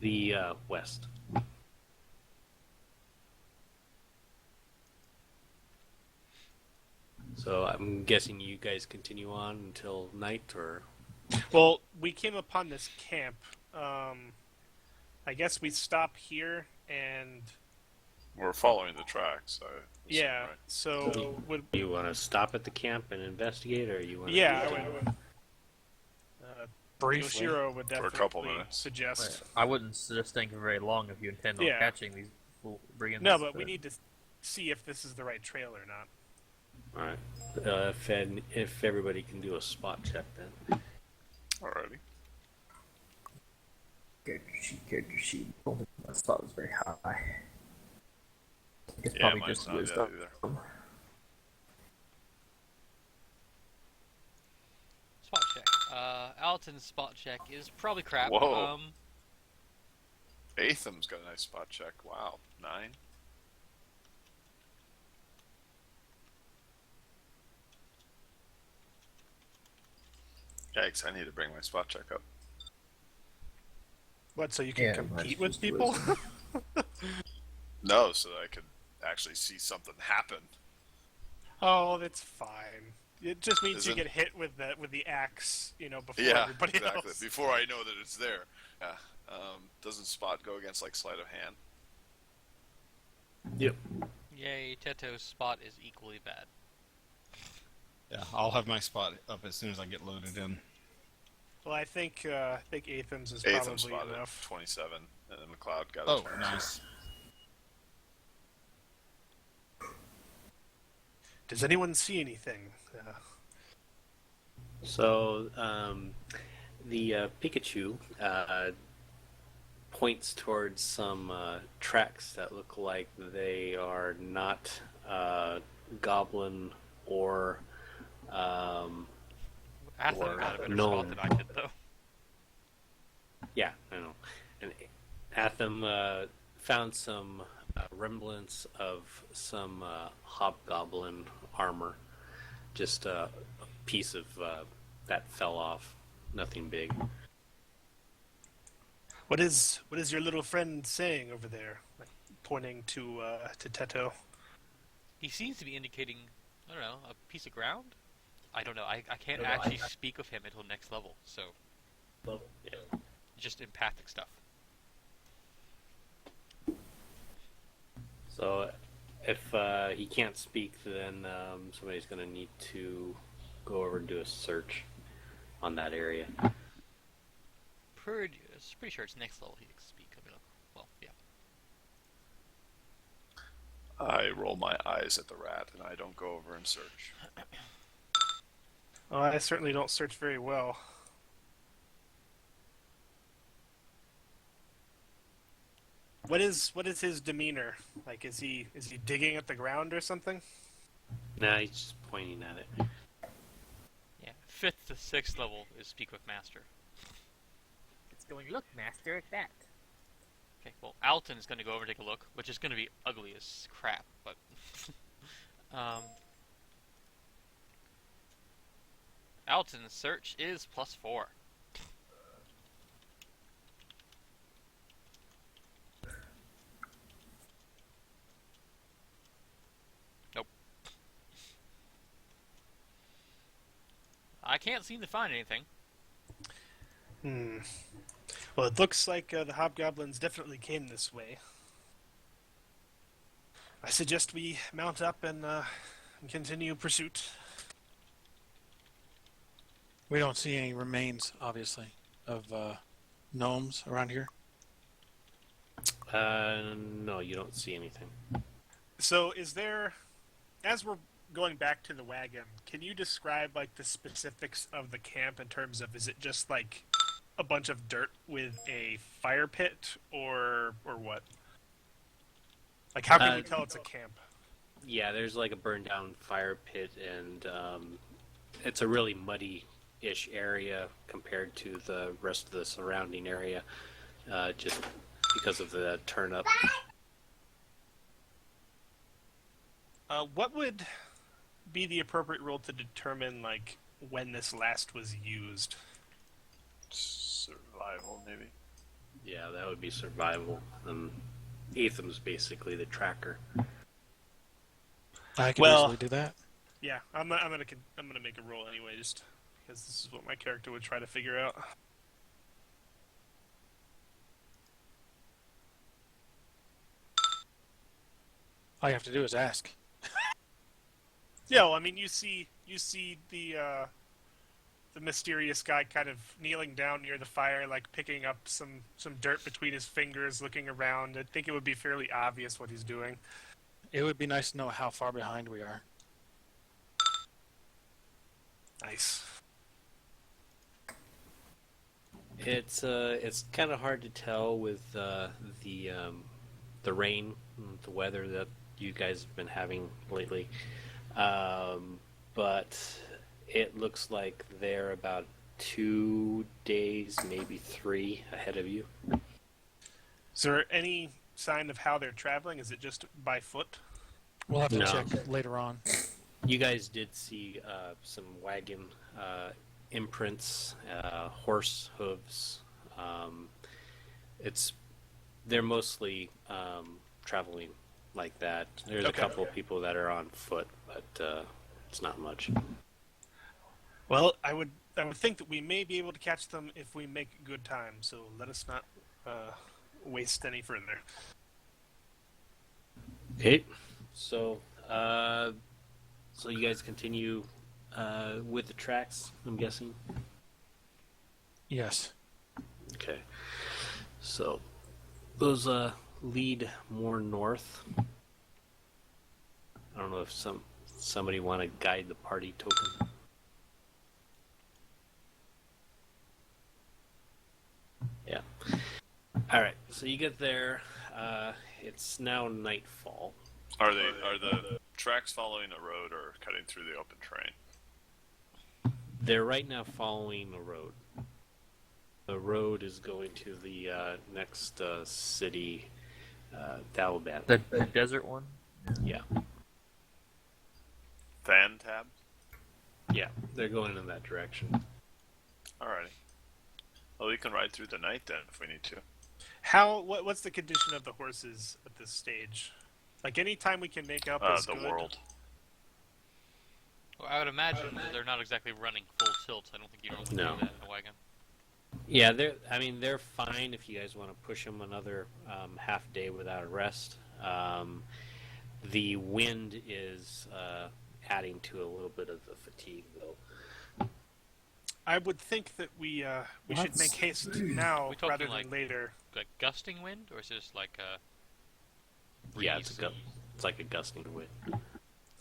The west. So I'm guessing you guys continue on until night, or Well, we came upon this camp. I guess we stop here and We're following the tracks, I assume, yeah. right? So would you want to stop at the camp and investigate, or you want to? yeah, I would. Briefly. Yoshiro would For a definitely couple minutes. suggest. I wouldn't suggest staying for very long if you intend on Yeah. catching these brigands. No, but we need to see if this is the right trail or not. All right. If everybody can do a spot check, then. Alrighty. Character sheet. Don't think my spot was very high. It's Yeah, probably mine's just not wisdom. that either. Spot check. Alton's spot check is probably crap. Whoa. Atham's got a nice spot check. Wow. 9. Yikes, I need to bring my spot check up. What? So you can Yeah, compete mine's with just people? wisdom. No, so that I could actually see something happen. Oh, that's fine. It just means Is you it? get hit with the axe, before Yeah, everybody exactly. else. Before I know that it's there. Yeah. Doesn't spot go against like sleight of hand? Yep. Yay, Teto's spot is equally bad. Yeah, I'll have my spot up as soon as I get loaded in. Well, I think Atham's is Atham probably spotted enough. 27, and then McLeod got Oh, a 22. nice. Does anyone see anything? So the Pikachu points towards some tracks that look like they are not goblin or Atham Or got a better gnome. spot than I did, though. yeah, I know. And Atham found some remnants of some hobgoblin armor, just a piece of that fell off. Nothing big. What is your little friend saying over there? Like, pointing to Teto. He seems to be indicating, I don't know, a piece of ground? I don't know. I can't actually speak of him until next level, so Well, yeah. just empathic stuff. So if he can't speak, then somebody's going to need to go over and do a search on that area. Pretty sure it's next level he can speak. I mean, well, yeah. I roll my eyes at the rat, and I don't go over and search. Oh, I certainly don't search very well. What is his demeanor? Like, is he digging at the ground or something? Nah, he's just pointing at it. Yeah, 5th to 6th level is speak with master. It's going, look, master, at that. Okay, well, Alton's going to go over and take a look, which is going to be ugly as crap, but... Alton's search is +4. Nope. I can't seem to find anything. Well, it looks like the hobgoblins definitely came this way. I suggest we mount up and continue pursuit. We don't see any remains, obviously, of gnomes around here. No, you don't see anything. So, is there, as we're going back to the wagon, can you describe like the specifics of the camp in terms of, is it just like a bunch of dirt with a fire pit, or what? Like, how can we tell it's a camp? Yeah, there's like a burned down fire pit, and it's a really muddy-ish area compared to the rest of the surrounding area, just because of the turn-up. What would be the appropriate rule to determine like when this last was used? Survival, maybe. Yeah, that would be survival. Etham's basically the tracker. I could Well- easily do that. Yeah, I'm gonna make a roll anyway, just because this is what my character would try to figure out. All you have to do is ask. Yeah, well, I mean, you see the mysterious guy kind of kneeling down near the fire, like picking up some dirt between his fingers, looking around. I think it would be fairly obvious what he's doing. It would be nice to know how far behind we are. Nice. It's kind of hard to tell with the rain, the weather that you guys have been having lately, but it looks like they're about 2 days, maybe 3 ahead of you. Is there any sign of how they're traveling? Is it just by foot? We'll have to No. check later on. You guys did see some wagon imprints, horse hooves. They're mostly traveling like that. There's a Okay. couple of people that are on foot, but it's not much. Well, I would think that we may be able to catch them if we make good time. So let us not waste any further. Okay, so you guys continue with the tracks, I'm guessing. Yes. Okay, so those lead more north. I don't know if somebody want to guide the party token. Yeah. All right. So you get there. It's now nightfall. Are the tracks following a road or cutting through the open terrain? They're right now following a road. The road is going to the next city, Taliban. The desert one? Yeah. Van tab? Yeah. They're going in that direction. Alrighty. Well, we can ride through the night then if we need to. What's the condition of the horses at this stage? Like any time we can make up is The good. world. Well, I would imagine that they're not exactly running full tilt. I don't think you normally No. do that in a wagon. Yeah, they're fine if you guys want to push them another half day without a rest. The wind is adding to a little bit of the fatigue, though. I would think that we should make haste now We talking rather like- than later. Like gusting wind, or is it just like a Yeah, breeze? it's like a gusting wind.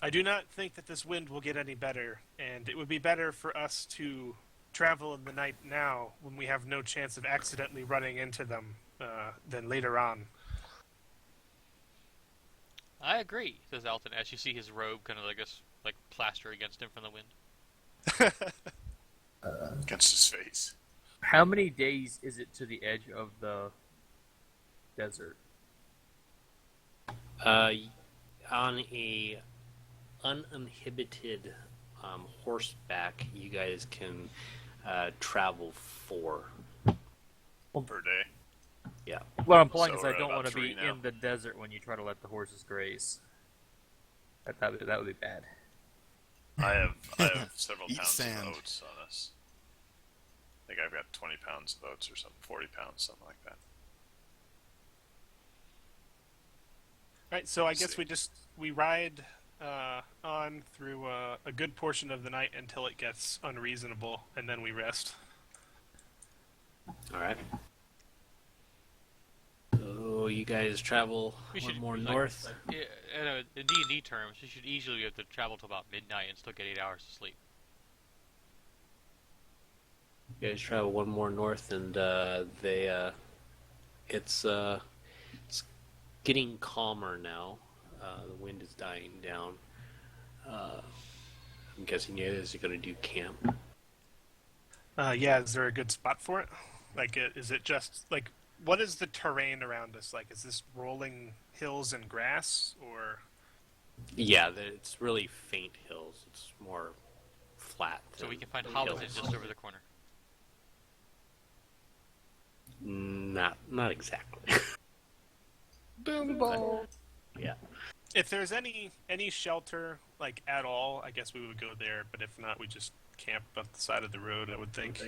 I do not think that this wind will get any better, and it would be better for us to travel in the night now when we have no chance of accidentally running into them than later on. I agree, says Alton, as you see his robe kind of like plaster against him from the wind. Against his face. How many days is it to the edge of the desert? On a uninhibited horseback, you guys can travel 4. Per day. Yeah. What I'm playing So is we're I at don't about want to be 3 now. in the desert when you try to let the horses graze. That would be bad. I have several Eat pounds sand. of oats on us. I think I've got 20 pounds of oats or something, 40 pounds, something like that. Right, so I guess See. we ride on through a good portion of the night until it gets unreasonable, and then we rest. All right. So you guys travel We one should, more like, north. In D&D terms, you should easily be able to travel till about midnight and still get 8 hours of sleep. You guys travel one more north, and it's getting calmer now. The wind is dying down. I'm guessing you guys are going to do camp. Yeah, is there a good spot for it? Like, is it just like what is the terrain around us like? Is this rolling hills and grass, or Yeah, it's really faint hills. It's more flat. So we than can find hills. Hobbiton just over the corner. not exactly. Bimbo. Yeah. If there's any shelter like at all, I guess we would go there. But if not, we just camp up the side of the road. I would think.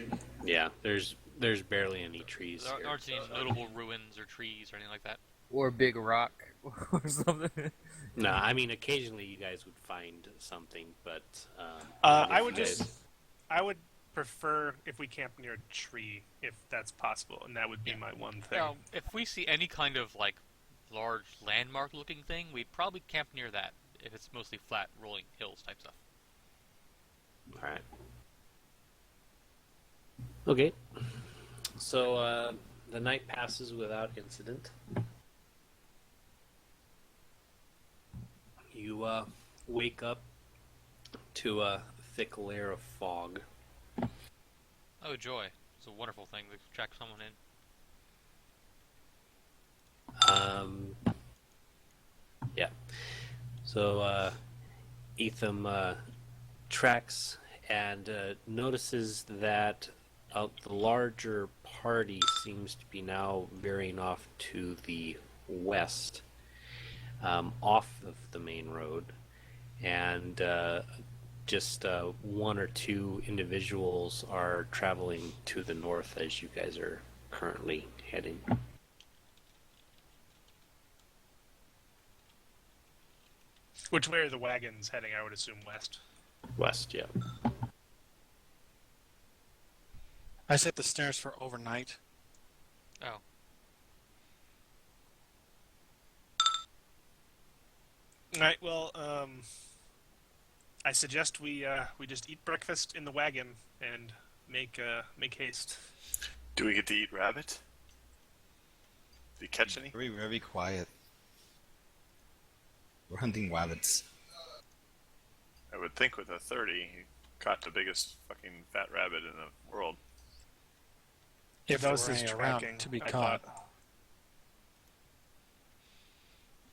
Yeah, there's barely any trees There here. aren't any notable ruins or trees or anything like that. Or a big rock or something. No, I mean occasionally you guys would find something, but I if would you guys- I would prefer if we camp near a tree, if that's possible, and that would be my one thing. Now, if we see any kind of like large landmark-looking thing, we'd probably camp near that. If it's mostly flat, rolling hills type stuff. All right. Okay. So the night passes without incident. You wake up to a thick layer of fog. Oh joy! It's a wonderful thing to track someone in. Yeah. So Etham tracks and notices that the larger party seems to be now veering off to the west, off of the main road, and just one or two individuals are traveling to the north as you guys are currently heading. Which way are the wagons heading? I would assume west. West, yeah. I set the snares for overnight. Oh, All right. Well, I suggest we just eat breakfast in the wagon and make haste. Do we get to eat rabbit? Did you catch any? Very, very quiet. We're hunting rabbits. I would think with a 30, you caught the biggest fucking fat rabbit in the world. If That there was were his any around tracking, to be I caught.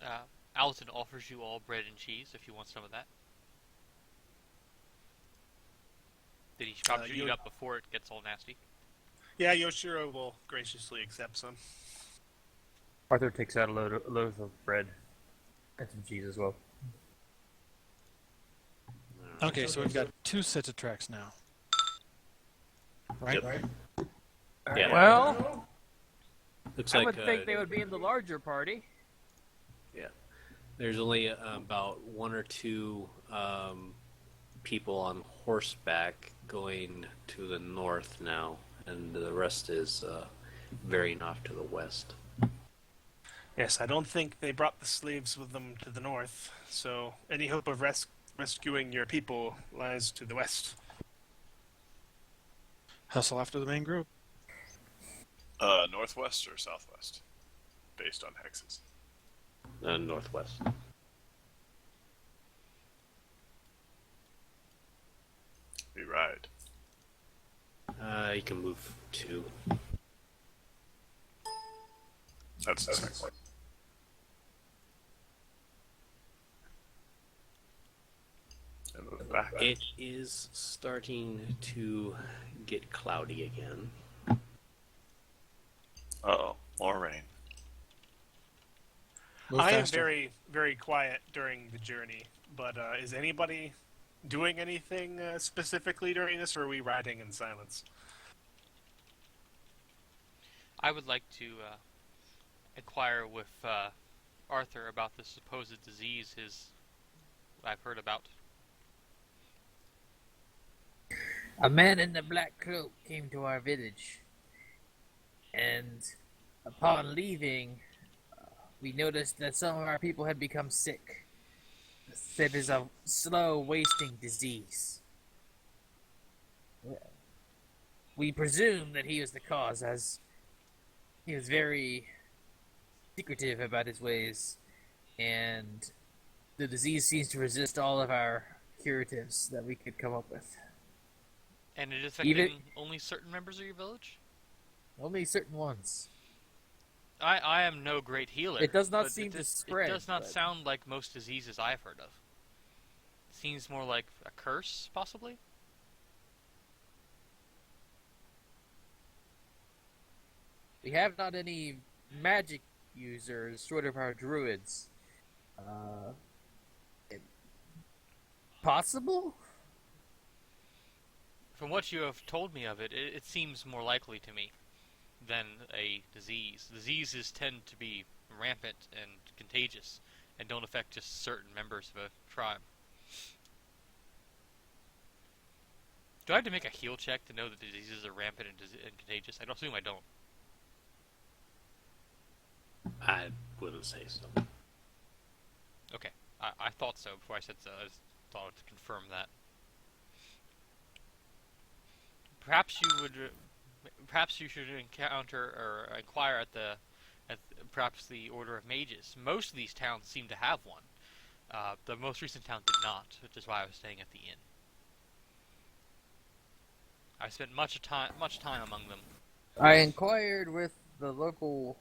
thought. Alton offers you all bread and cheese if you want some of that. Did he probably shoot you- it up before it gets all nasty? Yeah, Yoshiro will graciously accept some. Arthur takes out a loaf of bread and some cheese as well. Okay, so we've got 2 sets of tracks now. Right? Yep. Yeah. Well, Looks I like would think they would be in the larger party. yeah. There's only about 1 or 2 people on horseback going to the north now, and the rest is veering off to the west. Yes, I don't think they brought the slaves with them to the north, so any hope of rescuing your people lies to the west. Hustle after the main group. Northwest or southwest? Based on hexes. Northwest. We ride. You can move 2. That's the second one. And move back. It is starting to get cloudy again. Uh-oh, more rain. Move I am faster. very, very quiet during the journey, but is anybody doing anything specifically during this, or are we riding in silence? I would like to inquire with Arthur about the supposed disease I've heard about. A man in a black cloak came to our village, and upon leaving, we noticed that some of our people had become sick. It is a slow wasting disease. We presume that he was the cause, as he was very secretive about his ways, and the disease seems to resist all of our curatives that we could come up with. And it is affecting only certain members of your village? Only certain ones. I am no great healer. It does not but seem it to does- spread, It does not but- sound like most diseases I've heard of. It seems more like a curse, possibly? We have not any magic users, short of our druids. Uh, Possible? From what you have told me of it, it seems more likely to me than a disease. Diseases tend to be rampant and contagious, and don't affect just certain members of a tribe. Do I have to make a heal check to know that diseases are rampant and contagious? I don't assume I don't. I wouldn't say so. Okay, I thought so before I said so. I just thought to confirm that. Perhaps you should encounter or inquire at perhaps the Order of Mages. Most of these towns seem to have one. The most recent town did not, which is why I was staying at the inn. I spent much time among them. I inquired with the local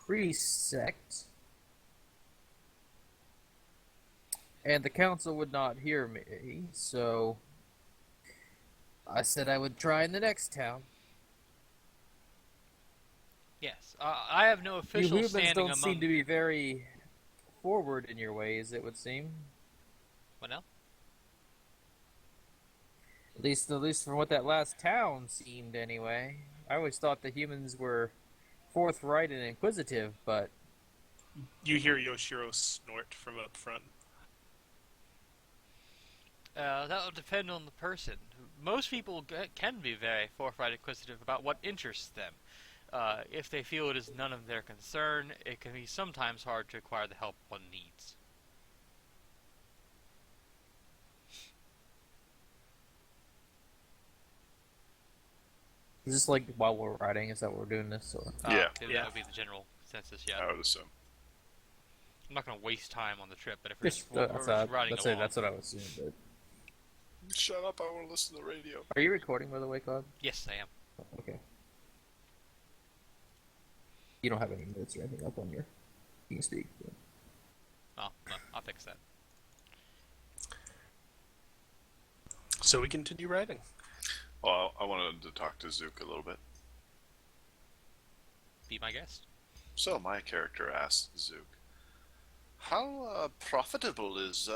priest sect, and the council would not hear me, so I said I would try in the next town. Yes, I have no You official humans standing don't among. seem to be very forward in your ways, it would seem. What now? At least from what that last town seemed, anyway. I always thought the humans were forthright and inquisitive, but You hear Yoshiro snort from up front. That will depend on the person. Most people can be very forthright and inquisitive about what interests them. If they feel it is none of their concern, it can be sometimes hard to acquire the help one needs. is this like while we're riding? Is that what we're doing this? Or? Yeah. That would be the general consensus, yeah. I would assume. I'm not going to waste time on the trip, but if we're Just, just riding along... that's what I was saying. But Shut up! I want to listen to the radio. are you recording, by the way, Claude? Yes, I am. Oh, okay. You don't have any notes or anything up on your TeamSpeak. So. Oh, no, I'll fix that. So we continue riding. Well, I wanted to talk to Zook a little bit. Be my guest. So my character asked Zook, "How profitable is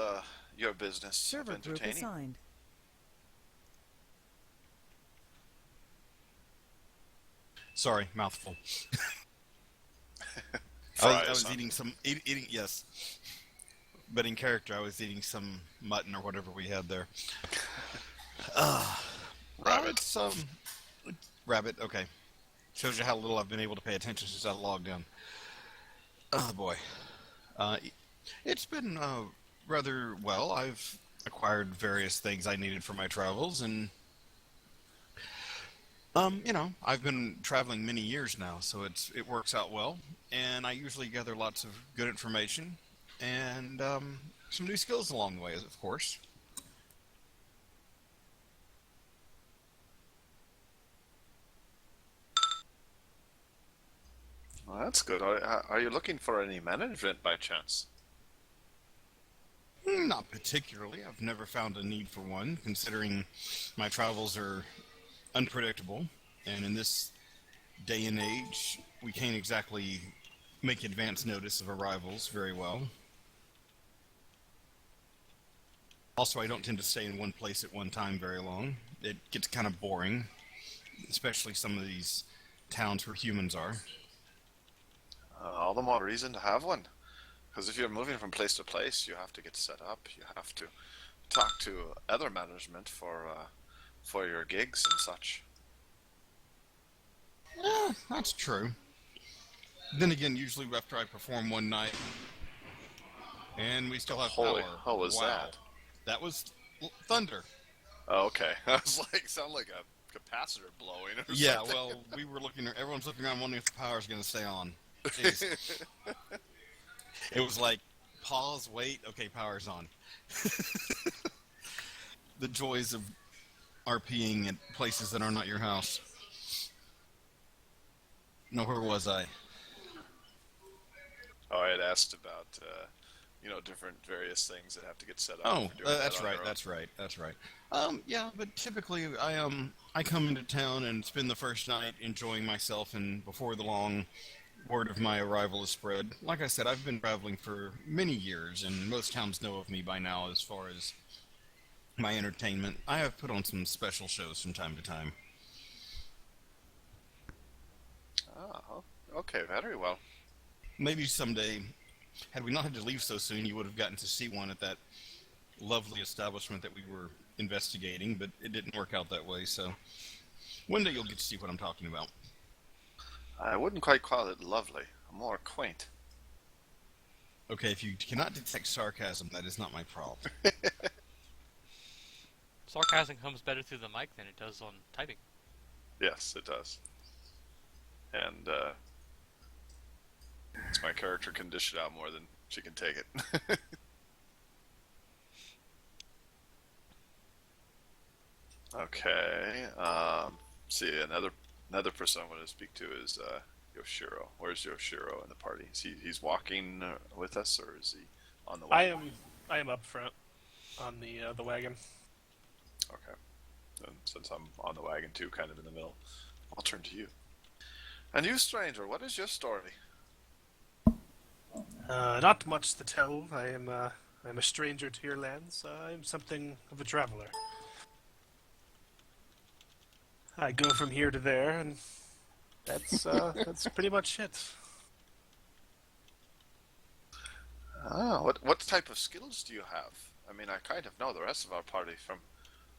your business of Server group entertaining?" assigned. Sorry, mouthful. Fries, I was huh? eating some eating yes, but in character I was eating some mutton or whatever we had there. Rabbit. It's, rabbit. Okay, shows you how little I've been able to pay attention since I logged in. Oh boy, it's been rather well. I've acquired various things I needed for my travels, and I've been traveling many years now, so it works out well. And I usually gather lots of good information and some new skills along the way, of course. Well, that's good. Are you looking for any management by chance? Not particularly. I've never found a need for one, considering my travels are unpredictable, and in this day and age, we can't exactly make advance notice of arrivals very well. Also, I don't tend to stay in one place at one time very long. It gets kind of boring, especially some of these towns where humans are. All the more reason to have one. Because if you're moving from place to place, you have to get set up. You have to talk to other management for your gigs and such. Yeah, that's true. Then again, usually after I perform one night, and we still have Holy, power. how was Wow. that? That was thunder. Oh, okay. I was like, sound like a capacitor blowing or Yeah, something. well, everyone's looking around wondering if the power's going to stay on. Jeez. It was like, pause, wait, okay, power's on. The joys of RPing at places that are not your house. No, where was I? Oh, I had asked about different various things that have to get set up. Oh, if you're doing that that's on right. your own. That's right. Yeah, but typically I come into town and spend the first night enjoying myself, and before the long word of my arrival is spread. Like I said, I've been traveling for many years, and most towns know of me by now as far as my entertainment. I have put on some special shows from time to time. Oh, okay, very well. Maybe someday, had we not had to leave so soon, you would have gotten to see one at that lovely establishment that we were investigating, but it didn't work out that way, so one day you'll get to see what I'm talking about. I wouldn't quite call it lovely, more quaint. Okay, if you cannot detect sarcasm, that is not my problem. Sarcasm comes better through the mic than it does on typing. Yes, it does. And my character can dish it out more than she can take it. Okay. See, another person I want to speak to is Yoshiro. Where's Yoshiro in the party? He's walking with us, or is he on the way? I am up front on the wagon. Okay. And since I'm on the wagon too, kind of in the middle, I'll turn to you. And you, stranger, what is your story? Not much to tell. I'm a stranger to your lands. I'm something of a traveler. I go from here to there, and that's pretty much it. What type of skills do you have? I mean, I kind of know the rest of our party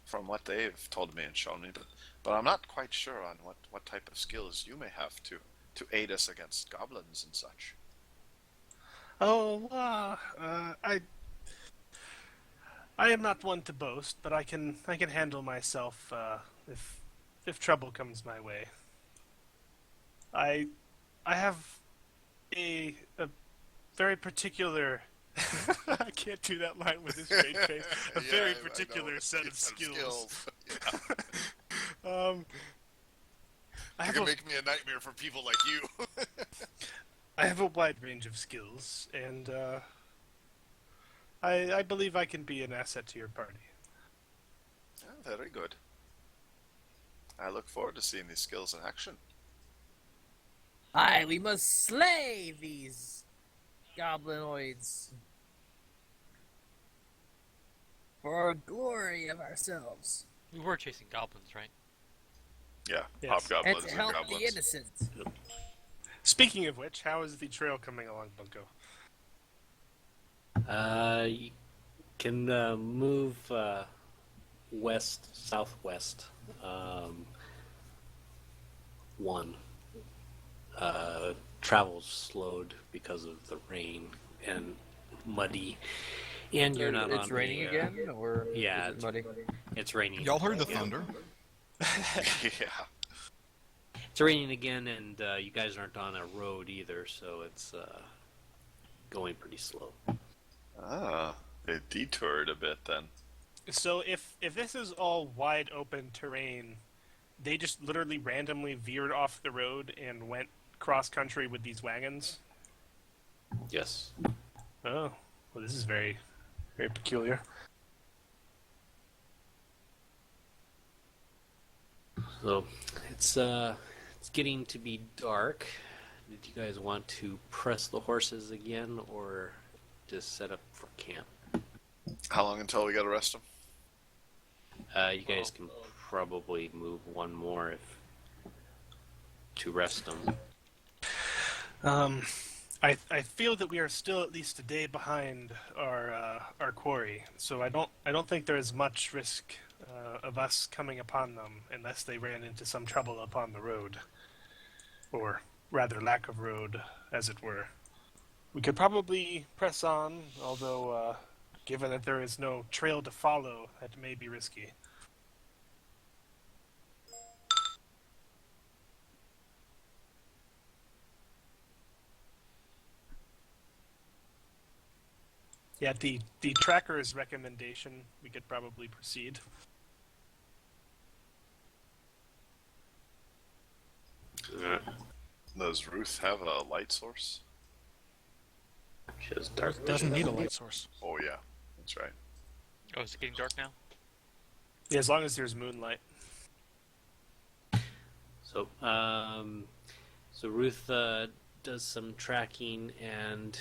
from what they've told me and shown me, but I'm not quite sure on what type of skills you may have to aid us against goblins and such. Oh, I am not one to boast, but I can handle myself if trouble comes my way. I have a very particular. I can't do that line with a straight face. A very particular set of skills. Yeah. I You have can a, make me a nightmare for people like you. I have a wide range of skills, and I believe I can be an asset to your party. Yeah, very good. I look forward to seeing these skills in action. Aye, we must slay these goblinoids for glory of ourselves We were chasing goblins, right? Yeah, Yes. and hobgoblins to and help the goblins. innocent. Speaking of which, how is the trail coming along, Bunko? You can move southwest. One. Travel's slowed because of the rain and muddy, and you're not It's on raining the, again, or yeah, is it muddy? It's raining. Y'all heard the again. thunder? Yeah. It's raining again, and you guys aren't on a road either, so it's going pretty slow. They detoured a bit then. So if this is all wide open terrain, they just literally randomly veered off the road and went cross country with these wagons. Yes. Oh, well, this is very, very peculiar. So it's getting to be dark. Did you guys want to press the horses again, or just set up for camp? How long until we gotta rest them? You guys can probably move one more to rest them. I feel that we are still at least a day behind our quarry, so I don't think there is much risk of us coming upon them unless they ran into some trouble upon the road, or rather lack of road, as it were. We could probably press on, although given that there is no trail to follow, that may be risky. Yeah, the tracker's recommendation, we could probably proceed. Does Ruth have a light source? Just dark It doesn't vision. need a light source. Oh yeah, that's right. Oh, is it getting dark now? Yeah, as long as there's moonlight. So, so Ruth does some tracking, and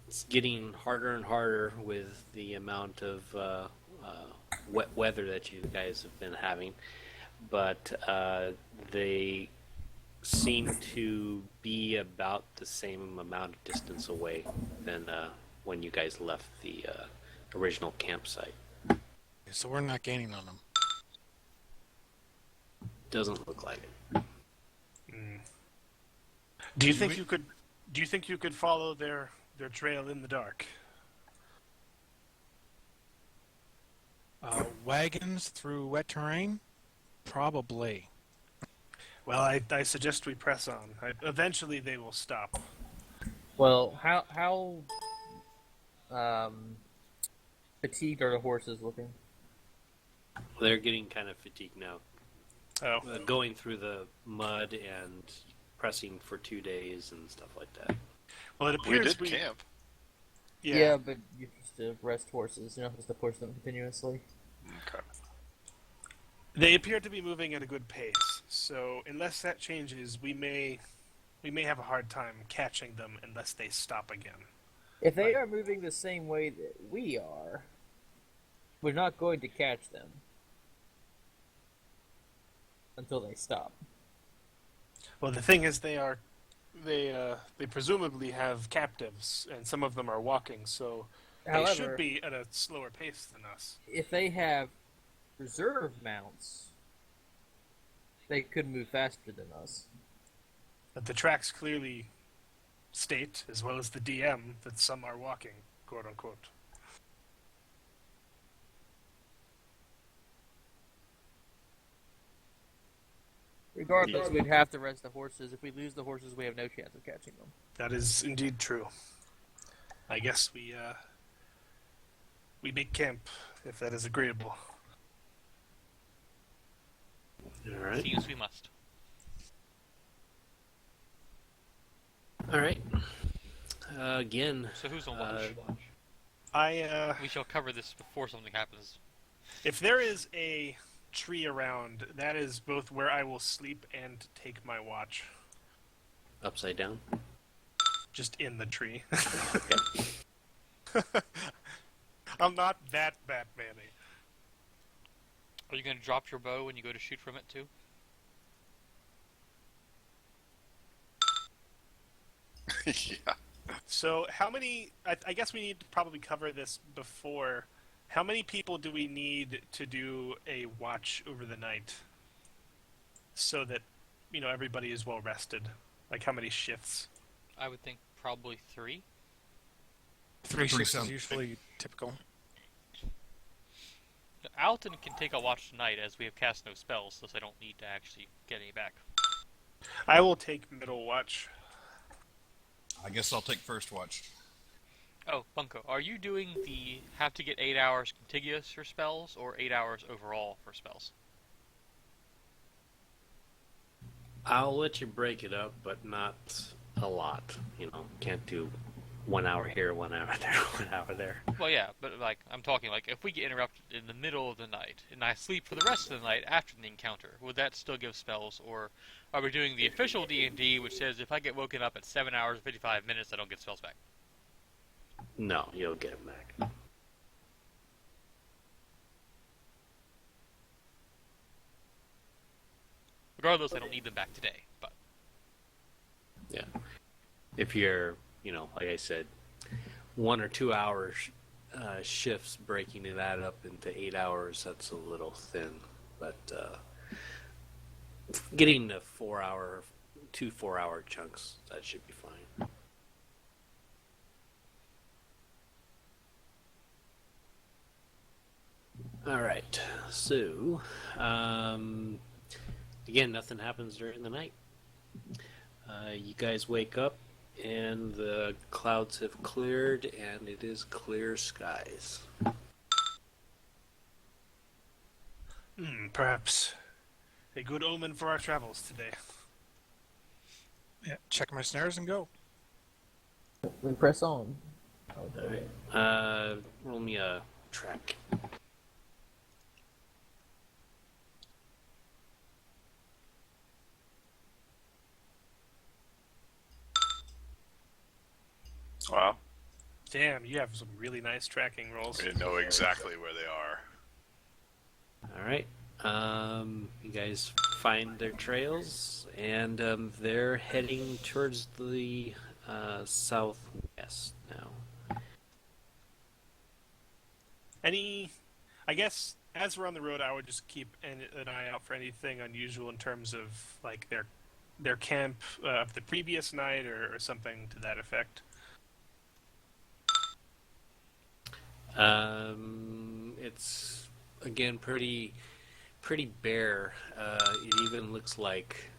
it's getting harder and harder with the amount of wet weather that you guys have been having. But they seem to be about the same amount of distance away than when you guys left the original campsite. So we're not gaining on them. Doesn't look like it. Do you think you could? Do you think you could follow their trail in the dark? Wagons through wet terrain? Probably. Well, I suggest we press on. Eventually, they will stop. Well, how fatigued are the horses looking? They're getting kind of fatigued now. Oh, Going through the mud and pressing for 2 days and stuff like that. well, it We appears did camp. Yeah. But you're supposed to rest horses. You're not supposed to push them continuously. Okay. They appear to be moving at a good pace. So unless that changes, we may have a hard time catching them unless they stop again. If they are moving the same way that we are, we're not going to catch them until they stop. Well, the thing is, they presumably have captives, and some of them are walking, so they However, should be at a slower pace than us. if they have reserve mounts, they could move faster than us. But the tracks clearly state, as well as the DM, that some are walking, quote unquote. Regardless, we'd have to rest the horses. If we lose the horses, we have no chance of catching them. That is indeed true. I guess we make camp, if that is agreeable. All right. Seems we must. All right. Again, So who's on watch? We shall cover this before something happens. If there is a tree around, that is both where I will sleep and take my watch. upside down. Just in the tree. Okay. I'm not that Batman-y. Are you going to drop your bow when you go to shoot from it too? Yeah. So how many... I guess we need to probably cover this before. How many people do we need to do a watch over the night? So that, everybody is well rested. Like how many shifts? I would think probably 3. 3 shifts is sounds- usually typical. Alton can take a watch tonight as we have cast no spells, thus I don't need to actually get any back. I will take middle watch. I guess I'll take first watch. Oh, Bunko, are you doing the have to get 8 hours contiguous for spells, or 8 hours overall for spells? I'll let you break it up, but not a lot. Can't do 1 hour here, 1 hour there, 1 hour there. Well, yeah, but I'm talking if we get interrupted in the middle of the night, and I sleep for the rest of the night after the encounter, would that still give spells, or are we doing the official D&D, which says if I get woken up at 7 hours and 55 minutes, I don't get spells back? No, you'll get them back. Regardless, I don't need them back today, but... Yeah. If you're, like I said, 1 or 2 hour shifts, breaking that up into 8 hours, that's a little thin. But getting to 2 4-hour chunks, that should be fine. All right. So, again, nothing happens during the night. You guys wake up, and the clouds have cleared, and it is clear skies. Perhaps a good omen for our travels today. Yeah, check my snares and go. We press on. All right. Roll me a track. Wow. Damn, you have some really nice tracking rolls. We know exactly where they are. All right. You guys find their trails, and they're heading towards the southwest now. I guess as we're on the road, I would just keep an eye out for anything unusual in terms of like their camp of the previous night or something to that effect. It's again pretty bare. It even looks like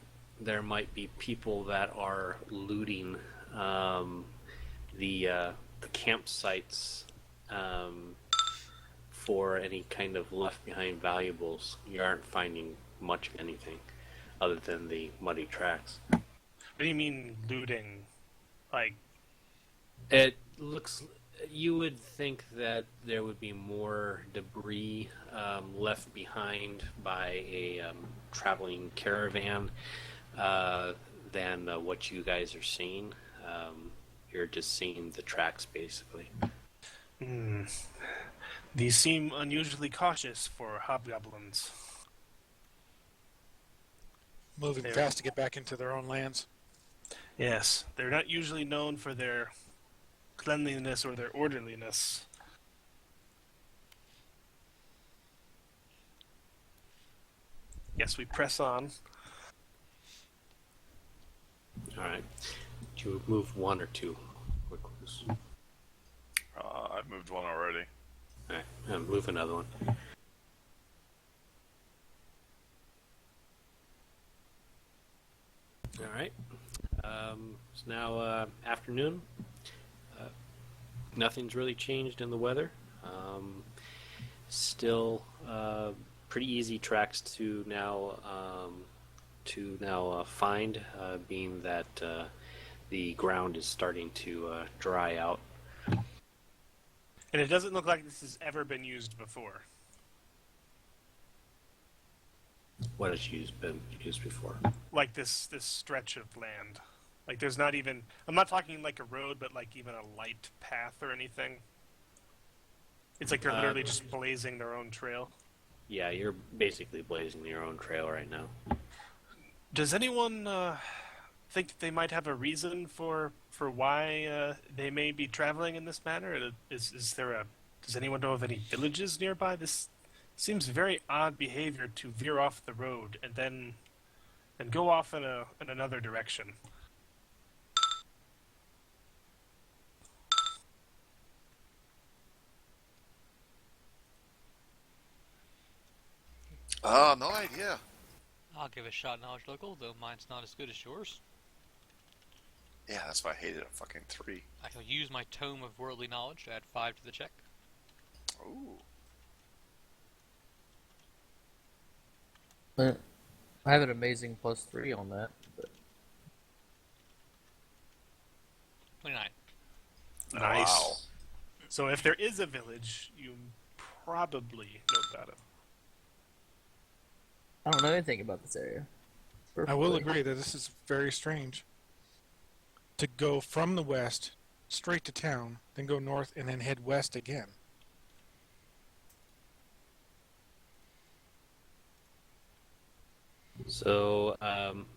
there might be people that are looting the campsites for any kind of left behind valuables. You aren't finding much of anything other than the muddy tracks. What do you mean looting? Like, It looks. You would think that there would be more debris left behind by a traveling caravan than what you guys are seeing. You're just seeing the tracks, basically. These seem unusually cautious for hobgoblins. Moving There. fast to get back into their own lands. Yes, they're not usually known for their cleanliness or their orderliness. Yes, we press on. All right. Do you move one or two? Quick ones. I've moved one already. All right. Move another one. All right. It's now afternoon. Nothing's really changed in the weather. Still pretty easy tracks to now find, being that the ground is starting to dry out. And it doesn't look like this has ever been used before. What has been used before? Like this stretch of land. Like there's not even, I'm not talking like a road, but like even a light path or anything. It's like they're literally just blazing their own trail. Yeah, you're basically blazing your own trail right now. Does anyone think that they might have a reason for why they may be traveling in this manner? Does anyone know of any villages nearby? This seems very odd behavior to veer off the road and go off in another direction. No idea. I'll give a shot knowledge local, though mine's not as good as yours. Yeah, that's why I hated a fucking 3. I shall use my tome of worldly knowledge to add 5 to the check. Ooh. I have an amazing +3 on that. But 29. Nice. Wow. So if there is a village, you probably know about it. I don't know anything about this area. I will Perfectly. agree that this is very strange. To go from the west straight to town, then go north, and then head west again. So,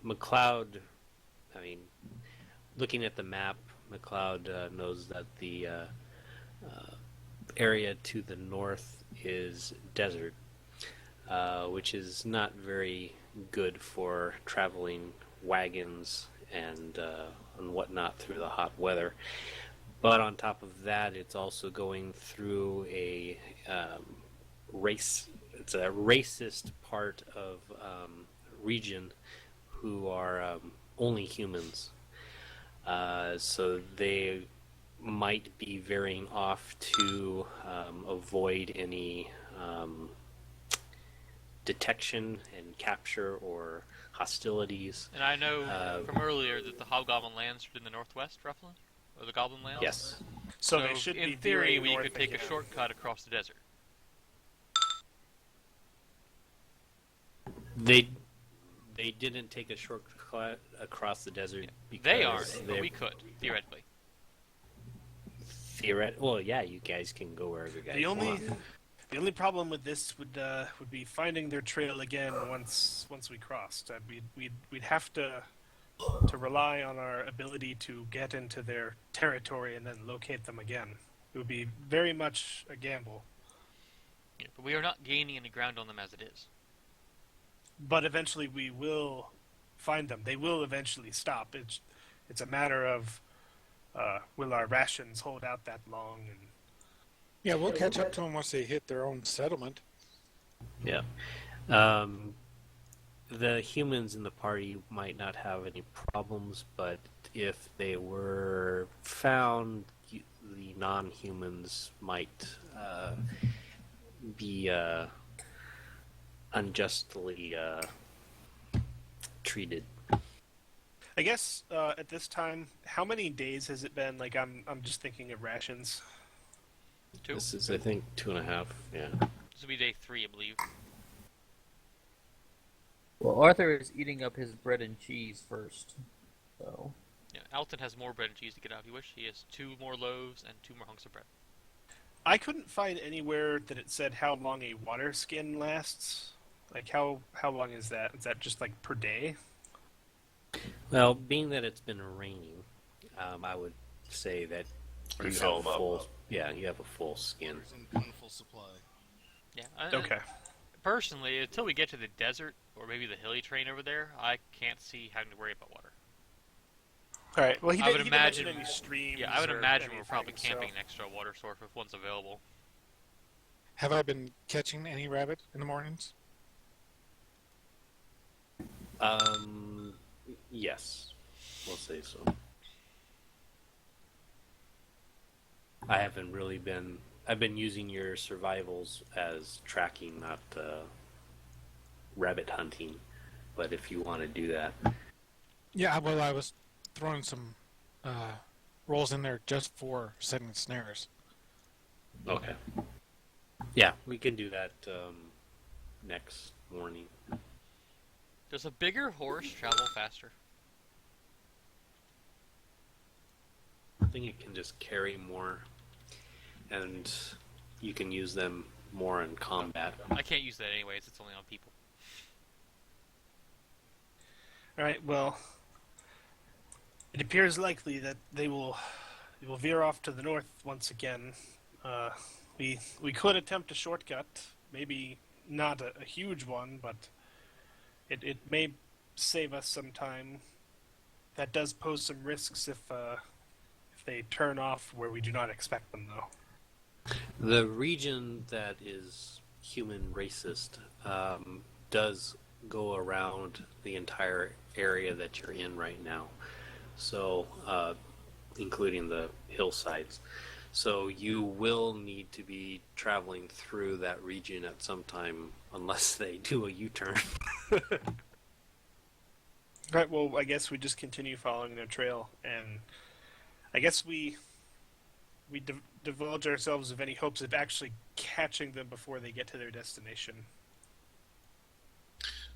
McLeod, looking at the map, McLeod knows that the area to the north is desert, which is not very good for traveling wagons and whatnot through the hot weather. But on top of that, it's also going through a It's a racist part of region who are only humans. So they might be veering off to avoid any detection and capture or hostilities. And I know from earlier that the Hobgoblin lands are in the northwest, roughly? or the Goblin Land. Yes. So they should in be theory, veering we north could take a again. shortcut across the desert. They didn't take a shortcut across the desert because They aren't, but we could, theoretically. Well, yeah, you guys can go wherever you guys want. The only problem with this would be finding their trail again once we crossed. We'd have to rely on our ability to get into their territory and then locate them again. It would be very much a gamble. Yeah, but we are not gaining any ground on them as it is. But eventually we will find them. They will eventually stop. It's a matter of will our rations hold out that long? And Yeah, we'll catch up to them once they hit their own settlement. Yeah. The humans in the party might not have any problems, but if they were found, the non-humans might be unjustly treated. I guess at this time, how many days has it been? Like I'm just thinking of rations. 2. This is, I think, 2.5. Yeah. This will be day 3, I believe. Well, Arthur is eating up his bread and cheese first, so... Yeah, Alton has more bread and cheese to get out if you wish. He has 2 more loaves and 2 more hunks of bread. I couldn't find anywhere that it said how long a water skin lasts. Like how long is that? Is that just like per day? Well, being that it's been raining, I would say that you Refill have a them full. up. Yeah, you have a full skin. There's in plentiful supply. Yeah. Okay. Personally, until we get to the desert, or maybe the hilly terrain over there, I can't see having to worry about water. All right. Well, he I didn't would mention imagine- any streams. Yeah, I would or imagine we're anything, probably so- camping an extra water source if one's available. Have I been catching any rabbit in the mornings? Yes, we'll say so. I haven't really been. I've been using your survivals as tracking, not rabbit hunting. But if you want to do that, Yeah, well, I was throwing some rolls in there just for setting snares. okay. Yeah, we can do that next morning. Does a bigger horse travel faster? I think it can just carry more, and you can use them more in combat. I can't use that anyways, it's only on people. All right. Well, it appears likely that they will veer off to the north once again. We could attempt a shortcut, maybe not a huge one, but it may save us some time. That does pose some risks if they turn off where we do not expect them, though. The region that is human racist does go around the entire area that you're in right now, so including the hillsides. So you will need to be traveling through that region at some time, unless they do a U-turn. Right. Well, I guess we just continue following their trail, and I guess we divulge ourselves of any hopes of actually catching them before they get to their destination.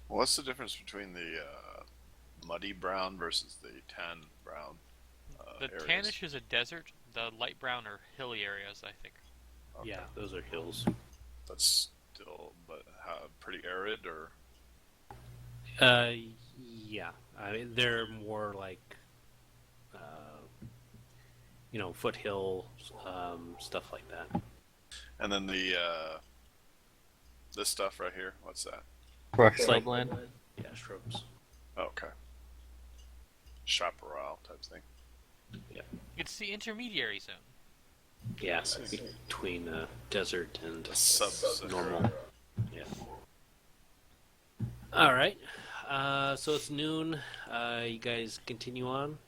What's the difference between the muddy brown versus the tan brown? The areas? tannish is a desert, the light brown are hilly areas, I think. Okay. Yeah, those are hills. That's still, but how, pretty arid, or Yeah. I mean, they're more like, foothills, stuff like that. and then the this stuff right here. What's that? Brush It's like- shrubland. Yeah, shrubs. Okay. Chaparral type thing. It's the intermediary zone. Yeah, between desert and Sub normal. Yeah. All right. So it's noon. You guys continue on.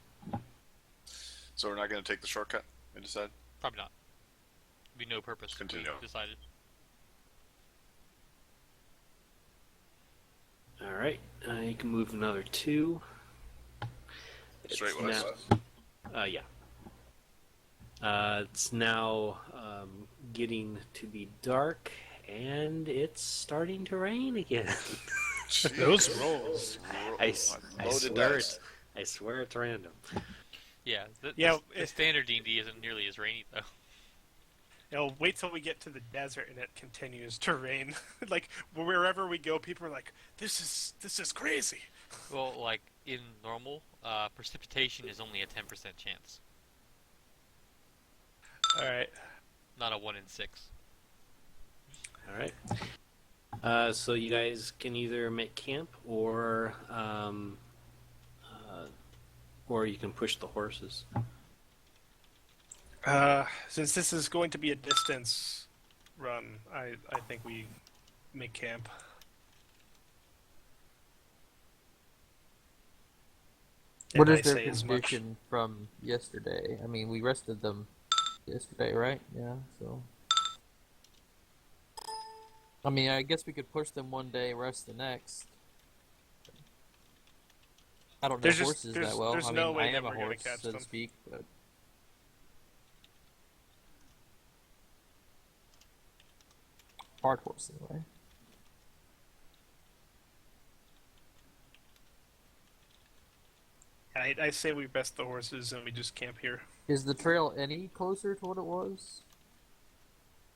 So we're not going to take the shortcut. We decided. Probably not. Be no purpose. Continue. We decided. All right. You can move another 2. Straight It's west. now- yeah. It's now getting to be dark, and it's starting to rain again. Those rolls. I Loaded swear dice. I swear it's random. Yeah, Yeah, the standard D&D isn't nearly as rainy though. Wait till we get to the desert and it continues to rain. Like wherever we go, people are like, "This is crazy." Well, like in normal, precipitation is only a 10% chance, All right. not a 1 in 6. All right. So you guys can either make camp or you can push the horses. Since this is going to be a distance run, I think we make camp. What And is I their say as much. condition from yesterday? I mean, we rested them yesterday, right? Yeah, so. I mean, I guess we could push them one day, rest the next. I don't know horses that well. There's I mean, no way I that am a we're gonna horse, catch so to them. speak, but. Hard horse, anyway. I say we best the horses and we just camp here. Is the trail any closer to what it was?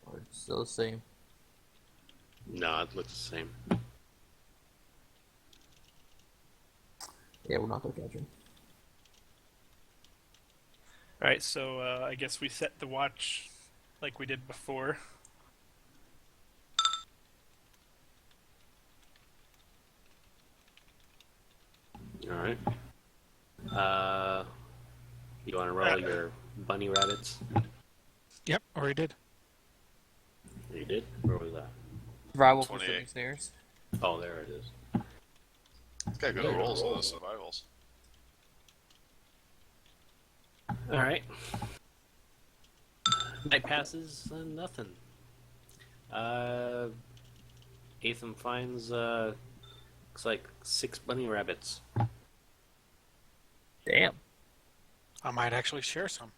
Or still the same? No, it looks the same. Yeah, we're not gonna catch him. All right, so I guess we set the watch like we did before. All right. You want to roll your bunny rabbits? Yep, already did. You did? Where was that? Survival for 28. shooting snares. Oh, there it is. It's got good rolls on the survivals. All right. Night passes and nothing. Atham finds looks like 6 bunny rabbits. Damn. I might actually share some.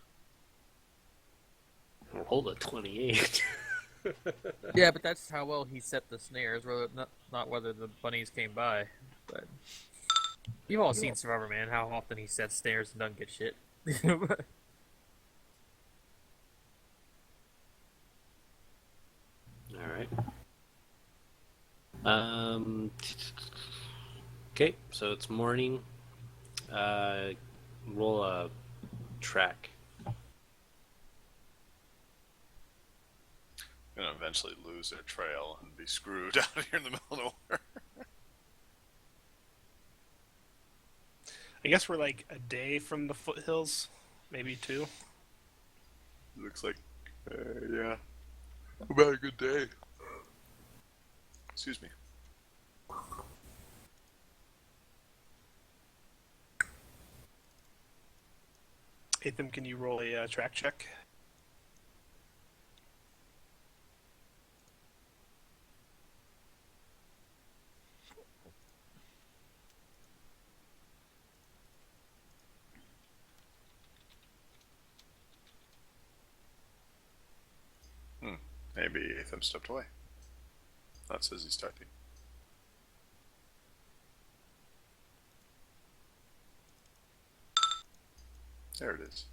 Rolled a 28. Yeah, but that's how well he set the snares, whether not whether the bunnies came by. But you've all seen Survivor Man, how often he sets snares and doesn't get shit. All right. Okay, so it's morning. Roll a track. Gonna eventually lose their trail and be screwed out here in the middle of nowhere. I guess we're like a day from the foothills, maybe 2. Looks like, yeah, about a good day. Excuse me. Atham, can you roll a track check? Maybe Atham stepped away. That says he's typing. There it is.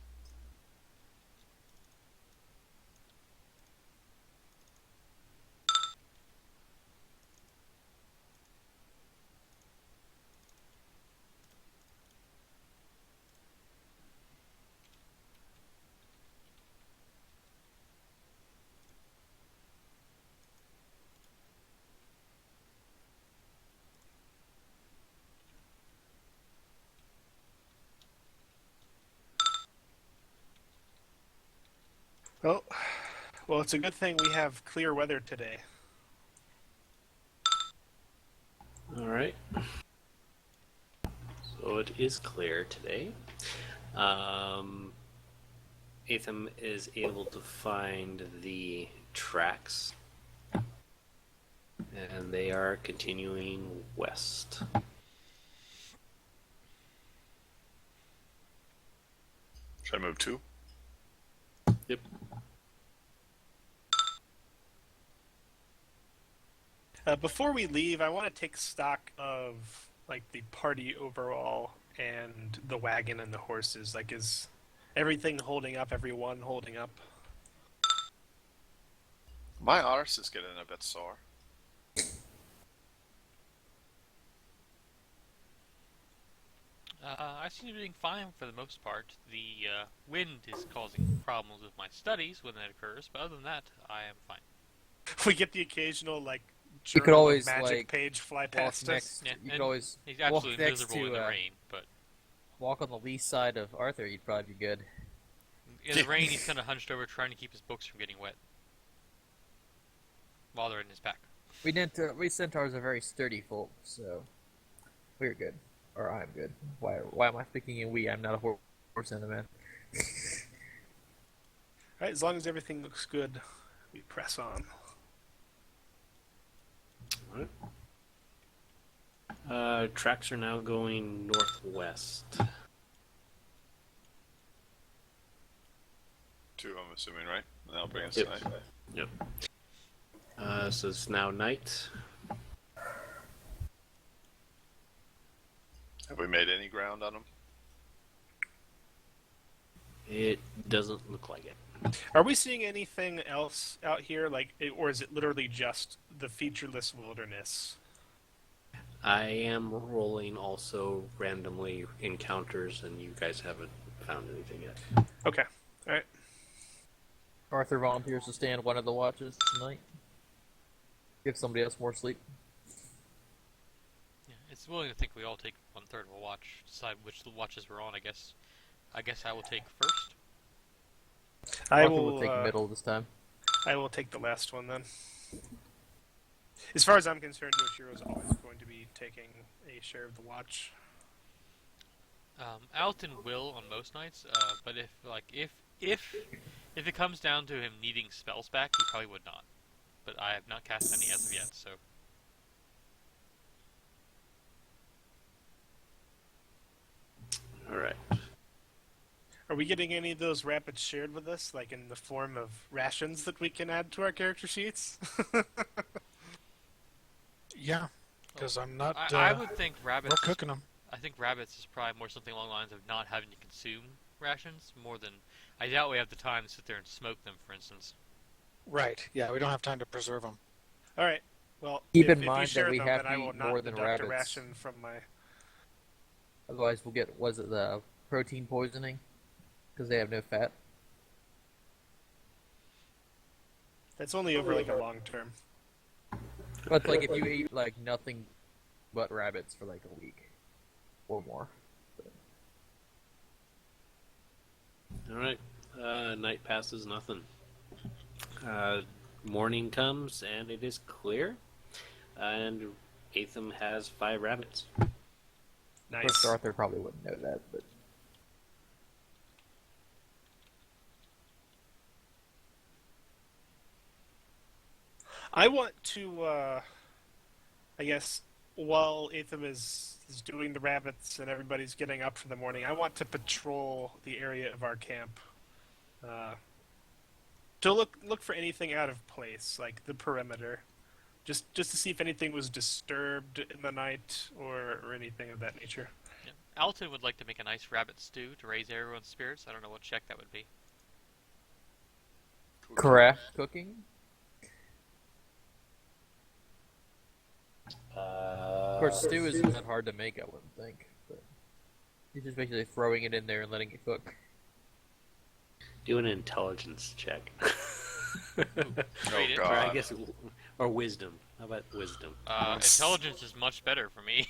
Well, it's a good thing we have clear weather today. All right. So it is clear today. Atham is able to find the tracks, and they are continuing west. Should I move 2? Yep. Before we leave, I want to take stock of like the party overall and the wagon and the horses. Like, is everything holding up? Everyone holding up? My arse is getting a bit sore. I seem to be doing fine for the most part. The wind is causing problems with my studies when that occurs, but other than that, I am fine. We get the occasional like You could journal of always, magic like, page fly Walk past us. next. Yeah, You could and always He's walk absolutely next miserable in to the rain, but walk on the lee side of Arthur. You'd probably be good. in the rain he's kind of hunched over trying to keep his books from getting wet while they're in his pack. We centaurs are very sturdy folk, so we're good. Or I'm good. Why am I speaking in we? I'm not a horse and a man. Right, as long as everything looks good, we press on. Tracks are now going northwest. 2, I'm assuming, right? And that'll bring us Yep. to 9. Yep. So it's now night. Have we made any ground on them? It doesn't look like it. Are we seeing anything else out here, or is it literally just the featureless wilderness? I am rolling also randomly encounters, and you guys haven't found anything yet. Okay, all right. Arthur volunteers to stand one of the watches tonight. Give somebody else more sleep. Yeah, it's willing to think we all take 1/3 of a watch, decide which watches we're on, I guess. I guess I will take first. I Arthur will will take middle this time. I will take the last one then. As far as I'm concerned, Yoshiro is always going to be taking a share of the watch. Alton will on most nights, but if it comes down to him needing spells back, he probably would not. But I have not cast any as of yet, so. All right. Are we getting any of those rapids shared with us, like in the form of rations that we can add to our character sheets? Yeah, because I'm not. I would think we're rabbits. cooking them. I think rabbits is probably more something along the lines of not having to consume rations more than. I doubt we have the time to sit there and smoke them, for instance. Right. Yeah, we don't have time to preserve them. All right. Well, Keep if in you mind share that we them, have then to I will eat not more than deduct rabbits. a ration from my. Otherwise, we'll get the protein poisoning because they have no fat. That's only over like a long term. But like if you eat like nothing but rabbits for like a week or more. All right. Night passes, nothing. Morning comes, and it is clear. And Atham has 5 rabbits. Nice. First, Arthur probably wouldn't know that, but I want to, I guess, while Atham is doing the rabbits and everybody's getting up for the morning, I want to patrol the area of our camp. To look for anything out of place, like the perimeter. Just to see if anything was disturbed in the night or anything of that nature. Yeah. Alton would like to make a nice rabbit stew to raise everyone's spirits. I don't know what check that would be. craft cooking. Of course, stew isn't that hard to make, I wouldn't think. But you're just basically throwing it in there and letting it cook. Do an intelligence check. Rate it. Or I God. guess, or wisdom. How about wisdom? Intelligence is much better for me.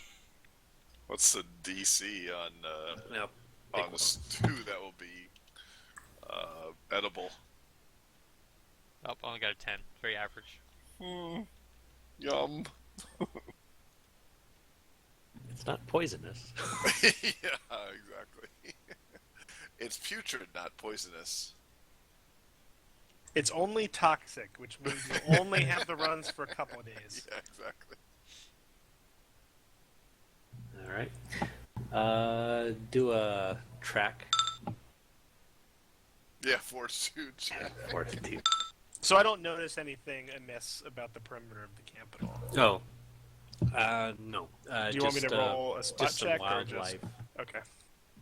What's the DC on No, on the stew that will be edible? Oh, I only got a 10. Very average. Yum. it's not poisonous. Yeah, exactly. It's putrid, not poisonous. It's only toxic, which means you only have the runs for a couple of days. Yeah, exactly. All right. Do a track. Yeah, fortitude check. Fortitude. So I don't notice anything amiss about the perimeter of the camp at all. Oh. No. Do you want me to roll a spot just some check or wildlife. just... Okay.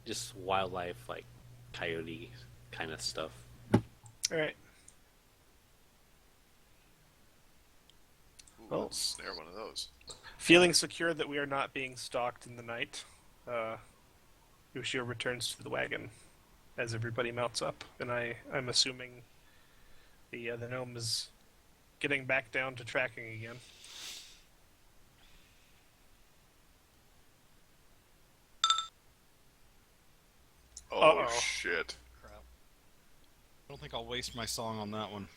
Just wildlife, like coyote kind of stuff. All right. Ooh, Oh. let's snare one of those. Feeling secure that we are not being stalked in the night, Yoshio returns to the wagon as everybody mounts up, and I'm assuming the gnome is getting back down to tracking again. Oh, Uh-oh. shit. Crap. I don't think I'll waste my song on that one.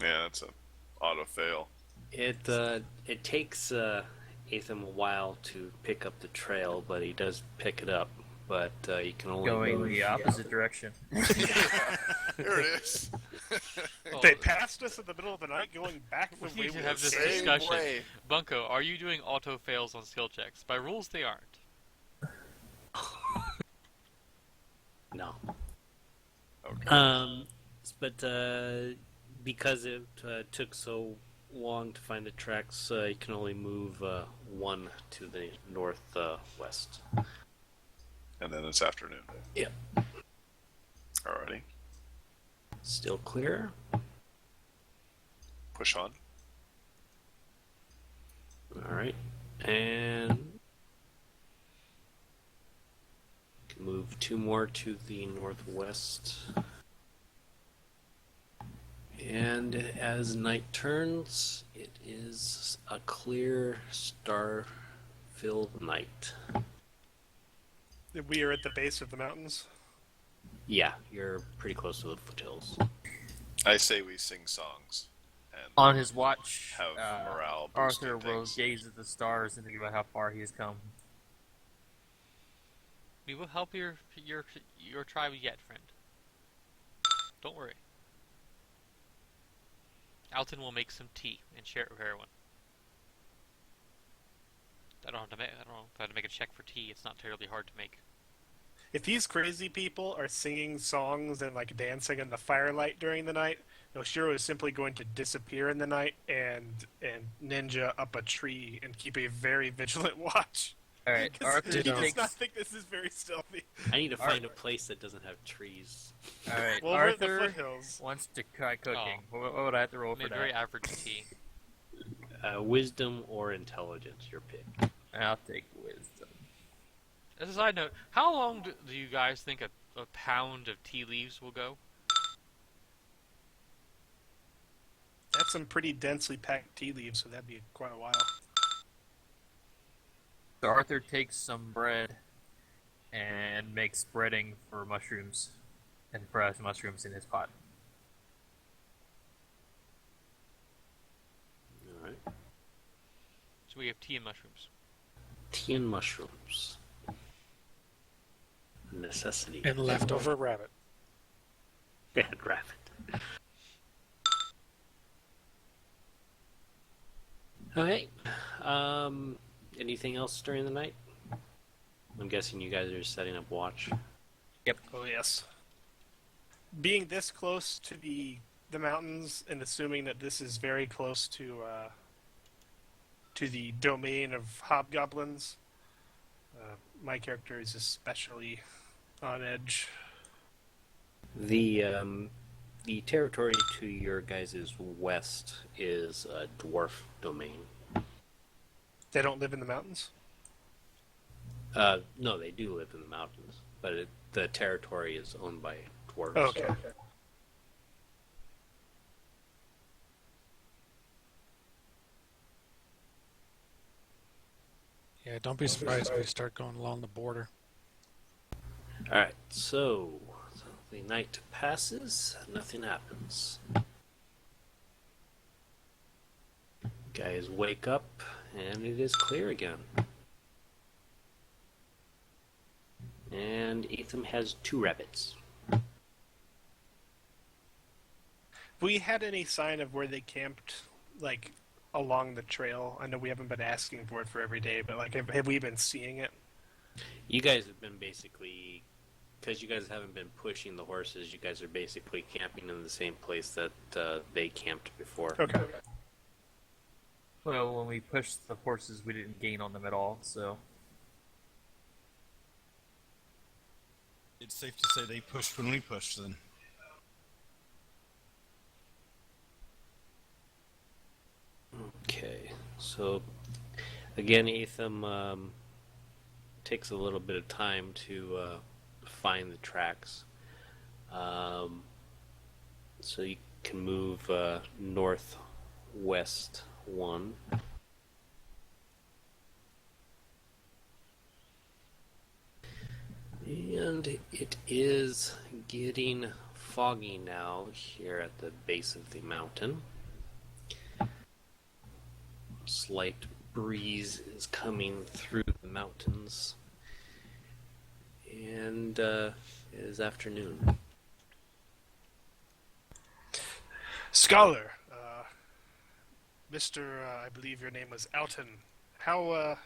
Yeah, that's a auto fail. It takes Ethan a while to pick up the trail, but he does pick it up. But you can only Going move. the opposite direction. Here it is. Well, They passed us in the middle of the night going back the we way need to we have this came. discussion. way. Bunko, are you doing auto fails on skill checks? By rules, they aren't. No. Okay. But because it took so long to find the tracks, you can only move one to the northwest. And then it's afternoon. Yeah. Alrighty. Still clear. Push on. All right, and move two more to the northwest. And as night turns, it is a clear, star-filled night. We are at the base of the mountains. Yeah, you're pretty close to the foothills. I say we sing songs. And On his watch, have morale Arthur boosting will things. gaze at the stars and think about how far he has come. We will help your tribe yet, friend. Don't worry. Alton will make some tea and share it with everyone. I don't know if I have to make a check for tea. It's not terribly hard to make. If these crazy people are singing songs and like dancing in the firelight during the night, Noshiro is simply going to disappear in the night and ninja up a tree and keep a very vigilant watch. Alright, Arthur He does takes... not think this is very stealthy. I need to find a place that doesn't have trees. Alright, Well, we're at the Arthur foothills. wants to try cooking. What would I have to roll for Made that? very average tea. Wisdom or intelligence, your pick. I'll take wisdom. As a side note, how long do you guys think a pound of tea leaves will go? That's some pretty densely packed tea leaves, so that'd be quite a while. So Arthur takes some bread and makes breading for mushrooms and fries mushrooms in his pot. All right. So we have tea and mushrooms. Tea and mushrooms. Necessity. And leftover rabbit. And rabbit. Okay. Anything else during the night? I'm guessing you guys are setting up watch. Oh yes. Being this close to the mountains and assuming that this is very close to the domain of hobgoblins, my character is especially on edge. The territory to your guys' west is a dwarf domain. They don't live in the mountains? No, they do live in the mountains, but the territory is owned by dwarves. Okay. Yeah, don't be surprised if we start going along the border. Alright, so the night passes, nothing happens. Guys wake up, and it is clear again. And Ethan has 2 rabbits. We had any sign of where they camped, like, along the trail? I know we haven't been asking for it for every day, but, like, have we been seeing it? You guys have been basically because you guys haven't been pushing the horses, you guys are basically camping in the same place that they camped before. Okay. Well, when we pushed the horses, we didn't gain on them at all, so... It's safe to say they pushed when we pushed, then. Okay, so again, Atham takes a little bit of time to find the tracks. So you can move northwest 1. And it is getting foggy now here at the base of the mountain. Slight breeze is coming through the mountains. And it is afternoon. Scholar, Mr. I believe your name was Alton. How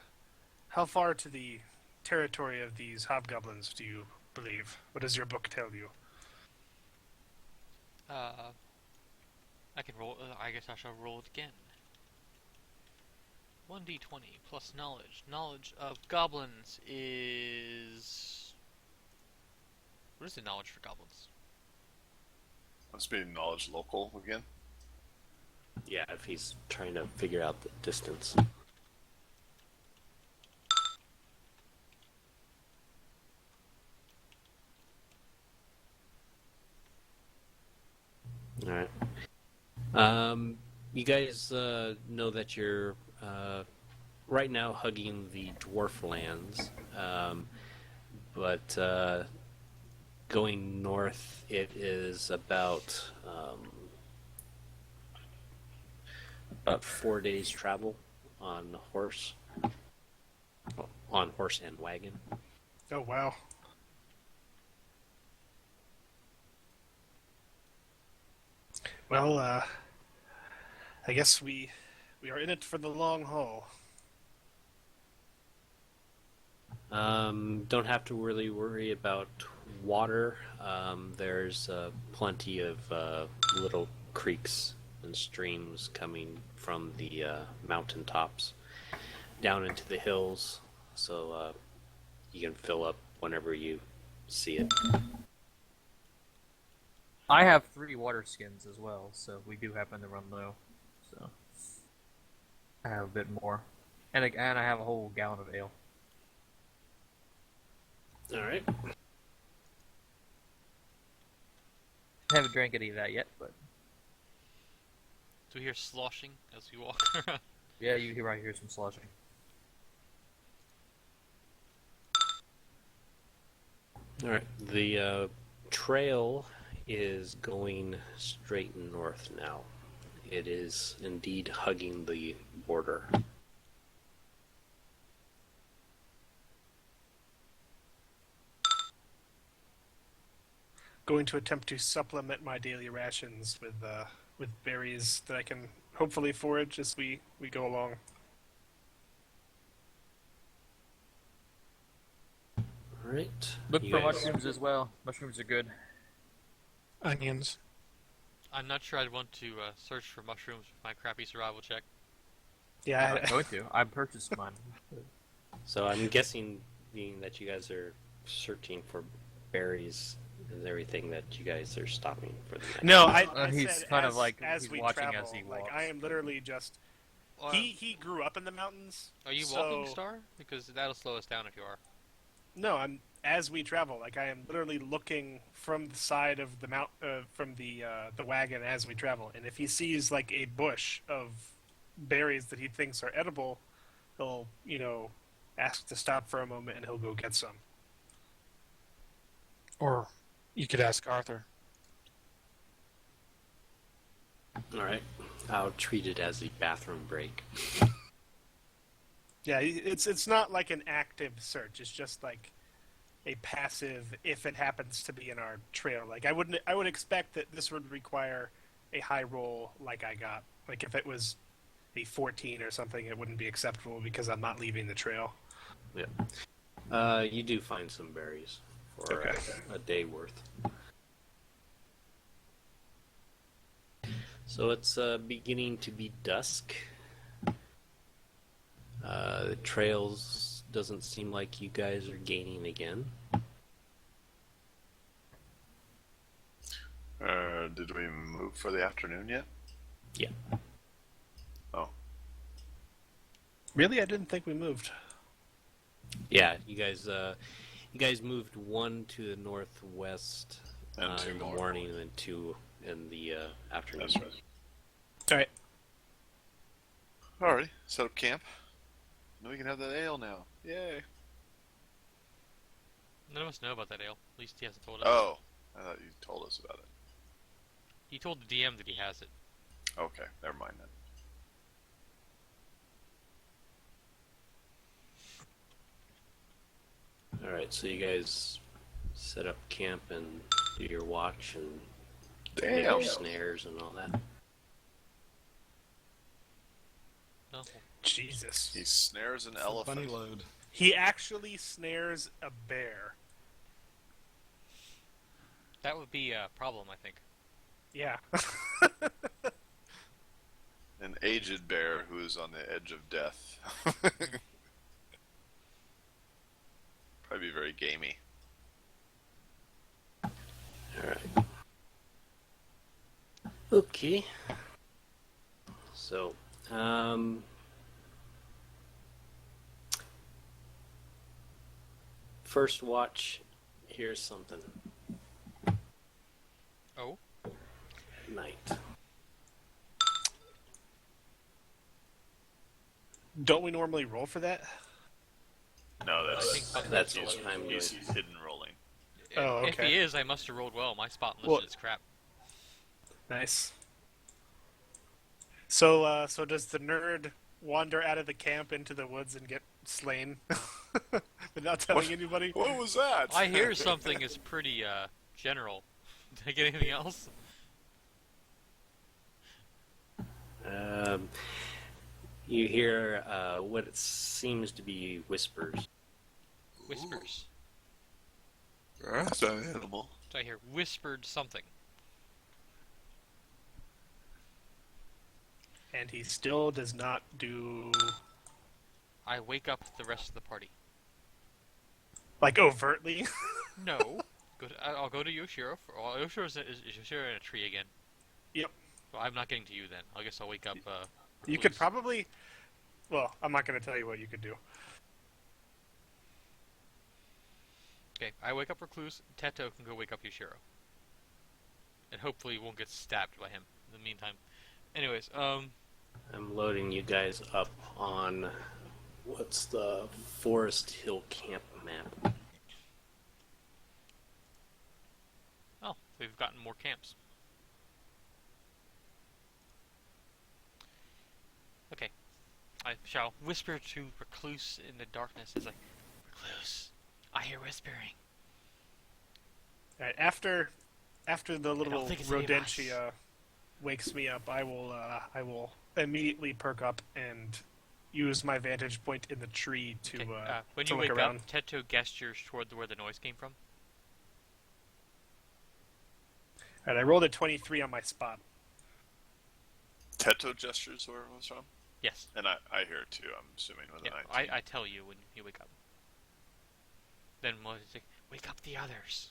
far to the territory of these hobgoblins do you believe? What does your book tell you? I can roll. I guess I shall roll it again. 1d20 plus knowledge. Knowledge of goblins is... What is the knowledge for goblins? Must be knowledge local again. Yeah, if he's trying to figure out the distance. Alright. You guys know that you're right now hugging the dwarf lands, but going north it is about 4 days travel on horse and wagon. Oh, wow. Well, I guess we are in it for the long haul. Don't have to really worry about water. There's plenty of little creeks and streams coming from the mountain tops down into the hills, so you can fill up whenever you see it. I have 3 water skins as well, so we do happen to run low. So I have a bit more, and I have a whole gallon of ale. All right. I haven't drank any of that yet, but Do we hear sloshing as we walk around? yeah, you right hear some sloshing. All right. The trail is going straight north now. It is indeed hugging the border. Going to attempt to supplement my daily rations with berries that I can hopefully forage as we go along. All right. Look You for guys- mushrooms as well. Mushrooms are good. Onions. I'm not sure I'd want to search for mushrooms with my crappy survival check. Yeah, I'm going to. I purchased mine. So I'm guessing, being that you guys are searching for berries and everything, that you guys are stopping for the night. no, I He's said kind as, of like as he's we watching travel. as he Like walks. I am literally just he grew up in the mountains. Are you so- walking, Star? Because that'll slow us down if you are. No, I'm as we travel. Like I am literally looking from the side of the from the wagon as we travel. And if he sees like a bush of berries that he thinks are edible, he'll ask to stop for a moment and he'll go get some. Or you could ask Arthur. All right. I'll treat it as a bathroom break. Yeah, it's not like an active search. It's just like a passive if it happens to be in our trail. Like I would expect that this would require a high roll like I got. Like if it was a 14 or something, it wouldn't be acceptable because I'm not leaving the trail. Yeah. You do find some berries for Okay. a day worth. So it's beginning to be dusk. The trails doesn't seem like you guys are gaining again. Did we move for the afternoon yet? Yeah. Oh. Really, I didn't think we moved. Yeah, you guys moved one to the northwest And two in the more. morning, and then two in the afternoon. That's right. All right. Alrighty, set up camp. Now we can have that ale now. Yay. None of us know about that ale. At least he hasn't told us. Oh, I thought you told us about it. He told the DM that he has it. Okay, never mind then. All right, so you guys set up camp and do your watch and make Damn. your snares and all that. No. Jesus. He snares an elephant. Funny load. He actually snares a bear. That would be a problem, I think. Yeah. An aged bear who is on the edge of death. Probably be very gamey. All right. Okay. So, first watch. Here's something. Oh? Night. Don't we normally roll for that? No, I think That's he's, what I'm he's doing. hidden rolling. Oh, If okay. he is, I must have rolled well. My spot listed Well- is crap. Nice. So, so does the nerd wander out of the camp into the woods and get slain without telling anybody? What was that? I hear something is pretty general. Did I get anything else? You hear what seems to be whispers. Whispers. That's an animal. So I hear whispered something. And he still does not do, I wake up the rest of the party. like, overtly. No. I'll go to Yoshiro. Yoshiro is Yoshiro in a tree again. Yep. Well, I'm not getting to you then. I guess I'll wake up. You could Recluse. probably... Well, I'm not going to tell you what you could do. Okay, I wake up Recluse. Teto can go wake up Yoshiro. And hopefully won't get stabbed by him in the meantime. Anyways, I'm loading you guys up on what's the Forest Hill Camp map. oh, we've gotten more camps. Okay, I shall whisper to Recluse in the darkness. It's like, Recluse, I hear whispering. All right, after the little think it's any of us. rodentia wakes me up, I will immediately perk up and use my vantage point in the tree to Okay, when to you look wake around. up, Teto gestures toward where the noise came from. All right, I rolled a 23 on my spot. Teto gestures where it was from? Yes. And I hear it too, I'm assuming with Yeah, a 19. I tell you when you wake up. Then Melissa's like, wake up the others.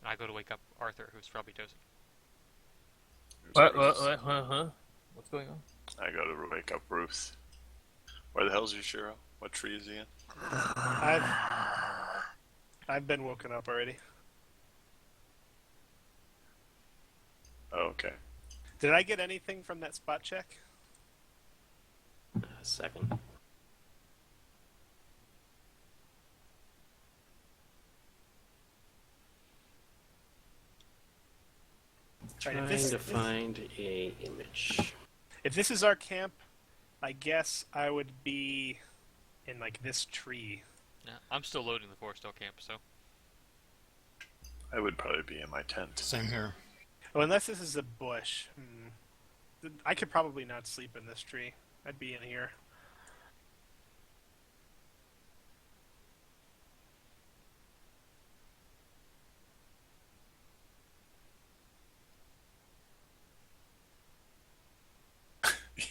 And I go to wake up Arthur, who's probably dozing. What's going on? I go to wake up Ruth. Where the hell's Yoshiro? What tree is he in? I've been woken up already. Oh, okay. Did I get anything from that spot check? Second. Right, Trying if to find a image. If this is our camp, I guess I would be in like this tree. Yeah, I'm still loading the Forest Hill camp, so. I would probably be in my tent. Same here. Oh, unless this is a bush. I could probably not sleep in this tree. I'd be in here.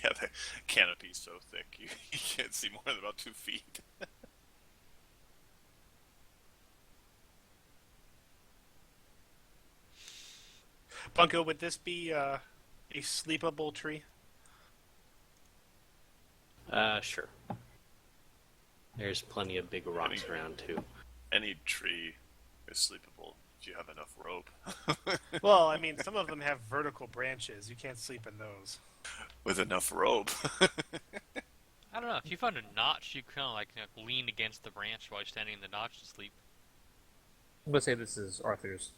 Yeah, the canopy's so thick you can't see more than about 2 feet. Bunko, would this be a sleepable tree? Sure. There's plenty of big rocks around too. Any tree is sleepable if you have enough rope. Well, I mean, some of them have vertical branches. You can't sleep in those. With enough rope. I don't know. If you found a notch, you kind of like lean against the branch while you're standing in the notch to sleep. I'm gonna say this is Arthur's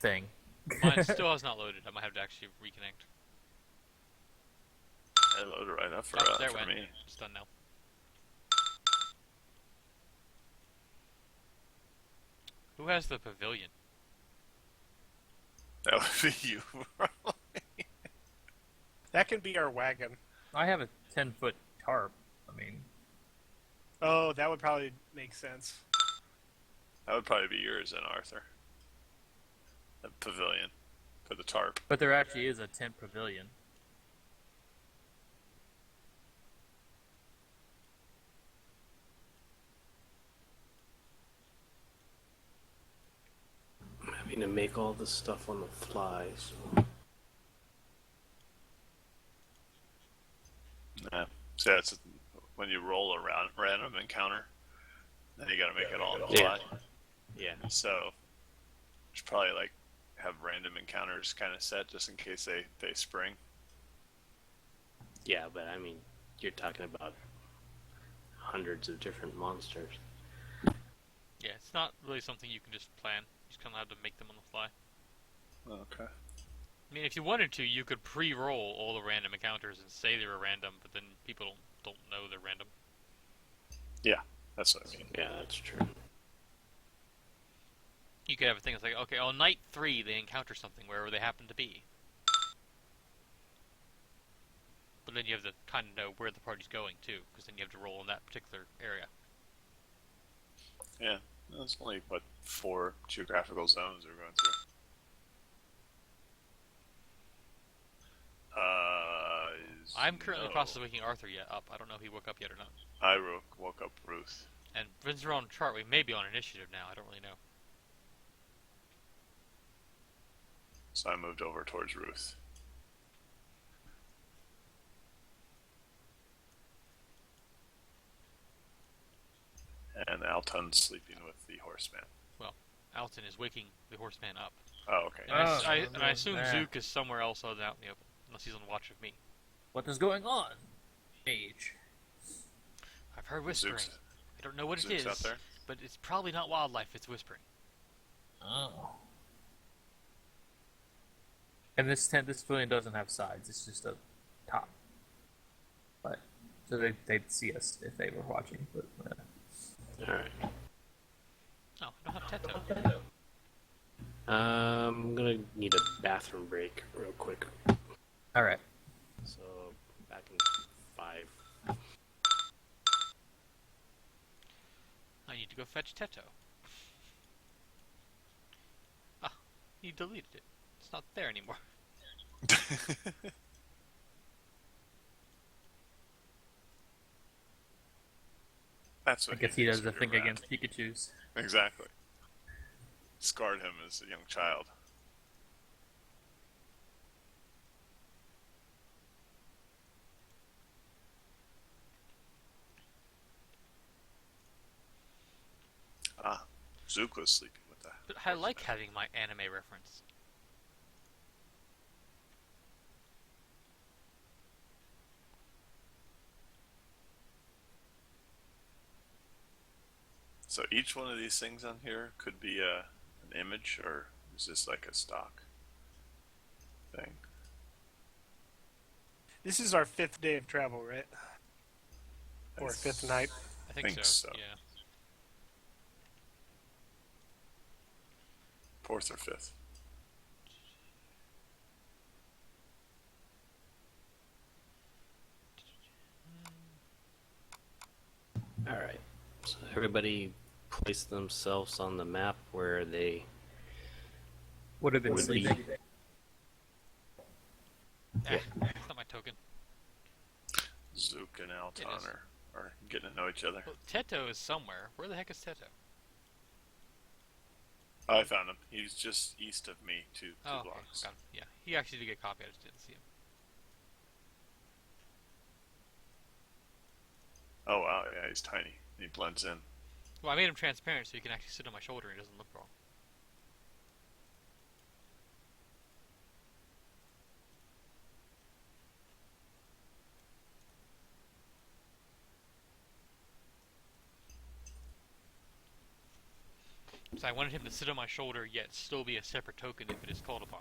thing. Mine still has not loaded. I might have to actually reconnect. I loaded right up for, There for went. me. It's done now. Who has the pavilion? That would be you. That can be our wagon. I have a 10-foot tarp. I mean, Oh, that would probably make sense. That would probably be yours then, Arthur. The pavilion. For the tarp. but there actually is a tent pavilion. I'm having to make all this stuff on the fly, so... Yeah. So that's when you roll a random encounter, then you gotta make it all on the fly. Yeah. So, should probably like have random encounters kind of set just in case they spring. Yeah, but I mean, you're talking about hundreds of different monsters. Yeah, it's not really something you can just plan. You just kind of have to make them on the fly. Okay. I mean, if you wanted to, you could pre-roll all the random encounters and say they were random, but then people don't know they're random. Yeah, that's what I mean. Yeah, that's true. You could have a thing that's like, okay, on night 3 they encounter something wherever they happen to be. But then you have to kind of know where the party's going, too, because then you have to roll in that particular area. Yeah, there's only, 4 geographical zones we're going through. I'm currently in the process of waking Arthur up. I don't know if he woke up yet or not. I woke up Ruth. And since we're on chart, we may be on initiative now. I don't really know. So I moved over towards Ruth. And Alton's sleeping with the horseman. Well, Alton is waking the horseman up. Oh, okay. And I assume man. Zook is somewhere else out in the open, unless he's on watch of me. What is going on? Mage. I've heard whispering. Zook's- I don't know what it Zook's is, out there? but it's probably not wildlife. It's whispering. Oh. And this pavilion doesn't have sides. It's just a top. But so they'd see us if they were watching. But Alright. Oh, I don't have Teto. I'm gonna need a bathroom break real quick. all right. So, back in 5. I need to go fetch Teto. Ah, you deleted it. It's not there anymore. That's I what guess he thinks does the of thing your rat. against Pikachu's. Exactly. Scarred him as a young child. Ah, Zook was sleeping with that. But I like having my anime reference. So each one of these things on here could be an image, or is this like a stock thing? This is our 5th day of travel, right? Or 5th night. I think so. Yeah. 4th or 5th. Alright. So, everybody place themselves on the map where they Would have been would be. sleeping. It's not my token. Zook and Alton is. are getting to know each other. Well, Teto is somewhere. Where the heck is Teto? I found him. He's just east of me, two Oh, okay. blocks. Got him. Yeah, he actually did get copied. I just didn't see him. Oh wow, yeah, he's tiny. He blends in. Well, I made him transparent so he can actually sit on my shoulder and he doesn't look wrong. So I wanted him to sit on my shoulder, yet still be a separate token if it is called upon.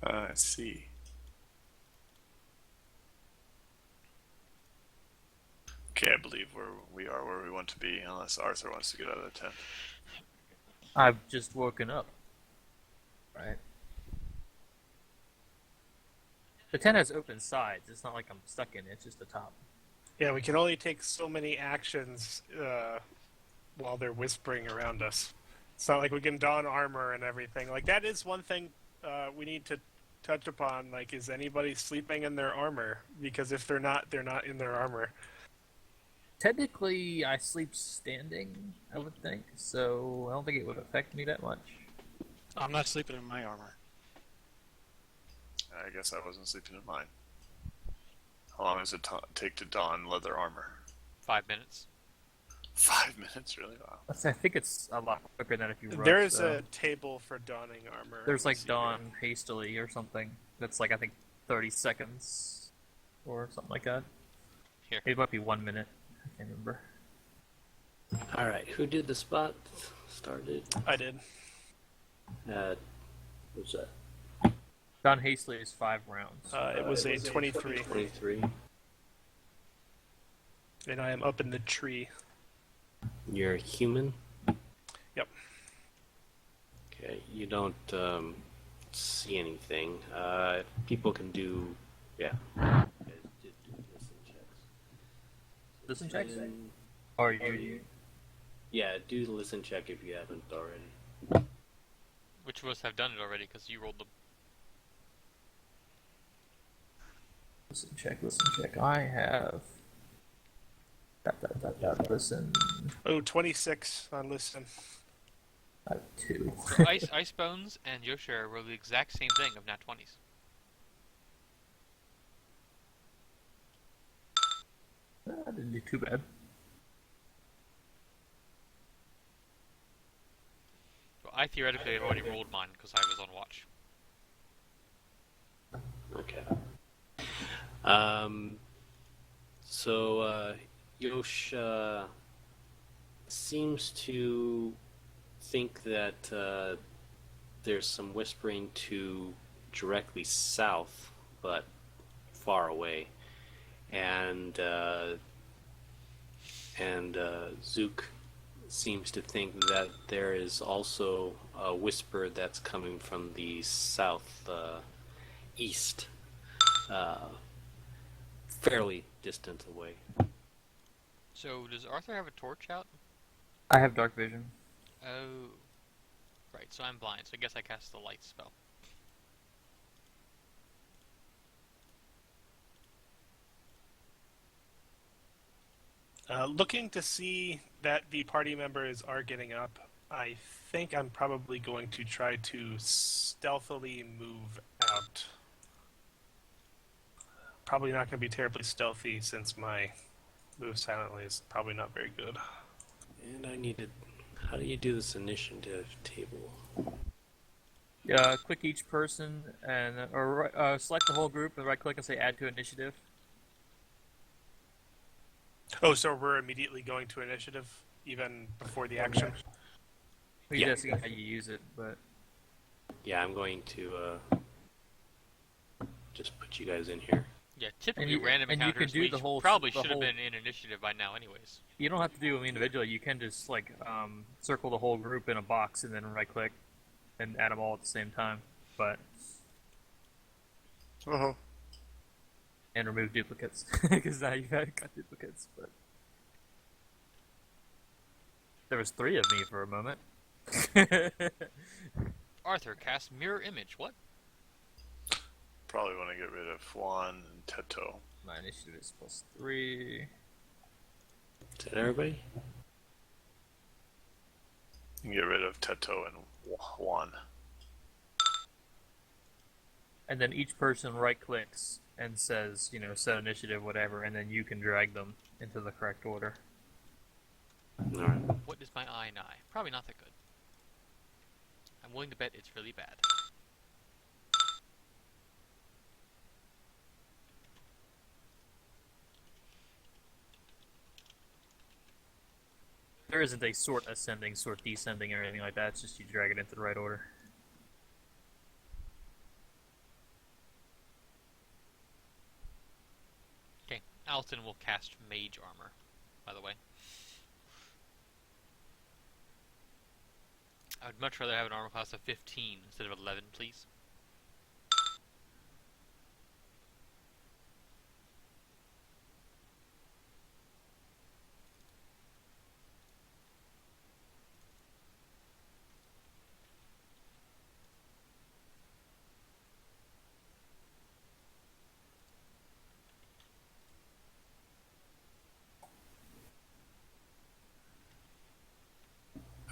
I see. Okay, I believe we are where we want to be, unless Arthur wants to get out of the tent. I've just woken up. Right. The tent has open sides. It's not like I'm stuck in it. It's just the top. Yeah, we can only take so many actions while they're whispering around us. It's not like we can don armor and everything. Like, that is one thing we need to touch upon. Like, is anybody sleeping in their armor? Because if they're not in their armor. Technically, I sleep standing, I would think, so I don't think it would affect me that much. I'm not sleeping in my armor. I guess I wasn't sleeping in mine. How long does it take to don leather armor? 5 minutes. 5 minutes, really? Wow. I think it's a lot quicker than if you rush. There is though. a table for donning armor. There's like Let's see dawn hastily or something. That's like, I think, 30 seconds or something like that. Here. It might be 1 minute. I can't remember. All right, who did the spot? Started. I did. What was that? Don hastily is 5 rounds. It was a 23, 23. and I am up in the tree. You're a human? Yep. Okay, you don't see anything. People can do, yeah. You guys did do listen checks. Listen checks? And- Or you? Yeah, do the listen check if you haven't already. Which of us have done it already because you rolled them. Listen check. I have... Listen. Oh, 26 on listen. I have 2. So Ice Bones and Yoshira rolled the exact same thing of nat 20s. I didn't do too bad. Well, I theoretically have already rolled mine because I was on watch. Okay. So, Yosh seems to think that there's some whispering to directly south, but far away. And Zook seems to think that there is also a whisper that's coming from the south east, fairly distant away. So, does Arthur have a torch out? I have dark vision. Oh. Right, so I'm blind, so I guess I cast the light spell. Looking to see that the party members are getting up, I think I'm probably going to try to stealthily move out. Probably not going to be terribly stealthy since my move silently is probably not very good. And I needed. How do you do this initiative table? Click each person and or select the whole group and right click and say add to initiative. Oh, so we're immediately going to initiative even before the action? You Yeah. just see how you use it, but Yeah, I'm going to just put you guys in here. Yeah, typically you- random and you encounters can do the whole- probably the should have whole- been in initiative by now anyways. you don't have to do them individually. You can just like circle the whole group in a box and then right click and add them all at the same time. But Uh-huh. and remove duplicates because now you've got duplicates. But there was 3 of me for a moment. Arthur, cast mirror image. What? Probably want to get rid of Juan and Teto. My initiative is +3. Is that everybody? You can get rid of Teto and 1. And then each person right-clicks and says, set initiative, whatever, and then you can drag them into the correct order. Alright. What is my I and I? Probably not that good. I'm willing to bet it's really bad. There isn't a sort ascending, sort descending, or anything like that. It's just you drag it into the right order. Okay, Alton will cast Mage Armor, by the way. I would much rather have an armor class of 15 instead of 11, please.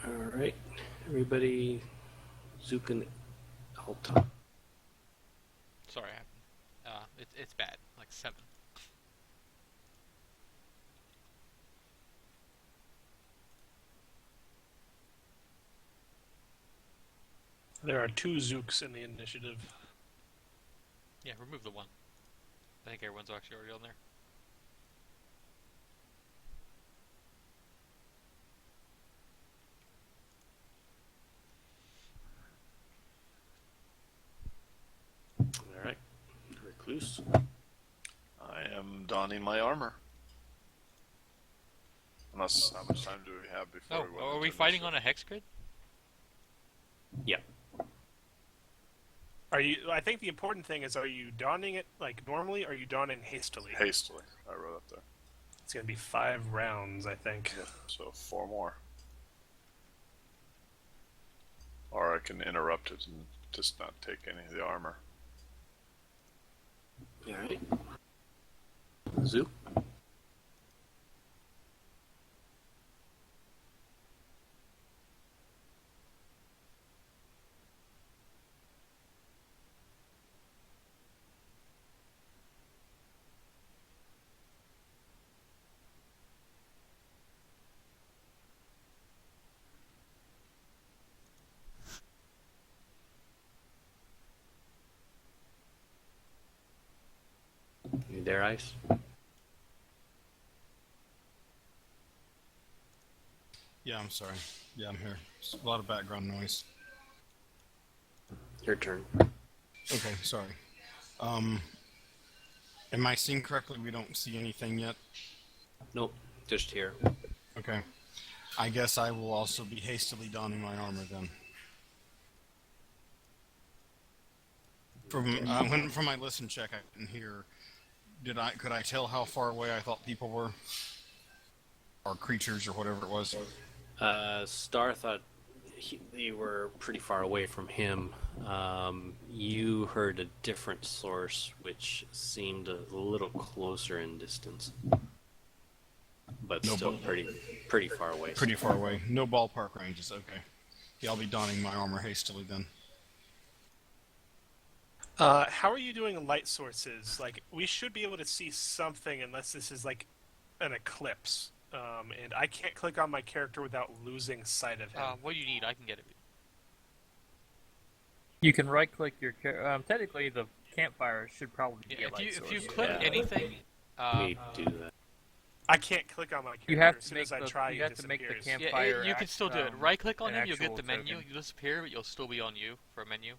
Alright. Everybody, Zook and Alton. Sorry, it's bad. Like 7. There are 2 Zooks in the initiative. Yeah, remove the 1. I think everyone's actually already on there. Alright. Recluse. I am donning my armor. Unless, how much time do we have before we Oh, are we fighting on a hex grid? Yeah. Are you? I think the important thing is, are you donning it like normally, or are you donning hastily? Hastily, I wrote up there. It's going to be 5 rounds, I think. Yeah, so 4 more. Or I can interrupt it and just not take any of the armor. Alright. Zook. You there, Ice? Yeah, I'm sorry. Yeah, I'm here. It's a lot of background noise. Your turn. Okay, sorry. Am I seeing correctly? We don't see anything yet? Nope. Just here. Okay. I guess I will also be hastily donning my armor then. From my listen check, I didn't hear. Could I tell how far away I thought people were, or creatures, or whatever it was? Star thought you were pretty far away from him. You heard a different source, which seemed a little closer in distance, but still pretty far away. Pretty far away. No ballpark ranges. Okay. Yeah, I'll be donning my armor hastily then. How are you doing light sources? Like, we should be able to see something unless this is like an eclipse. And I can't click on my character without losing sight of him. What do you need? I can get it. You can right-click your character. Technically, the campfire should probably be a light source. If you click anything, We do that. I can't click on my character. You have as to soon make as I the try, you it have to make the disappears. campfire. you can still do it. Right-click on an him, you'll get the actual menu. token. You disappear, but you'll still be on you for a menu.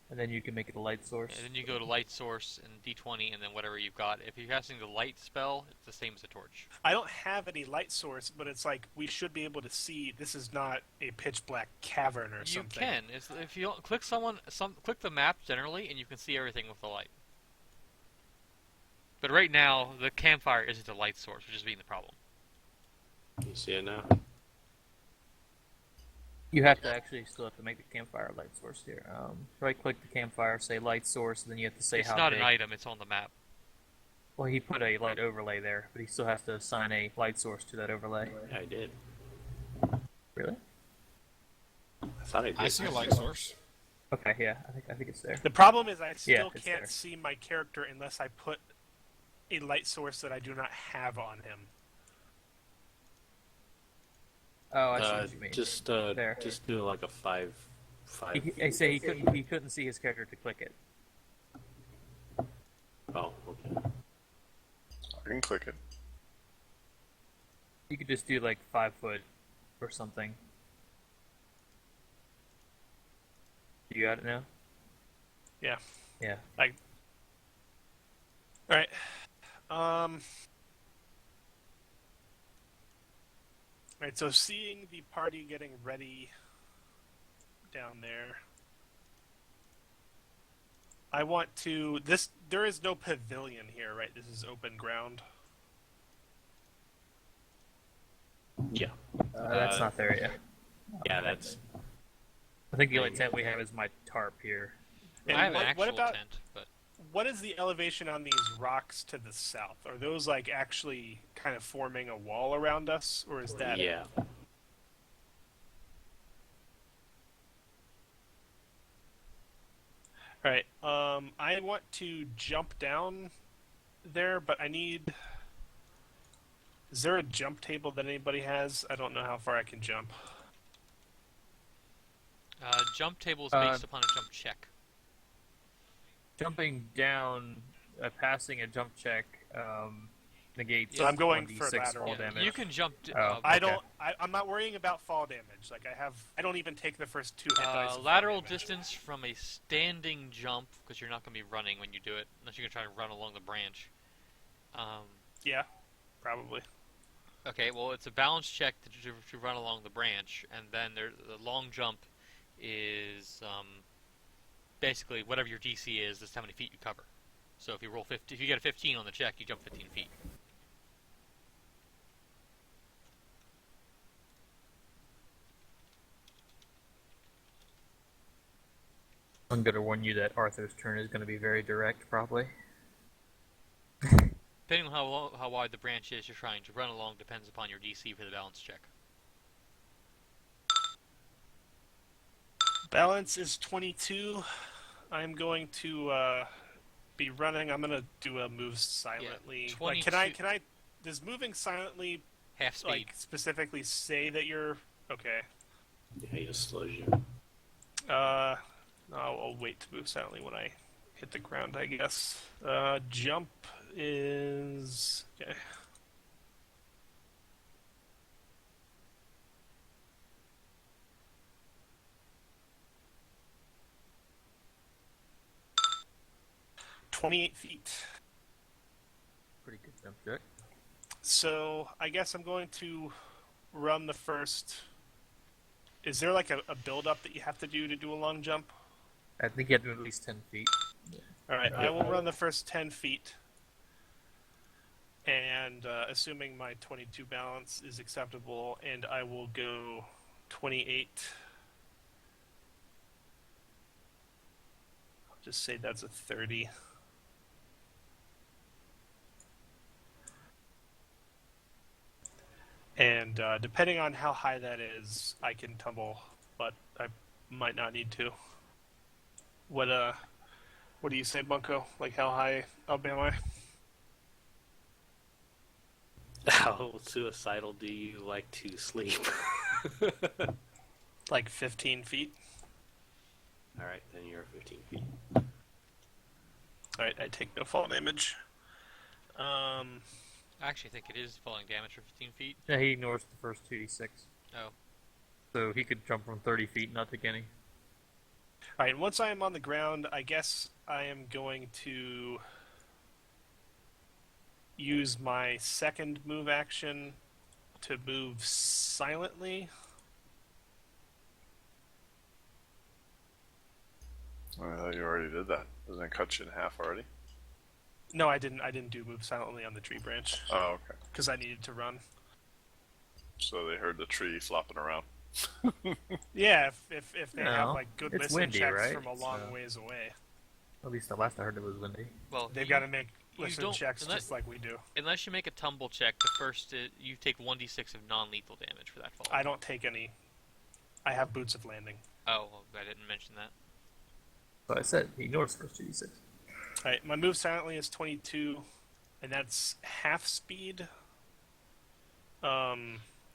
And then you can make it a light source. And then you go to light source and D20, and then whatever you've got. If you're casting the light spell, it's the same as a torch. I don't have any light source, but it's like we should be able to see. This is not a pitch black cavern or You something. can. If you click click the map generally, and you can see everything with the light. But right now, the campfire isn't a light source, which is being the problem. You see it now? You have to actually still have to make the campfire a light source here. Right-click the campfire, say light source, and then you have to say It's how not big. an item; it's on the map. Well, he put a light overlay there, but he still has to assign a light source to that overlay. Yeah, I did. Really? I thought I did. I see a light source. Okay, yeah, I think it's there. The problem is I still it's can't there. see my character unless I put a light source that I do not have on him. Oh, I see what you mean. There. Just do like a five. I say he couldn't see his character to click it. Oh, okay. I can click it. You could just do like 5 foot or something. You got it now? Yeah. Yeah. Alright. Alright, so seeing the party getting ready down there, I want to... There is no pavilion here, right? This is open ground. Yeah. That's not there yet. Yeah, that's. I think the only tent we have is my tarp here. And I have an what actual about, tent, but what is the elevation on these rocks to the south? Are those like actually kind of forming a wall around us, or is that... Yeah. Alright, I want to jump down there, but I need... Is there a jump table that anybody has? I don't know how far I can jump. jump table is based upon a jump check. Jumping down, passing a jump check, negates. So I'm going 1d6 for lateral fall Yeah, damage. you can jump. Oh. I'm not worrying about fall damage. Like I don't even take the first 2 hit dice. of fall Lateral damage. distance from a standing jump, because you're not going to be running when you do it, unless you're going to try to run along the branch. Yeah, probably. Okay, well, it's a balance check to run along the branch, and then the long jump is basically whatever your DC is. That's how many feet you cover. So if you roll 50, if you get a 15 on the check, you jump 15 feet. I'm going to warn you that Arthur's turn is going to be very direct, probably. Depending on how wide the branch is you're trying to run along depends upon your DC for the balance check. Balance is 22. I'm going to be running. I'm going to do a move silently. Yeah, like, can I? Does moving silently Half speed. like specifically say that you're okay? Yeah, he just slows you. No, I'll wait to move silently when I hit the ground, I guess. Jump is... Okay. "28 feet. Pretty good jump check. So, I guess I'm going to run the first... Is there like a build-up that you have to do a long jump? I think you have to at least 10 feet. Alright, I will run the first 10 feet. And assuming my 22 balance is acceptable, and I will go 28. I'll just say that's a 30. And depending on how high that is, I can tumble, but I might not need to. What do you say, Bunko? Like, how high up am I? How suicidal do you like to sleep? Like 15 feet? Alright, then you're 15 feet. Alright, I take no fall damage. I actually think it is falling damage for 15 feet. Yeah, he ignores the first 2d6. Oh. So he could jump from 30 feet, not take any. Alright, once I am on the ground, I guess I am going to use my second move action to move silently. I thought you already did that. Doesn't it cut you in half already? No, I didn't. I didn't do move silently on the tree branch Oh, okay. because I needed to run. So they heard the tree flopping around. Yeah, if they have No, like good it's listen windy, checks right? from a long So- ways away, At least the last I heard it was windy. Well, they've got to make listen don't- checks unless- just like we do. Unless you make a tumble check, the first you take 1d6 of non-lethal damage for that fall. I don't take any. I have boots of landing. Oh, well, I didn't mention that. So I said, ignores first 2d6. Alright, my move silently is 22, and that's half speed.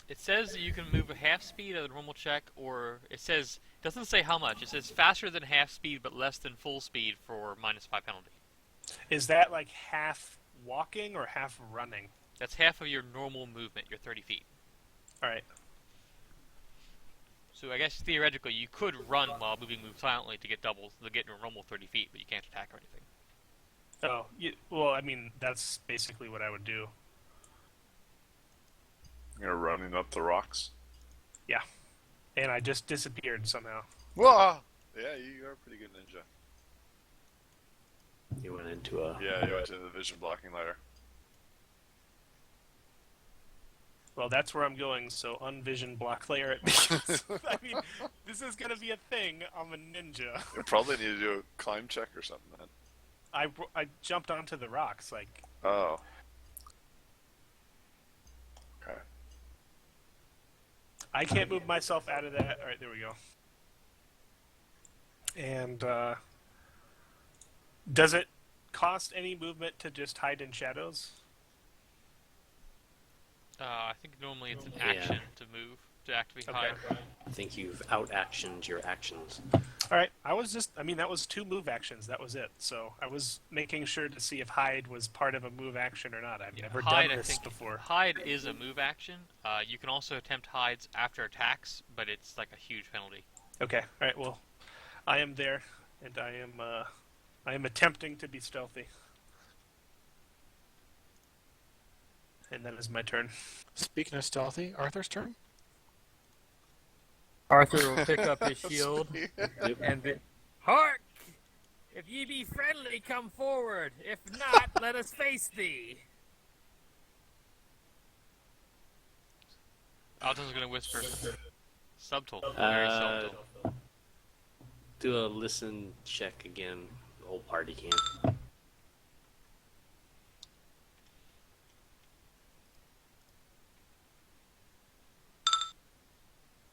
It says that you can move a half speed at a normal check, or it doesn't say how much. It says faster than half speed but less than full speed for -5 penalty. Is that like half walking or half running? That's half of your normal movement, your 30 feet. Alright. So I guess theoretically you could run while move silently to get your normal 30 feet, but you can't attack or anything. Oh, well, I mean, that's basically what I would do. You're running up the rocks. Yeah. And I just disappeared somehow. Whoa! Yeah, you are a pretty good ninja. You went into a... Yeah, you went to the vision blocking layer. Well, that's where I'm going, so unvision block layer it begins. I mean, this is gonna be a thing. I'm a ninja. You probably need to do a climb check or something then. I jumped onto the rocks, like... Oh. Okay. I can't move myself out of that. Alright, there we go. And, does it cost any movement to just hide in shadows? I think normally it's an Yeah. action to move, to activate hide. I think you've out-actioned your actions. Alright, that was 2 move actions, that was it. So, I was making sure to see if hide was part of a move action or not. I've never Hide, done I this think before. hide is a move action. You can also attempt hides after attacks, but it's like a huge penalty. Okay, alright, well, I am there, and I am attempting to be stealthy. And that is my turn. Speaking of stealthy, Arthur's turn. Arthur will pick up his shield and be, Hark! If ye be friendly, come forward. If not, let us face thee. Alton's gonna whisper. Subtle. Very subtle. Do a listen check again. The whole party can.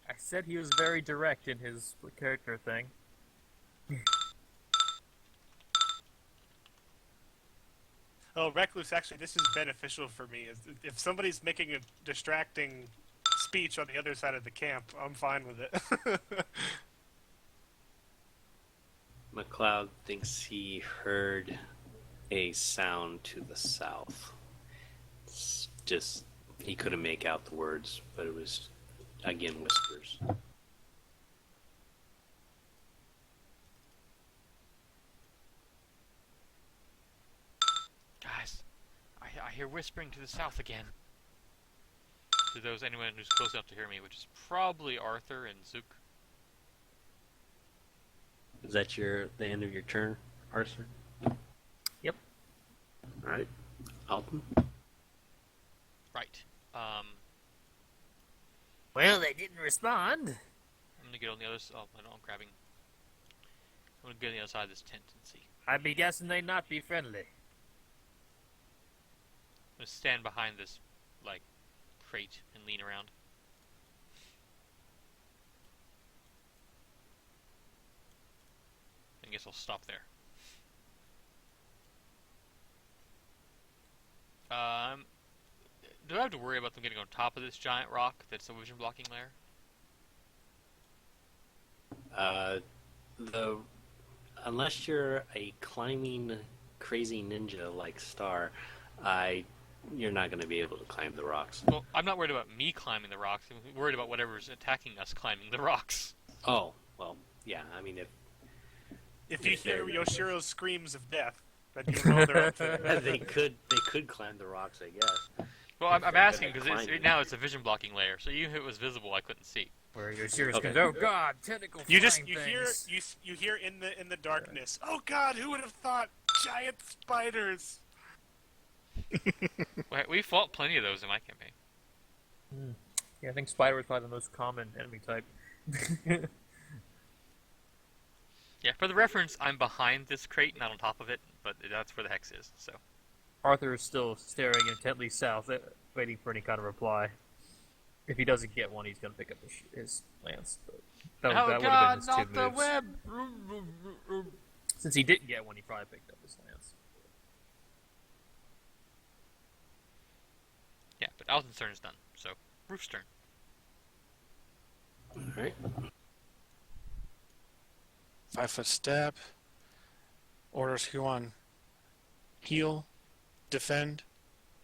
I said he was very direct in his character thing. Oh, Recluse, actually, this is beneficial for me. If somebody's making a distracting speech on the other side of the camp, I'm fine with it. McLeod thinks he heard a sound to the south. It's just, he couldn't make out the words, but it was, again, whispers. Guys, I hear whispering to the south again. To those anyone who's close enough to hear me, which is probably Arthur and Zook. Is that the end of your turn, Arthur? Yep. Alright. Alton? Right. Well, they didn't respond. I'm gonna get on the other side. Oh, no, I'm grabbing. I'm gonna get on the other side of this tent and see. I'd be guessing they'd not be friendly. I'm gonna stand behind this, like, crate and lean around. I guess I'll stop there. Do I have to worry about them getting on top of this giant rock that's a vision blocking layer? Unless you're a climbing crazy ninja like Star, you're not going to be able to climb the rocks. Well, I'm not worried about me climbing the rocks. I'm worried about whatever's attacking us climbing the rocks. Oh, well, yeah. I mean, If you hear Yoshiro's screams of death, then you know they're up there. they could climb the rocks, I guess. Well, I'm asking because climbing. right now it's a vision blocking layer, so even if it was visible, I couldn't see. Where your Cirrus Okay. goes, oh god, tentacle You flying hear things. you hear in the darkness. Oh God, who would have thought giant spiders? We fought plenty of those in my campaign. Yeah, I think spider was probably the most common enemy type. Yeah, for the reference, I'm behind this crate, not on top of it, but that's where the hex is. So Arthur is still staring intently south, waiting for any kind of reply. If he doesn't get one, he's going to pick up his lance. But that would have been his two not moves. the web! Since he didn't get one, he probably picked up his lance. Yeah, but Alton's turn is done, so Ruth's turn. Alright. 5-foot step. Orders Huan heal, defend,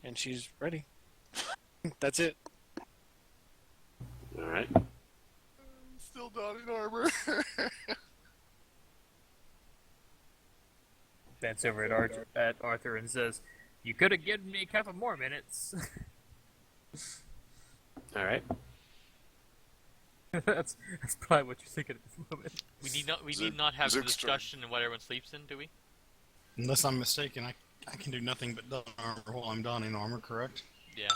and she's ready. That's it. Alright. Still donning armor. Bends over at Arthur and says, "You could have given me a couple more minutes." Alright. that's probably what you're thinking at this moment. We need not have the Zook's turn. discussion in what everyone sleeps in, do we? Unless I'm mistaken, I can do nothing but don armor while I'm donning armor, correct? Yeah.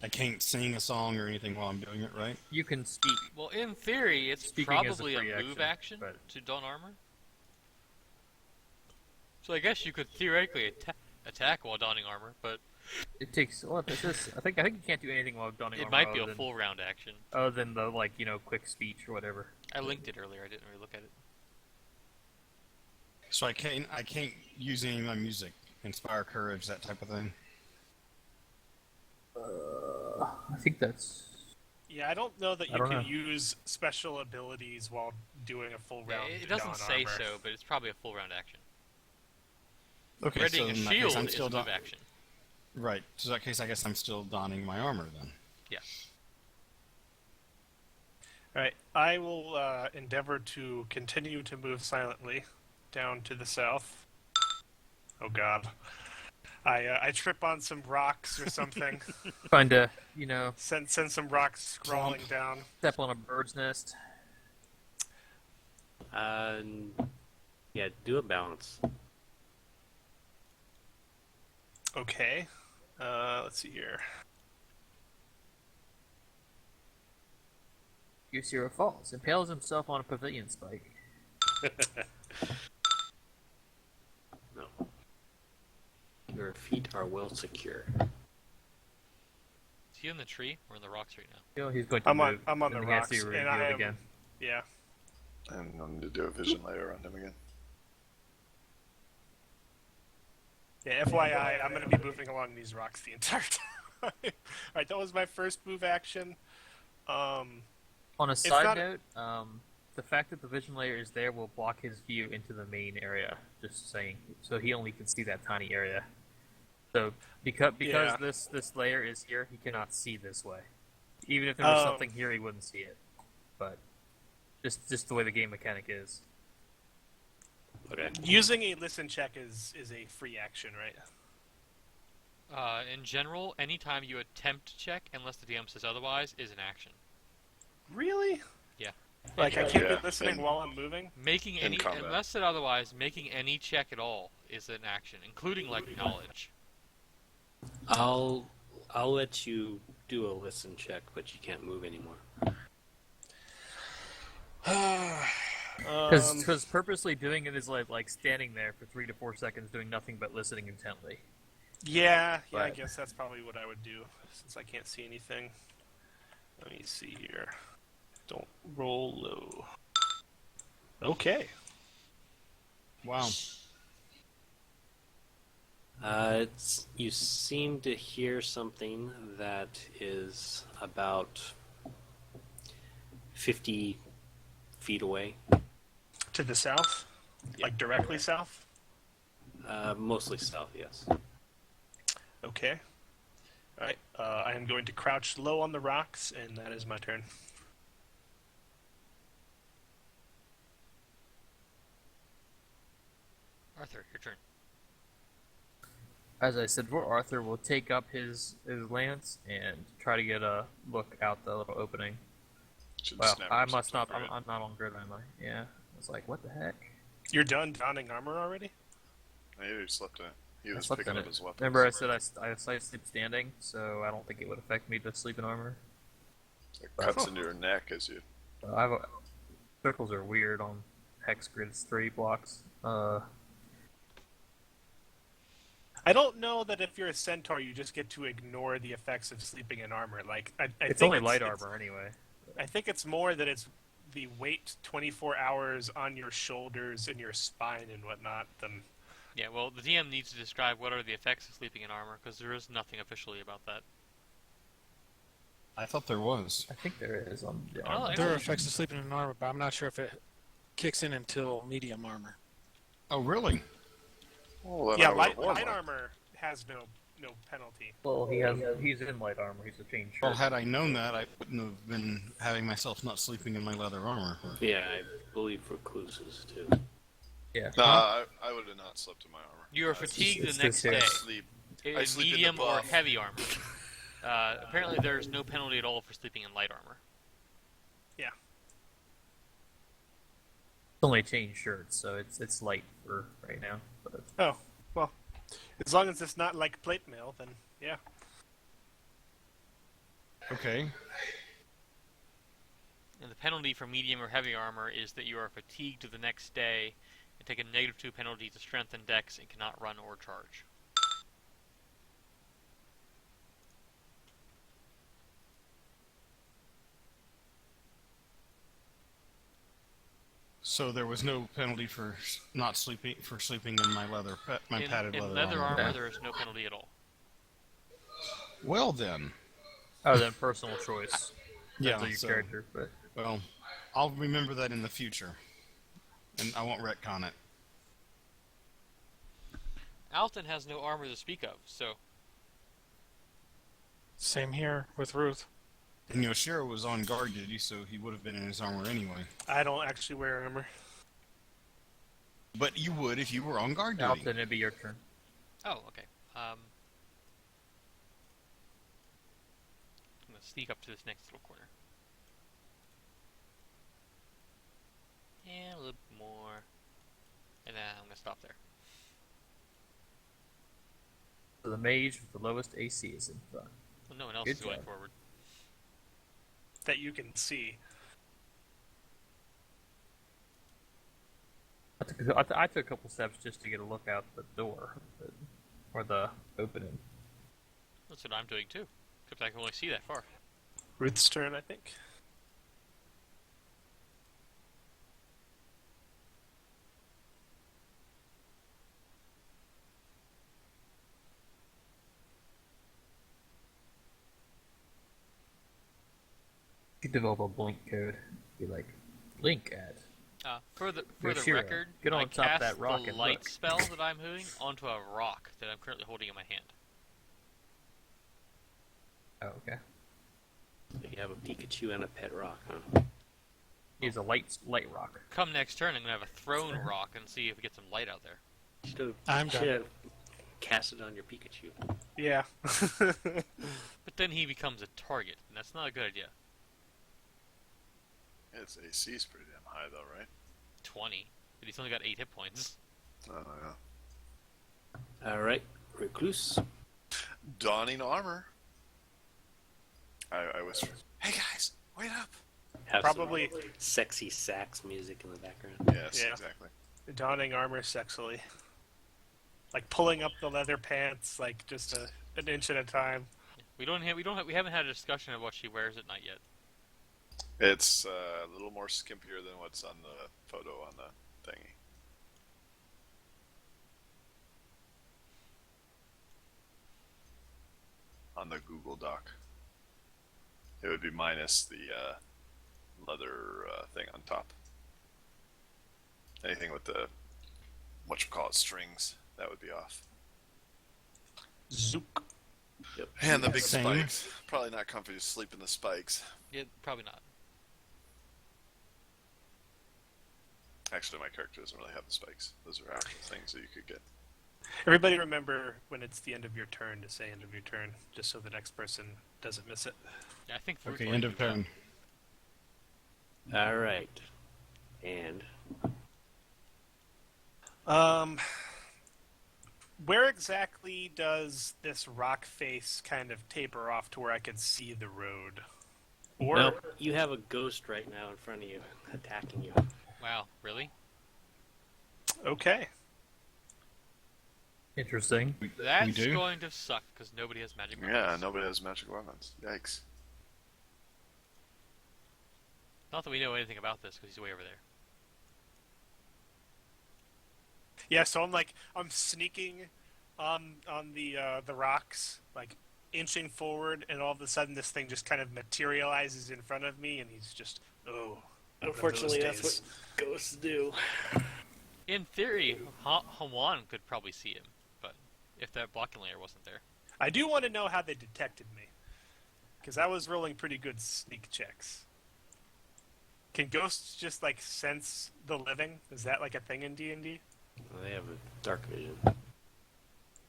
I can't sing a song or anything while I'm doing it, right? You can speak. Well, in theory, it's Speaking as a probably free a move action, action but- to don armor. So I guess you could theoretically attack while donning armor, but It takes. Well, it's just, I think you can't do anything while donning it armor. might be a other full round action. Other than the quick speech or whatever. I linked it earlier. I didn't really look at it. So I can't use any of my music, inspire courage, that type of thing. I think that's. Yeah, I don't know that I you don't can know. use special abilities while doing a full Yeah, round. it doesn't don say armor. so, but it's probably a full round action. Okay, Readying so a in that case, shield I'm is still a move action. Right. So in that case, I guess I'm still donning my armor then. Yeah. All right, I will endeavor to continue to move silently down to the south. Oh God, I trip on some rocks or something. Find a, send some rocks scrawling down. step on a bird's nest. Yeah, do a balance. Okay, let's see here. Yusiro falls, impales himself on a pavilion spike. No. Your feet are well secure. Is he in the tree or in the rocks right now? He's going to I'm on- move. I'm on and the he has rocks, to and reveal I it am- again. Yeah. And I'm going to do a vision layer on him again. Yeah, FYI, I'm going to be moving along these rocks the entire time. Alright, that was my first move action. On a not- side note, the fact that the vision layer is there will block his view into the main area. Just saying, so he only can see that tiny area. So because Yeah. this layer is here, he cannot see this way. Even if there was Oh. something here, he wouldn't see it. But just the way the game mechanic is. Okay. Using a listen check is a free action, right? In general, anytime you attempt to check, unless the DM says otherwise, is an action. Really? Yeah. Like, I can't Yeah, be listening in- while I'm moving? Making In any, combat. unless said otherwise, making any check at all is an action, including like knowledge. I'll let you do a listen check, but you can't move anymore. Because purposely doing it is like standing there for 3 to 4 seconds doing nothing but listening intently. Yeah, I But- guess that's probably what I would do, since I can't see anything. Let me see here. Don't roll low. Okay. Wow. You seem to hear something that is about 50 feet away. To the south? Yeah. Like directly south? Mostly south, yes. Okay. Alright, I am going to crouch low on the rocks, and that is my turn. Arthur, your turn. As I said before, Arthur will take up his lance and try to get a look out the little opening. Should Well, snap I himself must not. over it. I'm not on grid, am I? Yeah. I was like, what the heck? You're done donning armor already? Maybe he slept in it. He I was slept picking in up it. his weapons. Remember, I said I sleep standing, so I don't think it would affect me to sleep in armor. It cuts into your neck as you. I have circles are weird on hex grids 3 blocks. I I don't know that if you're a centaur, you just get to ignore the effects of sleeping in armor. Like, I It's think only light armor anyway. I think it's more that it's the weight 24 hours on your shoulders and your spine and whatnot than... Yeah, well, the DM needs to describe what are the effects of sleeping in armor, because there is nothing officially about that. I thought there was. I think there is on the Oh, armor. There are effects of sleeping in armor, but I'm not sure if it kicks in until medium armor. Oh, really? Well, then Yeah, I light would've worn one. armor has no penalty. Well, he's in light armor. He's a chain shirt. Well, had I known that, I wouldn't have been having myself not sleeping in my leather armor. Yeah, I believe recluses too. Yeah. No, I would have not slept in my armor. You are I fatigued it's the next this day. here. I In sleep in the medium or buff. heavy armor. Apparently there's no penalty at all for sleeping in light armor. It's only a chain shirt, so it's light for right now. But Oh, well, as long as it's not like plate mail, then yeah. Okay. And the penalty for medium or heavy armor is that you are fatigued the next day and take a -2 penalty to strength and dex and cannot run or charge. So there was no penalty for not sleeping in my my padded in leather leather armor. armor, there is no penalty at all. Well then, other than personal choice. yeah. That's your So, character, but well, I'll remember that in the future, and I won't retcon it. Alton has no armor to speak of, so Same here with Ruth. And Yoshiro was on guard duty, so he would have been in his armor anyway. I don't actually wear armor. But you would if you were on guard duty. Alton, it'd be your turn. oh, okay. I'm gonna sneak up to this next little corner. And a little bit more. And then I'm gonna stop there. So the mage with the lowest AC is in front. Well, no one else Good is going job. forward. That you can see. I took a couple steps just to get a look out the door, or the opening. That's what I'm doing too. Except I can only see that far. Ruth's turn, I think. You could develop a blink code. Be like, blink at. For the Yoshiro, record, get on I top of cast that rock the and light look. spell that I'm doing onto a rock that I'm currently holding in my hand. Oh, okay. You have a Pikachu and a pet rock, huh? He's a light rock. Come next turn, I'm gonna have a thrown rock and see if we get some light out there. I'm Should done. have cast it on your Pikachu. Yeah. But then he becomes a target, and that's not a good idea. Its AC is pretty damn high, though, right? 20, but he's only got 8 hit points. Oh, yeah. All right, recluse. Donning armor. I whisper, "Hey guys, wait up!" Have Probably- some sexy sax music in the background. Yes, Yeah. exactly. Donning armor sexily. Like pulling up the leather pants, like just an inch at a time. We haven't had a discussion of what she wears at night yet. It's a little more skimpier than what's on the photo on the thingy. On the Google Doc. It would be minus the leather thing on top. Anything with the whatchamacallit strings, that would be off. Zook. Yep. And the big Same. spikes. Probably not comfy to sleep in the spikes. Yeah, probably not. Actually, my character doesn't really have the spikes. Those are actual things that you could get. Everybody remember when it's the end of your turn to say end of your turn, just so the next person doesn't miss it. Yeah, I think. Ruth Okay, already end of did that. turn. All right, and Where exactly does this rock face kind of taper off to where I could see the road? Or no, you have a ghost right now in front of you, attacking you. Wow, really? okay. Interesting. That's do? going to suck because nobody has magic weapons. Yeah, nobody has magic weapons. Yikes. Not that we know anything about this because he's way over there. Yeah, so I'm sneaking on the rocks, like inching forward, and all of a sudden this thing just kind of materializes in front of me, and he's just Unfortunately, that's what ghosts do. In theory, Hawan could probably see him, but if that blocking layer wasn't there. I do want to know how they detected me, because I was rolling pretty good sneak checks. Can ghosts just like sense the living? Is that like a thing in D&D? They have a dark vision.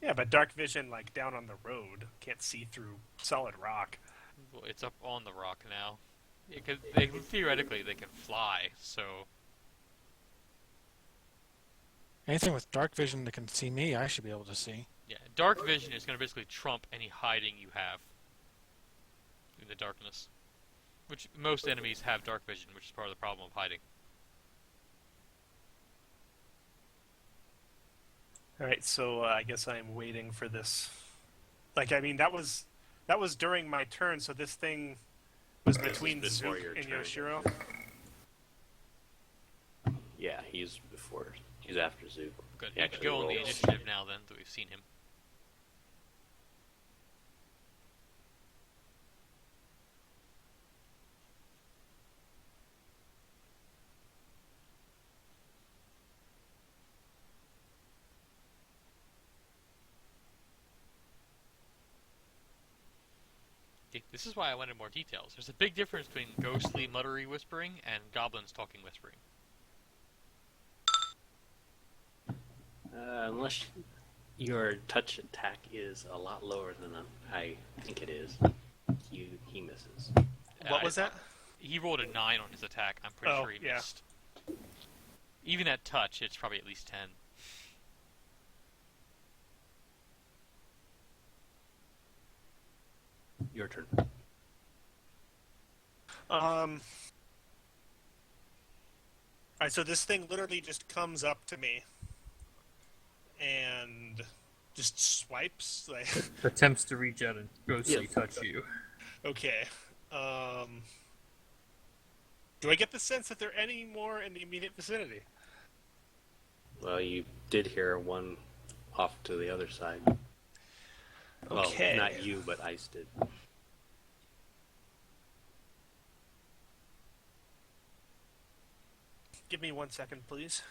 Yeah, but dark vision, like down on the road, can't see through solid rock. Well, it's up on the rock now. Theoretically, they can fly, so... Anything with dark vision that can see me, I should be able to see. Yeah, dark vision is going to basically trump any hiding you have in the darkness. Which most enemies have dark vision, which is part of the problem of hiding. Alright, so I guess I'm waiting for this. Like, I mean, that was during my turn, so this thing was between before Zook your and turn. Yoshiro. Yeah, he's after Zook. Good. He You can actually go on the rolls. initiative now, then, that we've seen him. This is why I wanted more details. There's a big difference between ghostly, muttery whispering and goblins talking whispering. Unless your touch attack is a lot lower than I think it is, he misses. What was that? He rolled a 9 on his attack. I'm pretty Oh, sure he yeah. missed. Even at touch, it's probably at least 10. Your turn. Alright, so this thing literally just comes up to me and just swipes. Like, Attempts to reach out and ghostly Yeah. touch you. okay. Do I get the sense that there are any more in the immediate vicinity? Well, you did hear one off to the other side. Okay. Well, not you, but Ice did. Give me 1 second, please.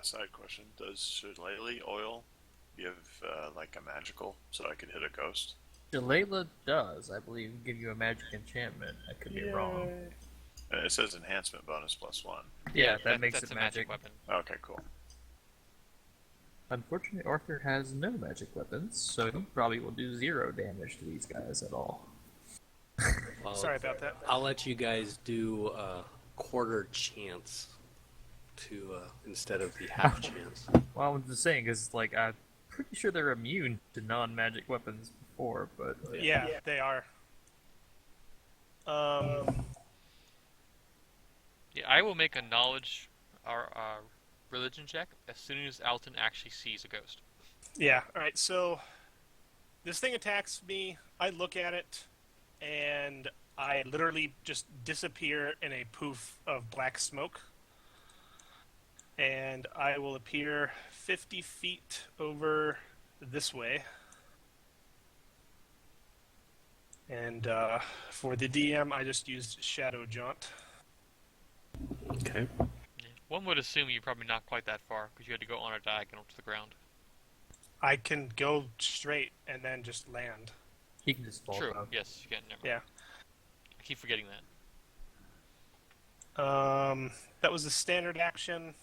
Side question: does shillelagh oil give like a magical, so I could hit a ghost? Delayla does, I believe, give you a magic enchantment. I could be wrong. It says enhancement bonus +1. Yeah, that makes that's it a magic magic. weapon. Okay, cool. Unfortunately, Arthur has no magic weapons, so he probably will do 0 damage to these guys at all. Well, Sorry about that. I'll let you guys do a quarter chance to instead of the half chance. Well, I was just saying, because, like, I'm pretty sure they're immune to non-magic weapons before, but... Yeah, they are. Yeah, I will make a knowledge or religion check as soon as Alton actually sees a ghost. Yeah, alright, so this thing attacks me, I look at it, and I literally just disappear in a poof of black smoke. And I will appear 50 feet over this way. And for the DM, I just used Shadow Jaunt. Okay. Yeah. One would assume you're probably not quite that far because you had to go on a diagonal to the ground. I can go straight and then just land. He can just fall True. down. Yes, you can. Never Yeah. mind. I keep forgetting that. That was a standard action.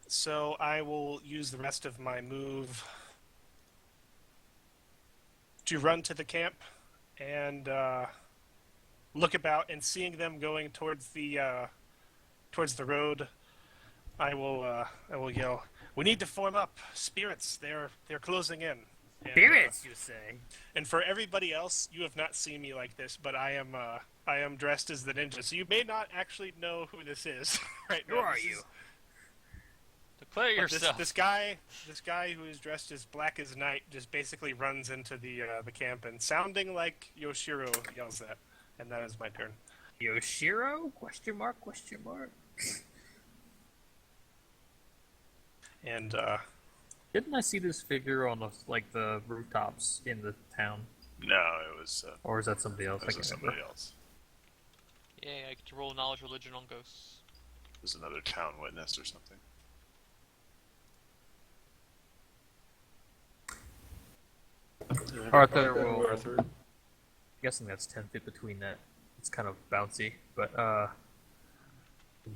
So I will use the rest of my move to run to the camp and look about, and seeing them going towards the road, I will yell, "We need to form up, spirits! They're closing in." And, Spirits, you say? and for everybody else, you have not seen me like this, but I am dressed as the ninja, so you may not actually know who this is right now. Who are This you? is- Declare but yourself. This guy who is dressed as black as night just basically runs into the camp and sounding like Yoshiro yells that, and that is my turn. Yoshiro? Question mark? Question mark? And Didn't I see this figure on the rooftops in the town? No, it was Or is that somebody else? I it was can't somebody remember. else. Yeah, I get to roll knowledge religion on ghosts. It was another town witness or something. Arthur will. Arthur. I'm guessing that's 10 feet between that. It's kind of bouncy, but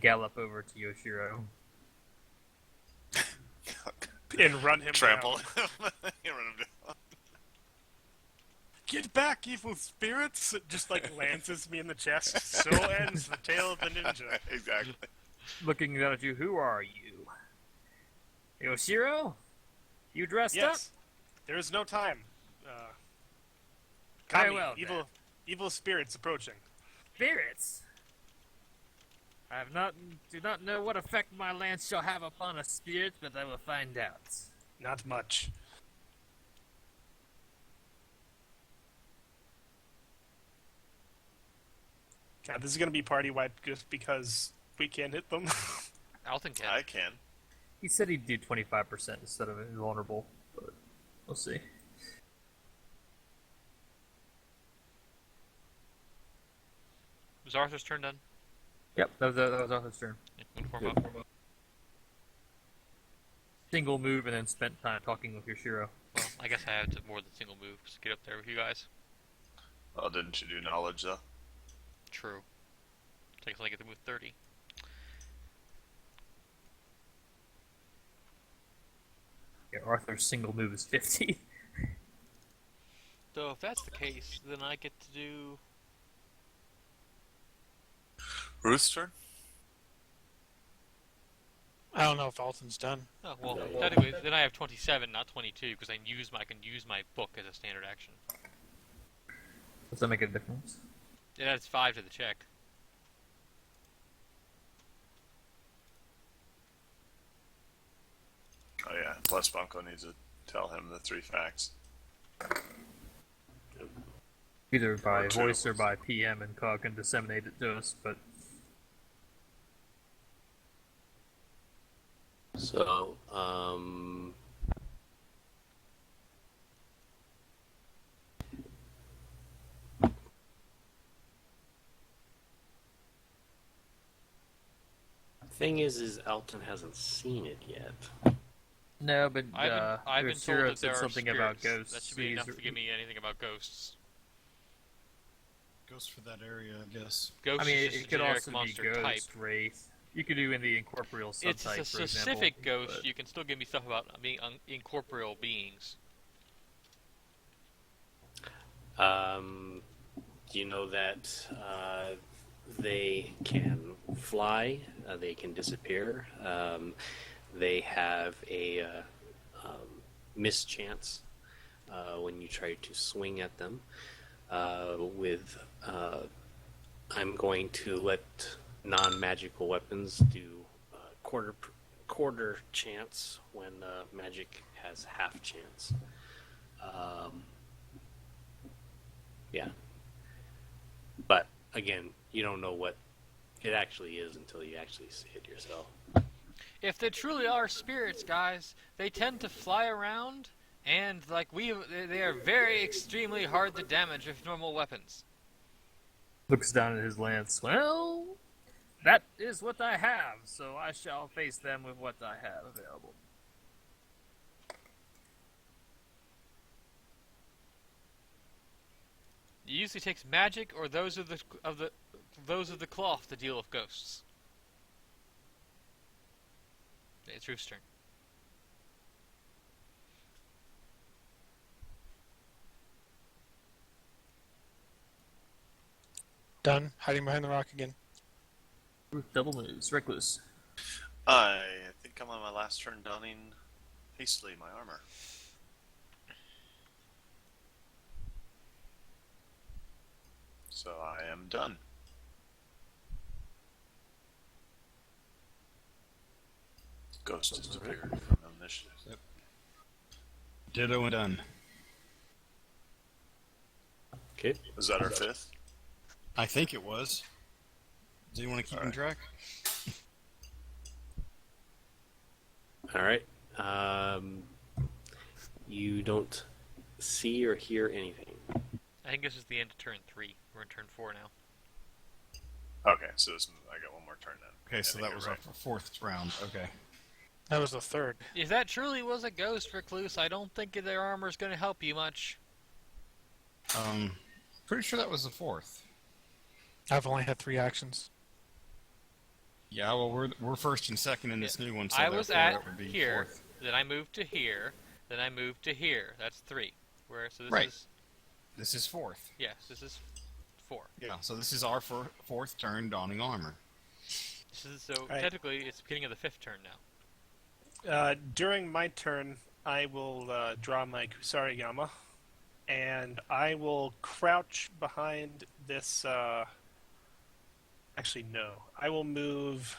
gallop over to Yoshiro. and run him Trample down. him. You run him down. Get back, evil spirits! It just like lances me in the chest. So ends the tale of the ninja. Exactly. Looking down at you, who are you? Yoshiro? You dressed up? Yes, there is no time. Very Kami, well, evil spirits approaching. Spirits? Do not know what effect my lance shall have upon a spirit, but I will find out. Not much. God, this is gonna be party wiped just because we can't hit them. Alton can. I can. He said he'd do 25% instead of invulnerable, but we'll see. Was Arthur's turn done? Yep, that was Arthur's turn. Yeah, form up. Single move and then spent time talking with Yoshiro. Well, I guess I had to more than single move to get up there with you guys. Oh, didn't you do knowledge though? True. Takes like get to move 30. Yeah, Arthur's single move is 50. So if that's the case, then I get to do. Ruth's turn. I don't know if Alton's done. Oh well, Yeah, yeah. technically, then I have 27, not 22, because I can use my book as a standard action. Does that make a difference? It adds 5 to the check. Oh yeah. Plus Bunko needs to tell him the 3 facts. Either by Or two. voice or by PM, and Cog can disseminate it to us, but So, thing is Alton hasn't seen it yet. no, but I've been told Yoshiro that there said are something spirits. about ghosts. That should be enough to give me anything about ghosts. Goes for that area, I guess. Ghost I mean, is just it a could generic also be monster ghost, type. wraith. You could do in the incorporeal subtype, It's a for example. specific ghost. but- You can still give me stuff about being incorporeal beings. You know that they can fly, they can disappear, they have a mischance when you try to swing at them. I'm going to let non-magical weapons do quarter chance when magic has half chance. Yeah. But again, you don't know what it actually is until you actually see it yourself. If they truly are spirits, guys, they tend to fly around, and they are very extremely hard to damage with normal weapons. Looks down at his lance. Well, that is what I have, so I shall face them with what I have available. It usually takes magic or those of the cloth to deal with ghosts. It's Ruth's turn. Done. Hiding behind the rock again. Double moves, reckless. I think I'm on my last turn donning hastily my armor. So I am done. Ghost disappeared from initiative. Ditto and done. Okay. Was that our fifth? I think it was. Do you want to keep in track? All right. You don't see or hear anything. I think this is the end of turn 3. We're in turn 4 now. Okay, so I got one more turn then. Okay, so I that think was you're our fourth round. Okay. That was the third. If that truly was a ghost recluse, I don't think their armor's going to help you much. Pretty sure that was the fourth. I've only had 3 actions. Yeah, well, we're first and second in this new one, so I was therefore at that would be here, fourth. then I moved to here, then I moved to here. That's 3. So this Right. is... This is fourth. Yes, this is 4. Yeah, so this is our fourth turn donning armor. So Right. technically, it's the beginning of the 5th turn now. During my turn, I will draw my Kusarigama, and I will crouch behind this. Actually, no. I will move.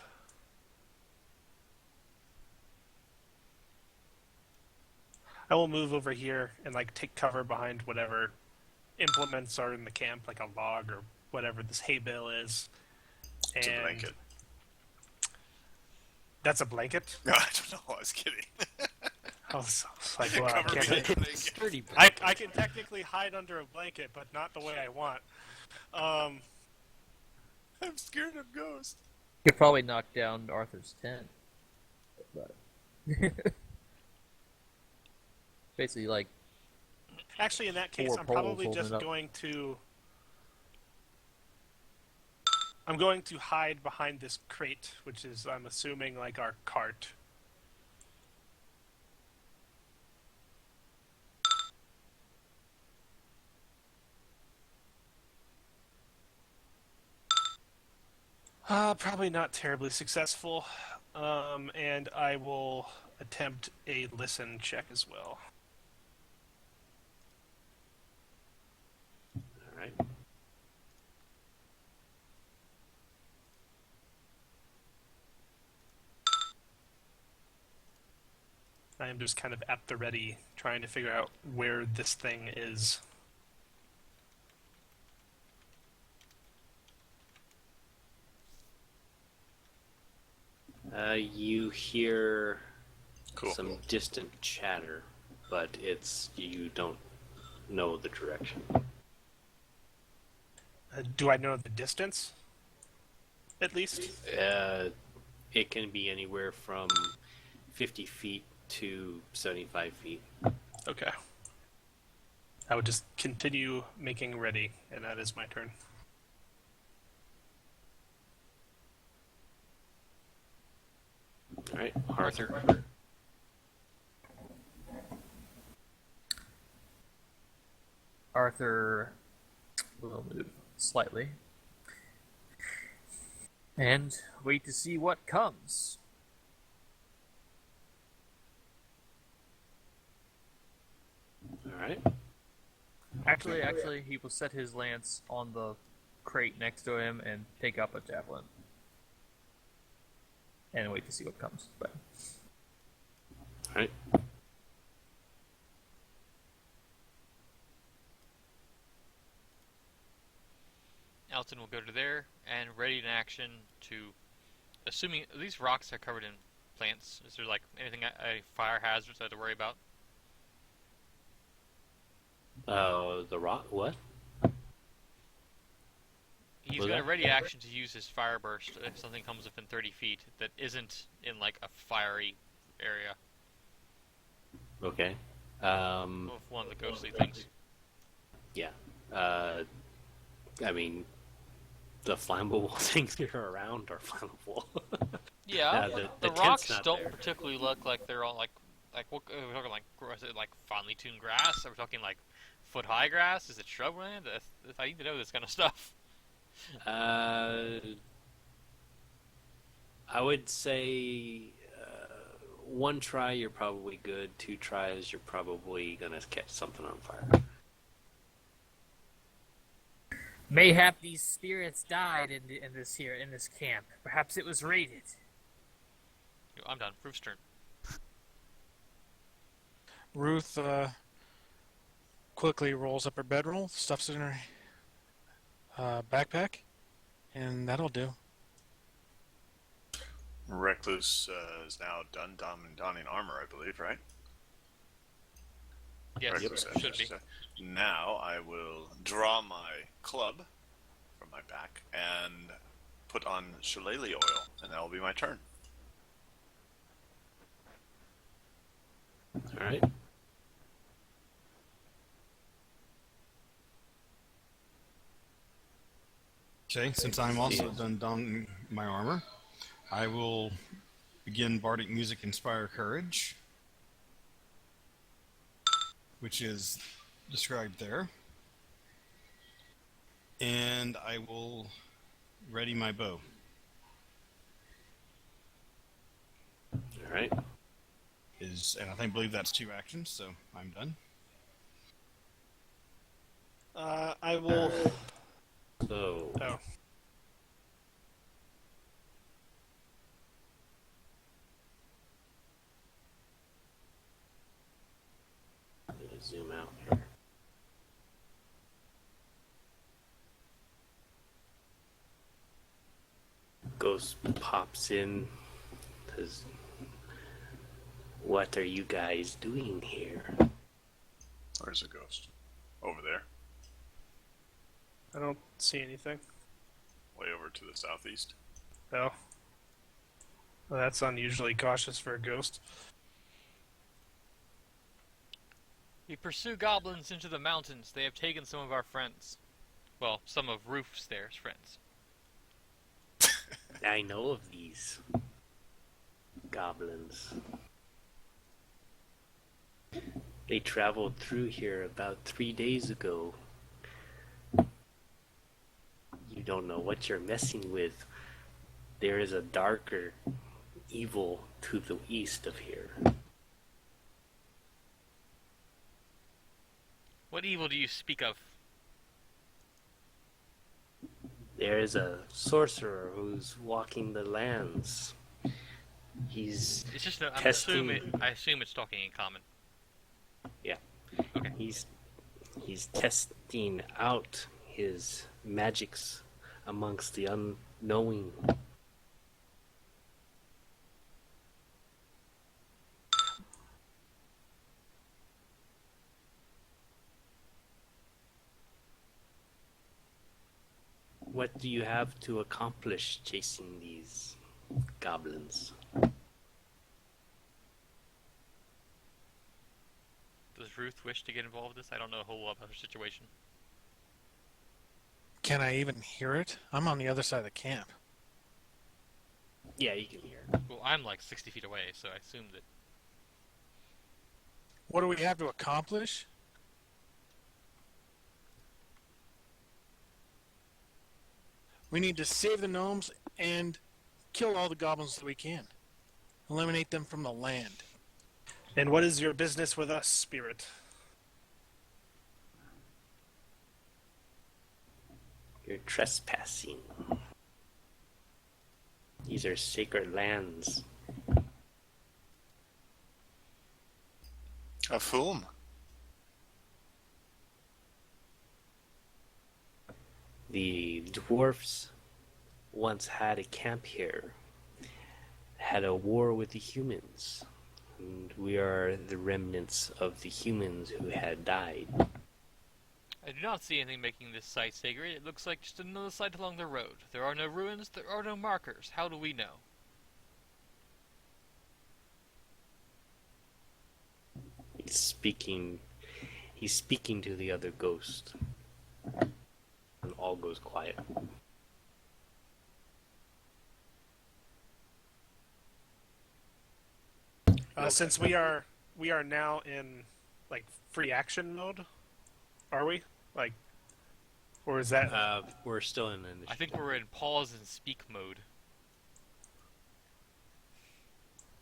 I will move over here and take cover behind whatever implements are in the camp, like a log or whatever this hay bale is. It's a And blanket. that's a blanket. No, I don't know. I was kidding. I was like, well, I Cover me can't. in a blanket. I can technically hide under a blanket, but not the way I want. I'm scared of ghosts. You could probably knock down Arthur's tent. But basically, like, Actually, in that case, 4 I'm poles probably holding just it up. going to. I'm going to hide behind this crate, which is, I'm assuming, like our cart. Probably not terribly successful. And I will attempt a listen check as well. All right. I am just kind of at the ready, trying to figure out where this thing is. You hear Cool. some distant chatter, but you don't know the direction. Do I know the distance? At least? It can be anywhere from 50 feet to 75 feet. Okay. I would just continue making ready, and that is my turn. All right, Arthur. Arthur will move slightly and wait to see what comes. All right. Actually, he will set his lance on the crate next to him and take up a javelin and wait to see what comes. But All right. Alton will go to there and ready in action to, assuming these rocks are covered in plants. Is there anything a fire hazards I have to worry about? The rock. What? He's Was got a that- ready action to use his fire burst if something comes within 30 feet that isn't in a fiery area Okay. of one of the ghostly things. Yeah. I mean, the flammable things that are around are flammable. Yeah, the the tent's rocks not don't there. particularly look like they're all what are we talking is it finely tuned grass? Are we talking foot high grass? Is it shrubland? I need to know this kind of stuff. I would say 1 try you're probably good. 2 tries you're probably gonna catch something on fire. Mayhap these spirits died in this camp. Perhaps it was raided. I'm done. Ruth's turn. Ruth quickly rolls up her bedroll, stuffs it in her backpack, and that'll do. Recluse is now done donning armor, I believe, right? Yes, Recluse should be. Now I will draw my club from my back and put on shillelagh oil, and that will be my turn. All right. Okay, since I'm also done donning my armor, I will begin bardic music Inspire Courage, which is described there. And I will ready my bow. All right. And I believe that's 2 actions, so I'm done. I will. So, Oh, I'm gonna zoom out here. Ghost pops in. Says, "What are you guys doing here?" Where's the ghost? Over there, I don't see anything. way over to the southeast. Oh. Well, that's unusually cautious for a ghost. We pursue goblins into the mountains. They have taken some of our friends. Well, some of Ruth's friends. I know of these goblins. They traveled through here about 3 days ago. You don't know what you're messing with. There is a darker evil to the east of here. What evil do you speak of? There is a sorcerer who's walking the lands. He's It's just I testing. assume it's talking in common. Yeah. Okay. He's testing out his magics amongst the unknowing. What do you have to accomplish chasing these goblins? Does Ruth wish to get involved in this? I don't know a whole lot about her situation. Can I even hear it? I'm on the other side of the camp. Yeah, you can hear. Well, I'm like 60 feet away, so I assume that... What do we have to accomplish? We need to save the gnomes and kill all the goblins that we can. Eliminate them from the land. And what is your business with us, spirit? You're trespassing. These are sacred lands. Of whom? The dwarfs once had a camp here, had a war with the humans, and we are the remnants of the humans who had died. I do not see anything making this site sacred. It looks like just another site along the road. There are no ruins, there are no markers. How do we know? He's speaking to the other ghost. And all goes quiet. Since we are now in like free action mode, are we? Like, or is that? We're still in initiative. I think we're in pause and speak mode.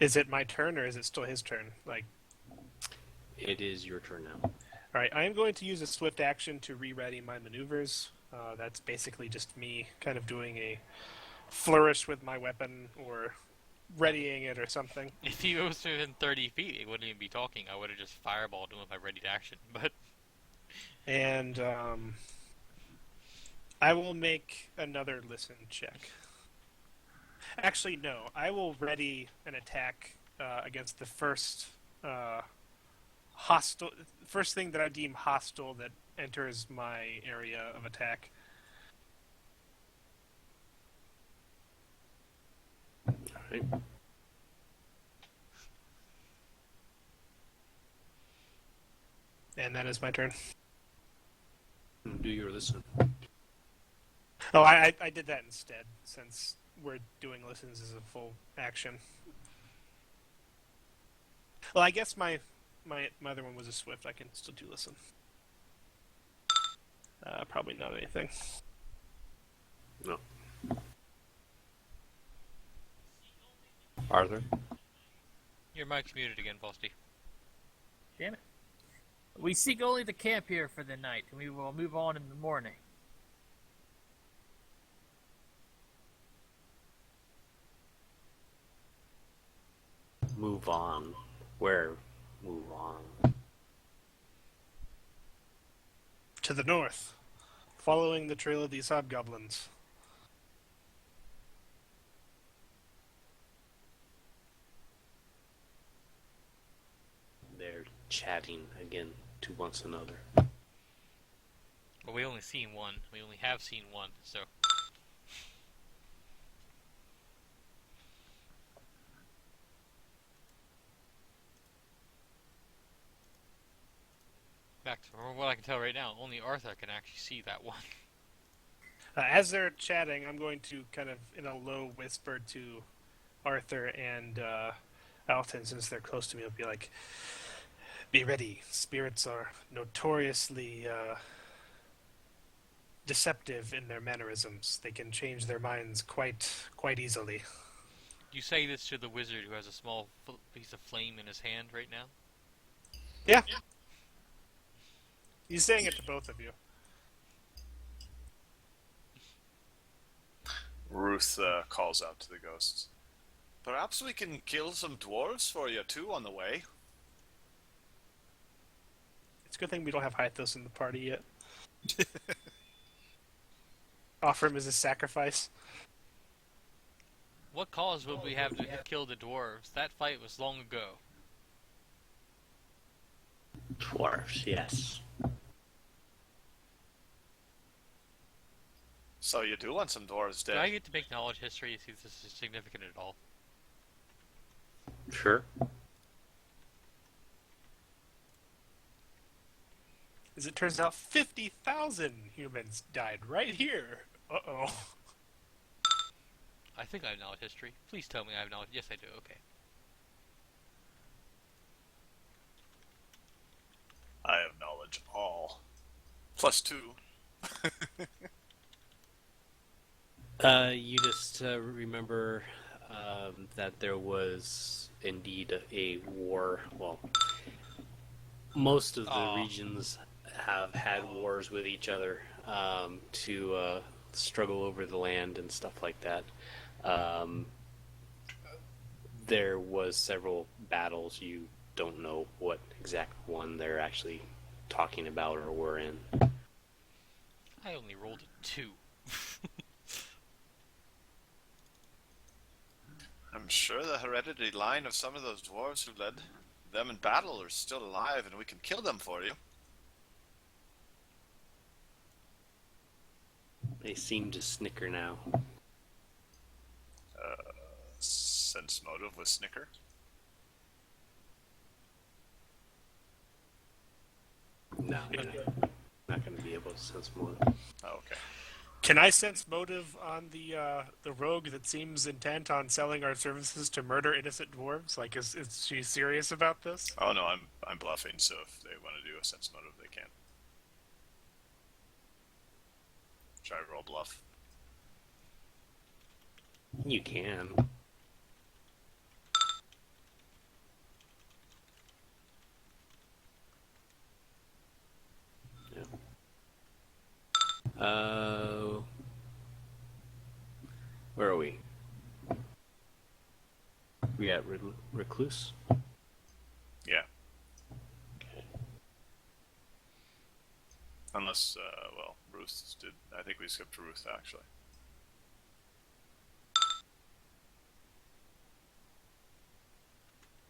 Is it my turn or is it still his turn? Like, It is your turn now. all right, I am going to use a swift action to re-ready my maneuvers. That's basically just me kind of doing a flourish with my weapon or readying it or something. If he was within 30 feet, he wouldn't even be talking. I would have just fireballed him with my ready to action. But And I will make another listen check. Actually, no. I will ready an attack against the first first thing that I deem hostile that enters my area of attack. Alright. And that is my turn. Do your listen. Oh, I did that instead, since we're doing listens as a full action. Well, I guess my other one was a swift. I can still do listen. Probably not anything. No. Arthur? your mic's muted again, Frosty. Damn it. We seek only the camp here for the night, and we will move on in the morning. Move on. Where? Move on. To the north, following the trail of these hobgoblins. They're chatting again to one another. Well, we only seen one. We only have seen one, so... Back to what I can tell right now, only Arthur can actually see that one. As they're chatting, I'm going to kind of, in a low whisper to Arthur and Alton, since they're close to me, I'll be like, be ready. Spirits are notoriously deceptive in their mannerisms. They can change their minds quite easily. You say this to the wizard who has a small piece of flame in his hand right now? Yeah. He's saying it to both of you. Ruth calls out to the ghosts. Perhaps we can kill some dwarves for you too on the way. It's a good thing we don't have Hythos in the party yet. Offer him as a sacrifice. What cause would we have to kill the dwarves? That fight was long ago. Dwarves, yes. So you do want some dwarves Do dead? I get to make knowledge history to see if this is significant at all? Sure. As it turns out, 50,000 humans died right here. Uh-oh. I think I have knowledge history. Please tell me I have knowledge. Yes, I do. Okay. I have knowledge all. +2. You just remember that there was indeed a war. Well, most of the regions have had wars with each other to struggle over the land and stuff like that. There was several battles. You don't know what exact one they're actually talking about or were in. I only rolled a 2. I'm sure the hereditary line of some of those dwarves who led them in battle are still alive, and we can kill them for you. They seem to snicker now. Sense motive with Snicker. No, you're not going to be able to sense more. Oh, okay. Can I sense motive on the rogue that seems intent on selling our services to murder innocent dwarves? Like, is she serious about this? Oh no, I'm bluffing. So if they want to do a sense motive, they can. Try to roll bluff. You can. Where are we? We at Recluse? Yeah. Okay. Unless, well, Ruth did. I think we skipped Ruth, actually.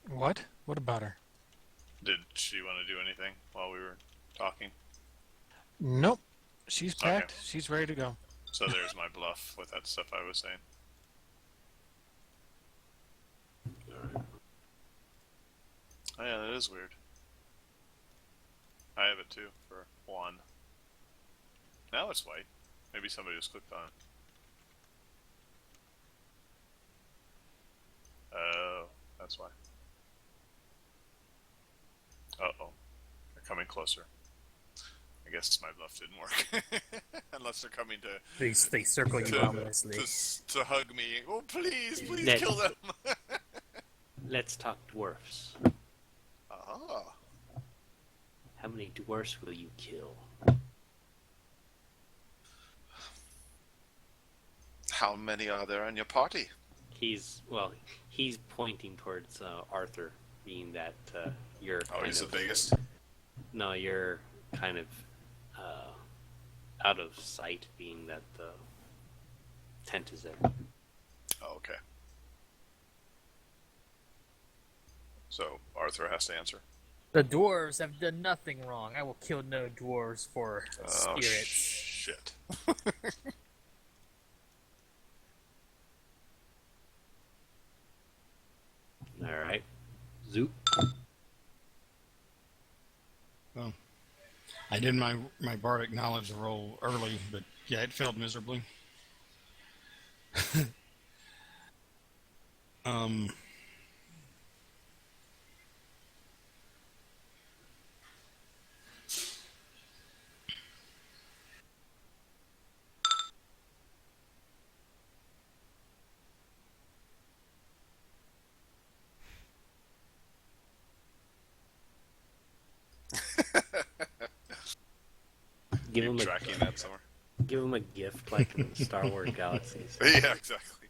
What? What about her? Did she want to do anything while we were talking? Nope. She's Okay. packed. She's ready to go. So there's my bluff with that stuff I was saying. Oh yeah, that is weird. I have it too, for 1. Now it's white. Maybe somebody just clicked on it. Oh, that's why. Uh-oh. They're coming closer. I guess my bluff didn't work. Unless they're coming to They circle you ominously. to hug me. Oh, please Let's- kill them. Let's talk dwarfs. Ah. How many dwarfs will you kill? How many are there in your party? He's pointing towards Arthur, being that you're. Oh, kind he's the of- biggest? No, you're kind of out of sight, being that the tent is there. Oh, okay. So, Arthur has to answer. The dwarves have done nothing wrong. I will kill no dwarves for Oh, spirits. shit. All right, Zoop. Well, I did my bardic knowledge roll early, but yeah, it failed miserably. um. Give Keep him tracking that somewhere. give him a gift like in Star Wars Galaxies. Yeah, exactly.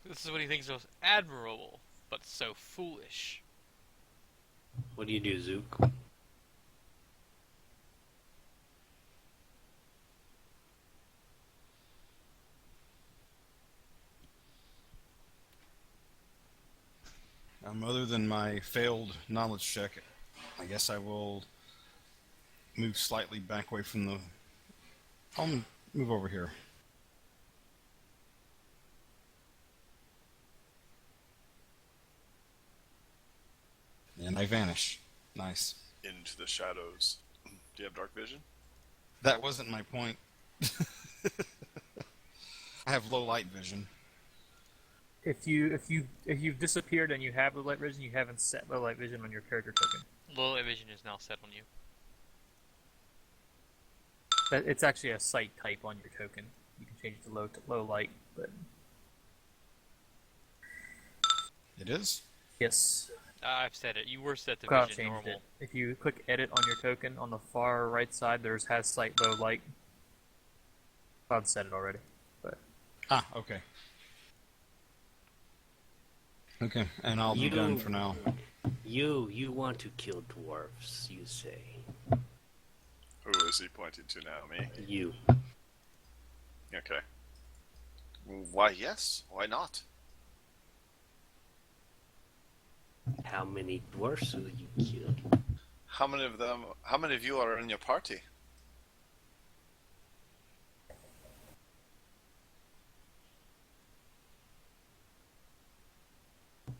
This is what he thinks is admirable, but so foolish. What do you do, Zook? Other than my failed knowledge check, I guess I will move slightly back away from the. I'll move over here. And I vanish. Nice. Into the shadows. Do you have dark vision? That wasn't my point. I have low light vision. If you've disappeared and you have low light vision, you haven't set low light vision on your character token. Low light vision is now set on you. But it's actually a sight type on your token. You can change it to low light, but It is? yes, I've set it. You were set to Cloud vision changed normal. it. If you click edit on your token, on the far right side, there's has sight low light. Cloud set it already. But Ah, okay. Okay, and I'll be done for now. You want to kill dwarfs, you say. Who is he pointing to now? Me? You. Okay. Why, yes. Why not? How many dwarfs will you kill? How many of you are in your party?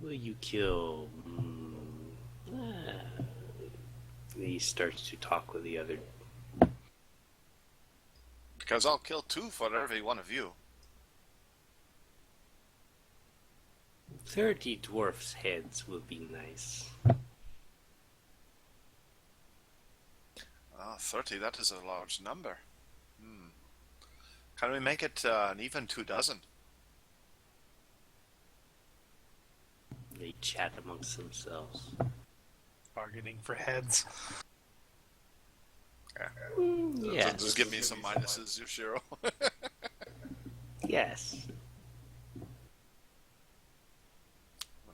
Will you kill? He starts to talk with the other. Because I'll kill 2 for every one of you. 30 dwarfs' heads will be nice. 30, that is a large number. Can we make it an even 2 dozen? They chat amongst themselves. Bargaining for heads. Yes. Just give me some minuses, Yushiro. Yes.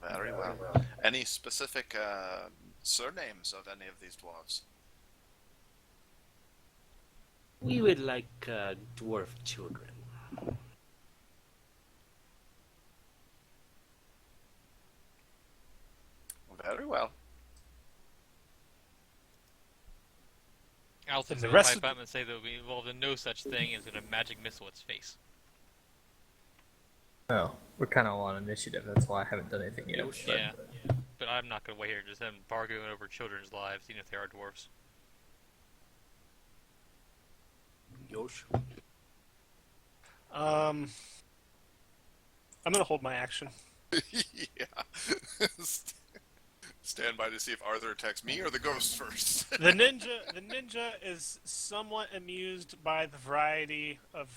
Very well. Any specific surnames of any of these dwarves? We would like dwarf children. Very well. Alton And the will rest pipe of up and say they'll be involved in no such thing as a magic missile its face. Oh, we're kind of on initiative. That's why I haven't done anything yet. Yosh. Yeah, but I'm not going to wait here just them bargaining over children's lives, even if they are dwarves. Yosh. I'm gonna hold my action. Yeah. Stand by to see if Arthur attacks me or the ghost first. The ninja is somewhat amused by the variety of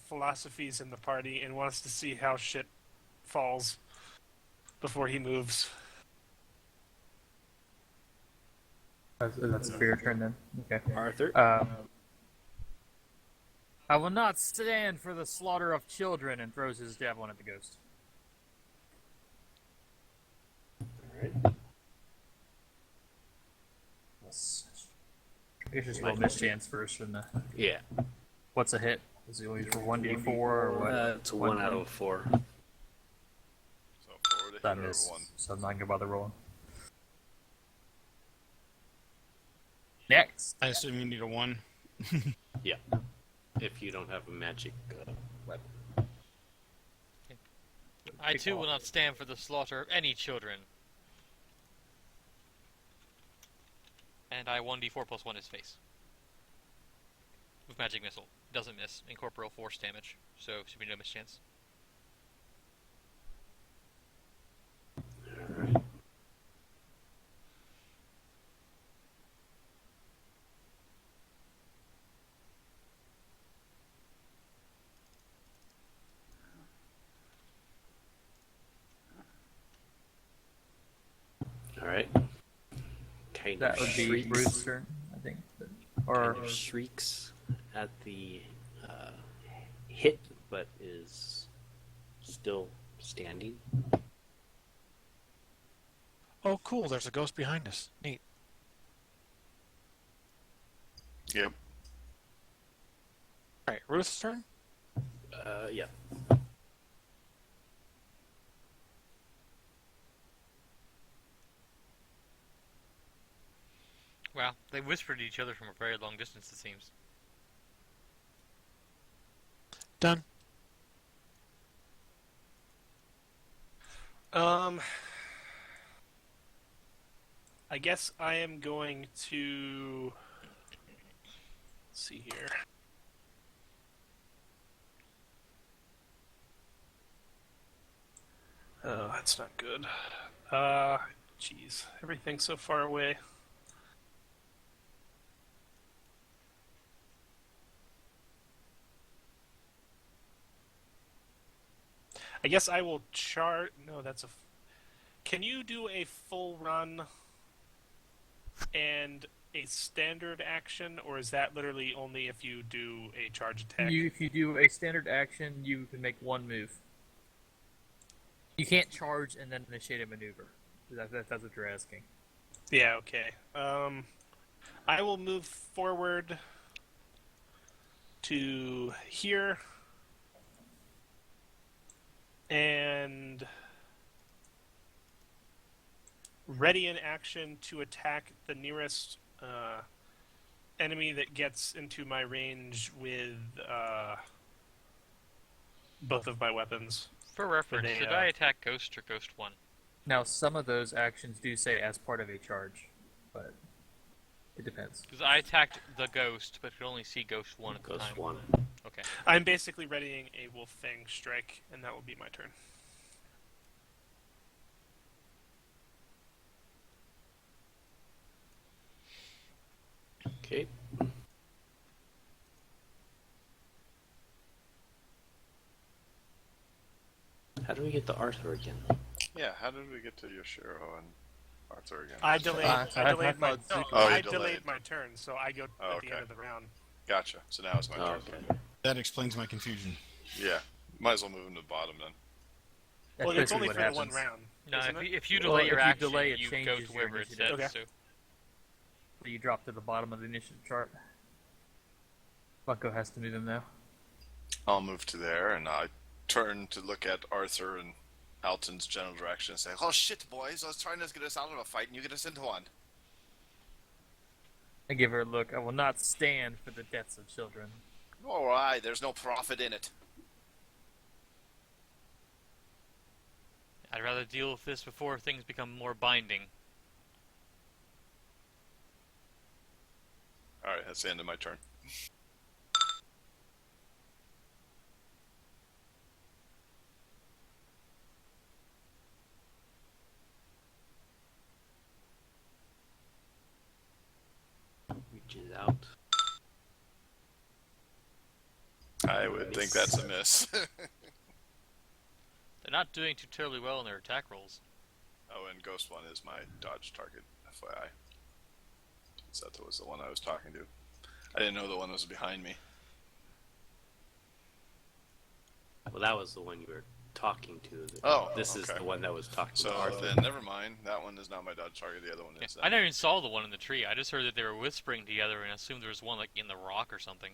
philosophies in the party and wants to see how shit falls before he moves. That's a fair turn then. Okay. Arthur. I will not stand for the slaughter of children, and throws his javelin at the ghost. Alright. I guess just roll mischance first, shouldn't I? Yeah. What's a hit? Is it always for 1d4 or what? It's a 1 out of 4. So 4 to That hit or miss, 1. so I'm not gonna bother rolling. Next. I assume you need a 1. Yeah. If you don't have a magic weapon. I too will not stand for the slaughter of any children. And I 1d4 plus 1 his face. With magic missile. Doesn't miss. Incorporeal force damage. So should be no mischance. Alright. Alright. Kind That of would be shrieks. Ruth's turn, I think. Kind of shrieks at the hit, but is still standing. Oh, cool. There's a ghost behind us. Neat. Yep. All right, Ruth's turn. Yeah. Wow, they whispered to each other from a very long distance, it seems. Done. I guess I am going to... Let's see here. Oh, that's not good. Jeez. Everything's so far away. I guess I will chart... No, that's a... Can you do a full run and a standard action, or is that literally only if you do a charge attack? If you do a standard action, you can make one move. You can't charge and then initiate a maneuver. That's what you're asking. Yeah, okay. I will move forward to here and ready in action to attack the nearest enemy that gets into my range with both of my weapons. For reference, They, did I attack Ghost or Ghost 1? Now, some of those actions do say as part of a charge, but it depends. Because I attacked the Ghost, but could only see Ghost 1 at the Ghost time. 1. Okay. I'm basically readying a Wolf Fang strike, and that will be my turn. Okay. How do we get to Arthur again? Yeah, how did we get to Yoshiro and Arthur again? I delayed. I I thought Zuko- Oh, you I delayed. delayed my turn, so I go Oh, at the okay. end of the round. Gotcha. So now it's my Oh, turn. okay. That explains my confusion. Yeah. Might as well move him to the bottom then. That's Well, it's basically only what for the one happens. round. No, isn't it? if you Well, delay if your you action, delay, it you go changes to your wherever it initiative. says Okay. to. You drop to the bottom of the initiative chart. Bunko has to move him now. I'll move to there, and I turn to look at Arthur and Alton's general direction and say, "Oh shit, boys! I was trying to get us out of a fight, and you get us into one." I give her a look. I will not stand for the deaths of children. All right, there's no profit in it. I'd rather deal with this before things become more binding. All right, that's the end of my turn. Reaches out. I would think that's a miss. They're not doing too terribly well in their attack rolls. Oh, and Ghost One is my dodge target, FYI. So that was the one I was talking to. I didn't know the one was behind me. Well, that was the one you were talking to. Oh, This is okay. the one that was talking So to Arthur. then, never mind. That one is not my dodge target. The other one is. I never even saw the one in the tree. I just heard that they were whispering together and assumed there was one like in the rock or something.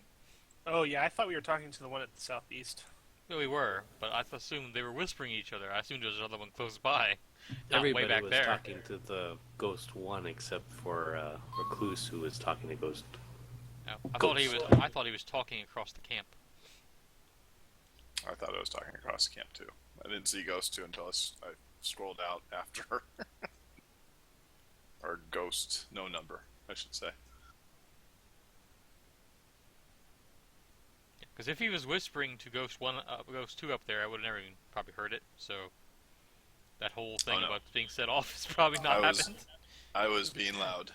Oh yeah, I thought we were talking to the one at the southeast. Well, we were, but I assumed they were whispering each other. I assumed there was another one close by, not Everybody way back was there. talking to the Ghost One except for Recluse, who was talking to Ghost. No, I thought he was. Ghost. I thought he was talking across the camp. I thought I was talking across the camp too. I didn't see Ghost 2 until I scrolled out after her. Or Ghost, no number, I should say. Because if he was whispering to Ghost One, Ghost Two up there, I would have never even probably heard it. So that whole thing Oh, no. about being set off is probably not I was- happened. I was being loud.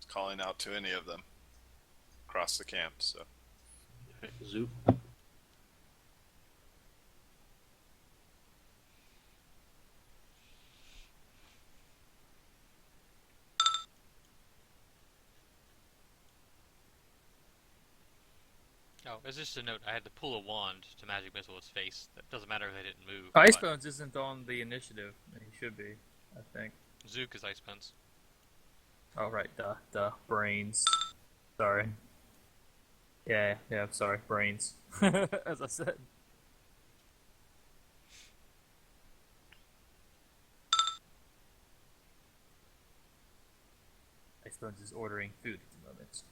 Calling out to any of them. Across the camp, so. Zoop. Oh, it's just a note. I had to pull a wand to magic missile its face. That doesn't matter if they didn't move. Ice but Bones isn't on the initiative. He should be, I think. Zook is ice bones. Oh, right, duh. Brains. Sorry. Yeah, sorry. Brains. As I said. Ice Bones is ordering food at the moment.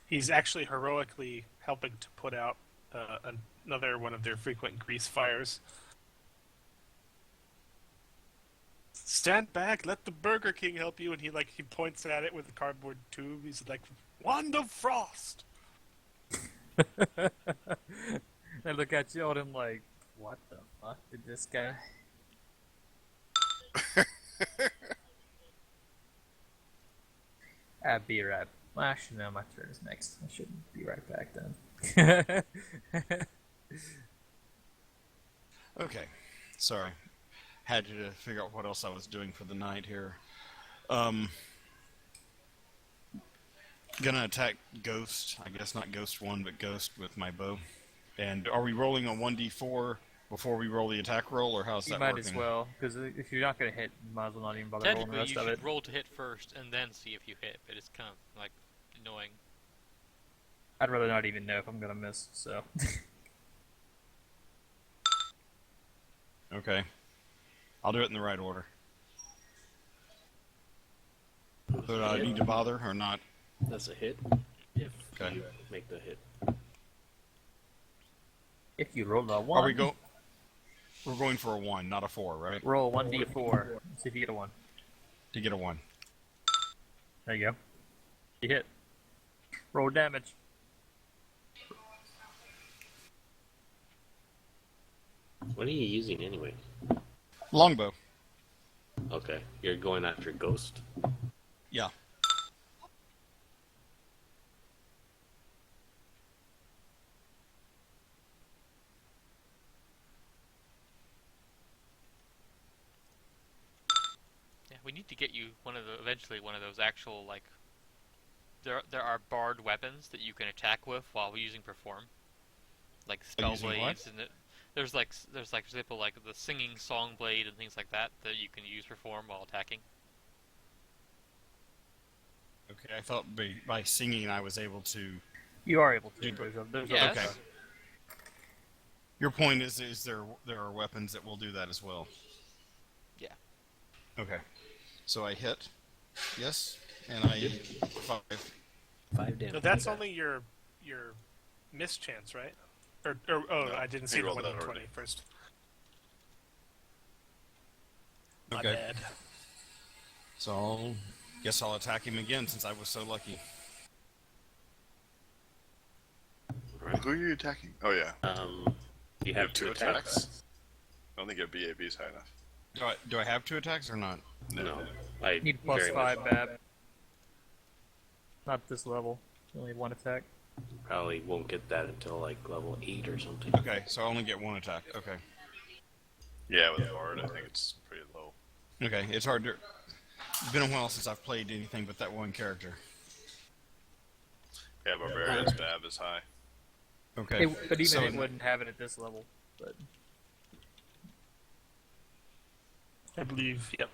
He's actually heroically helping to put out another one of their frequent grease fires. Stand back, let the Burger King help you. And he points at it with a cardboard tube. He's like, Wand of Frost. I look at you and I'm like, what the fuck did this guy? Be right. Well, actually, no, my turn is next. I shouldn't be right back then. Okay, sorry. Had to figure out what else I was doing for the night here. Gonna attack Ghost. I guess not Ghost 1, but Ghost with my bow. And are we rolling a 1d4 before we roll the attack roll, or how's You that might working? as well, because if you're not going to hit, you might as well not even bother rolling the Technically, rest you of should it. roll to hit first and then see if you hit. But it's kind of like annoying. I'd rather not even know if I'm going to miss, so. Okay. I'll do it in the right order. Do I need to bother or not? That's a hit. If Okay. you make the hit. If you roll a 1, Are we go? We're going for a 1, not a 4, right? roll 1d4. See if you get a 1. To get a 1. There you go. You hit. Roll damage. What are you using anyway? Longbow. Okay, you're going after Ghost. Yeah. Yeah, we need to get you eventually one of those actual like. There are barred weapons that you can attack with while using perform, like spell Using what? blades, and there's for example like the singing song blade and things like that that you can use perform while attacking. Okay, I thought by singing I was able to... You are able to. Dude, There's yes. Okay. Your point is there are weapons that will do that as well? Yeah. Okay. So I hit. Yes. And I... 5. 5 damage. No, that's only your mischance, right? I didn't see he the rolled 1 that d20 already. first. My Okay. bad. So guess I'll attack him again since I was so lucky. Who are you attacking? Oh yeah, You you have have 2 attacks. I don't think your BAB is high enough. Do I have 2 attacks or not? No, I Need plus very much 5, Bab. Not this level. Only 1 attack. probably won't get that until like level 8 or something. Okay, so I only get 1 attack. Okay. Yeah, with Bard, I think it's pretty low. Okay, it's hard to... It's been a while since I've played anything but that one character. Yeah, Barbarian's BAB is high. Okay. But even so, it wouldn't have it at this level. But I believe, yep.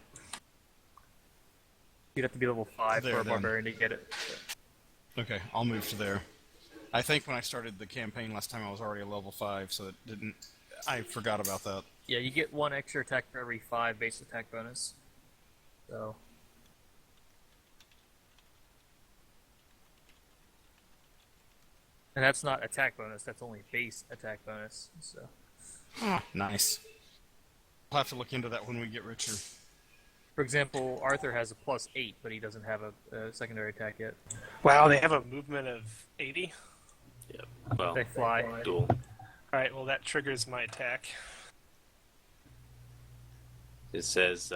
you'd have to be level 5 There, for a then. barbarian to get it. Okay, I'll move to there. I think when I started the campaign last time I was already a level 5, so it didn't... I forgot about that. Yeah, you get 1 extra attack for every 5 base attack bonus. So... And that's not attack bonus, that's only base attack bonus, so... Nice. I'll have to look into that when we get richer. For example, Arthur has a plus 8, but he doesn't have a secondary attack yet. Wow, they have a movement of 80? Yep. Well, They fly. dual. Alright, well that triggers my attack. It says,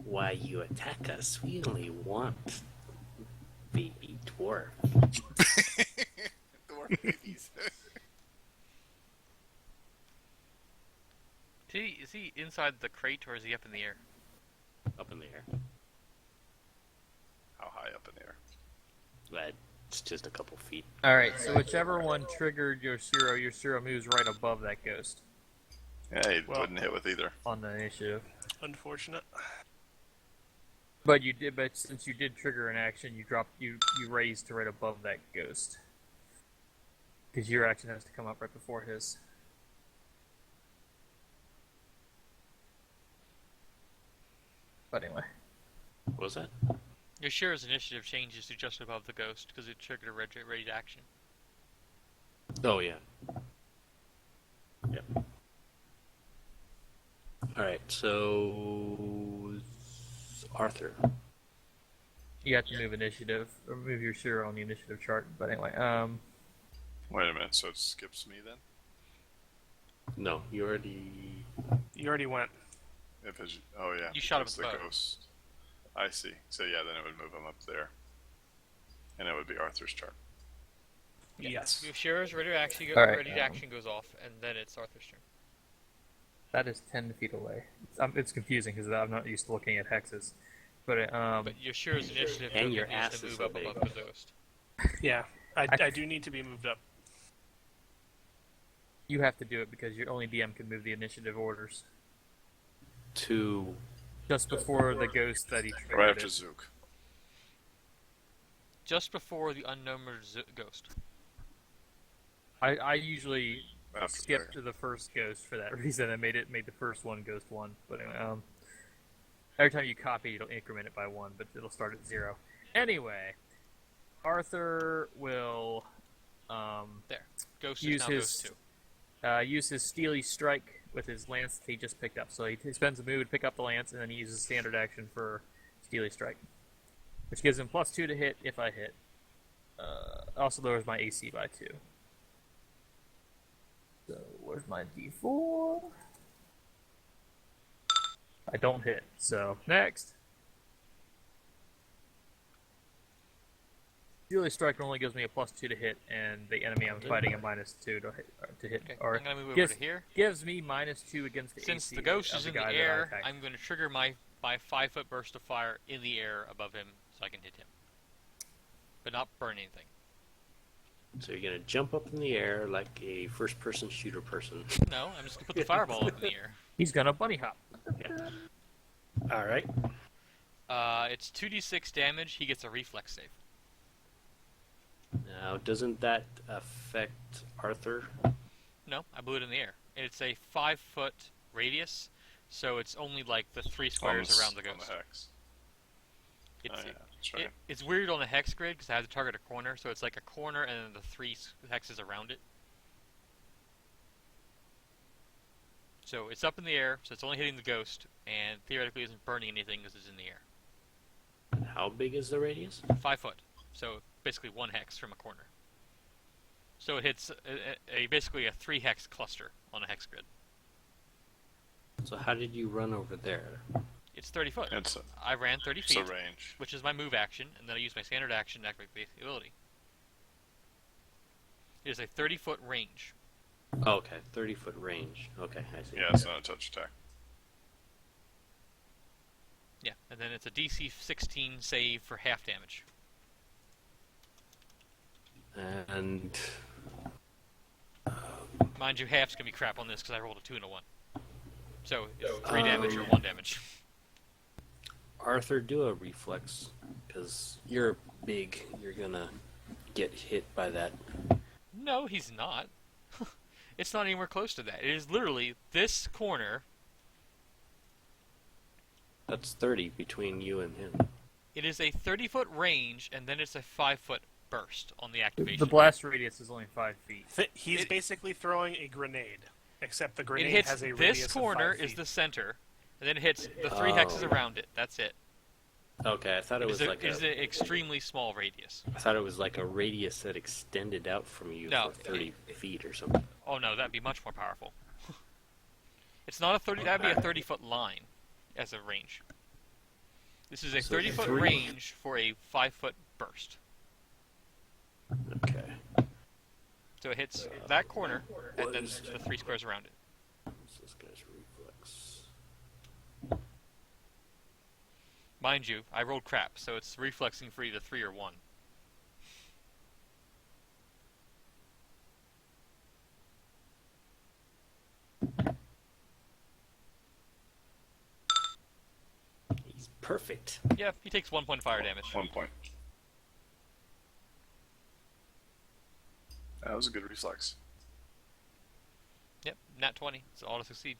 why you attack us? We only want baby dwarf. Dwarf babies. Is he inside the crate or is he up in the air? Up in the air. How high up in the air? But it's just a couple feet. Alright, so whichever one triggered your Suro moves right above that ghost Yeah, he Well- wouldn't hit with either. on the initiative. Unfortunate. But since you did trigger an action, you raised to right above that ghost. Because your action has to come up right before his. But anyway. What was that? Your Shira's initiative changes to just above the ghost because it triggered a ready action. Oh, yeah. Yep. Alright, so... Arthur. You have to move initiative, or move your Shiro on the initiative chart. But anyway, Wait a minute, so it skips me then? No, you already... You already went. If it's, oh yeah. You shot him it's with the the bow. ghost. I see. So yeah, then it would move him up there. And it would be Arthur's chart. Yes. Your Shira's ready Alright, to action goes off, and then it's Arthur's turn. that is 10 feet away. It's confusing because I'm not used to looking at hexes. But But your Shira's initiative And token your needs ass to is move so up big. above the ghost. Yeah, I do need to be moved up. you have to do it because your only DM can move the initiative orders To... just before the ghost that he triggered. Right after it. Zook. Just before the unnumbered ghost. I usually After skipped dragon. the first ghost for that reason. I made the first one ghost 1. But anyway, every time you copy, it'll increment it by 1, but it'll start at 0. Anyway, Arthur will There. Ghost use is now his Ghost 2. use his Steely Strike with his lance that he just picked up. So he spends a move to pick up the lance, and then he uses standard action for Steely Strike, which gives him +2 to hit if I hit. Also lowers my AC by 2. So where's my D4? I don't hit. So next. Steely Strike only gives me a +2 to hit, and the enemy I'm fighting a -2 to hit. Okay, Or I'm going to move over gives, to here. gives me -2 against the Since AC the ghost of is the in the guy that I air, attacked. I'm going to trigger my 5-foot burst of fire in the air above him so I can hit him. But not burn anything. So you're gonna jump up in the air like a first-person shooter person. No, I'm just going to put the fireball up in the air. He's gonna bunny hop. Yeah. All right. It's 2d6 damage. He gets a reflex save. Now, doesn't that affect Arthur? No, I blew it in the air. It's a 5-foot radius, so it's only like the 3 squares around the On ghost. the hex. It's, Oh, yeah, that's right. it's weird on a hex grid because I have to target a corner, so it's like a corner and then the 3 hexes around it. So it's up in the air, so it's only hitting the ghost, and theoretically isn't burning anything because it's in the air. And how big is the radius? 5 foot, so basically 1 hex from a corner. So it hits basically a 3 hex cluster on a hex grid. So how did you run over there? It's 30 foot. It's I ran 30 a feet, range. which is my move action, and then I use my standard action to activate the ability. It is a 30-foot range. Oh, okay, 30-foot range. Okay, I see. Yeah, it's not a touch attack. Yeah, and then it's a DC 16 save for half damage. And Mind you, half's gonna be crap on this because I rolled a 2 and a 1. So it's 3 damage or 1 damage. Arthur, do a reflex, because you're big. You're gonna get hit by that. No, he's not. It's not anywhere close to that. It is literally this corner. That's 30 between you and him. It is a 30-foot range, and then it's a 5-foot burst on the activation. The blast radius is only 5 feet. He's basically throwing a grenade, except the It grenade hits has a radius this of corner 5 feet. is the center, and then it hits the 3 hexes around it. That's it. Okay, I thought it was like It is an extremely small radius. I thought it was like a radius that extended out from you No, for 30 feet or something. Oh no, that'd be much more powerful. It's not a 30. That'd be a 30-foot line as a range. This is a So 30-foot 3 range for a 5-foot burst. Okay. So it hits that corner and then the 3 squares around it. What's this guy's reflex? Mind you, I rolled crap, so it's reflexing for either 3 or 1. He's perfect. Yeah, he takes 1 point fire damage. 1 point. That was a good reflex. Yep, nat 20. It's all to succeed.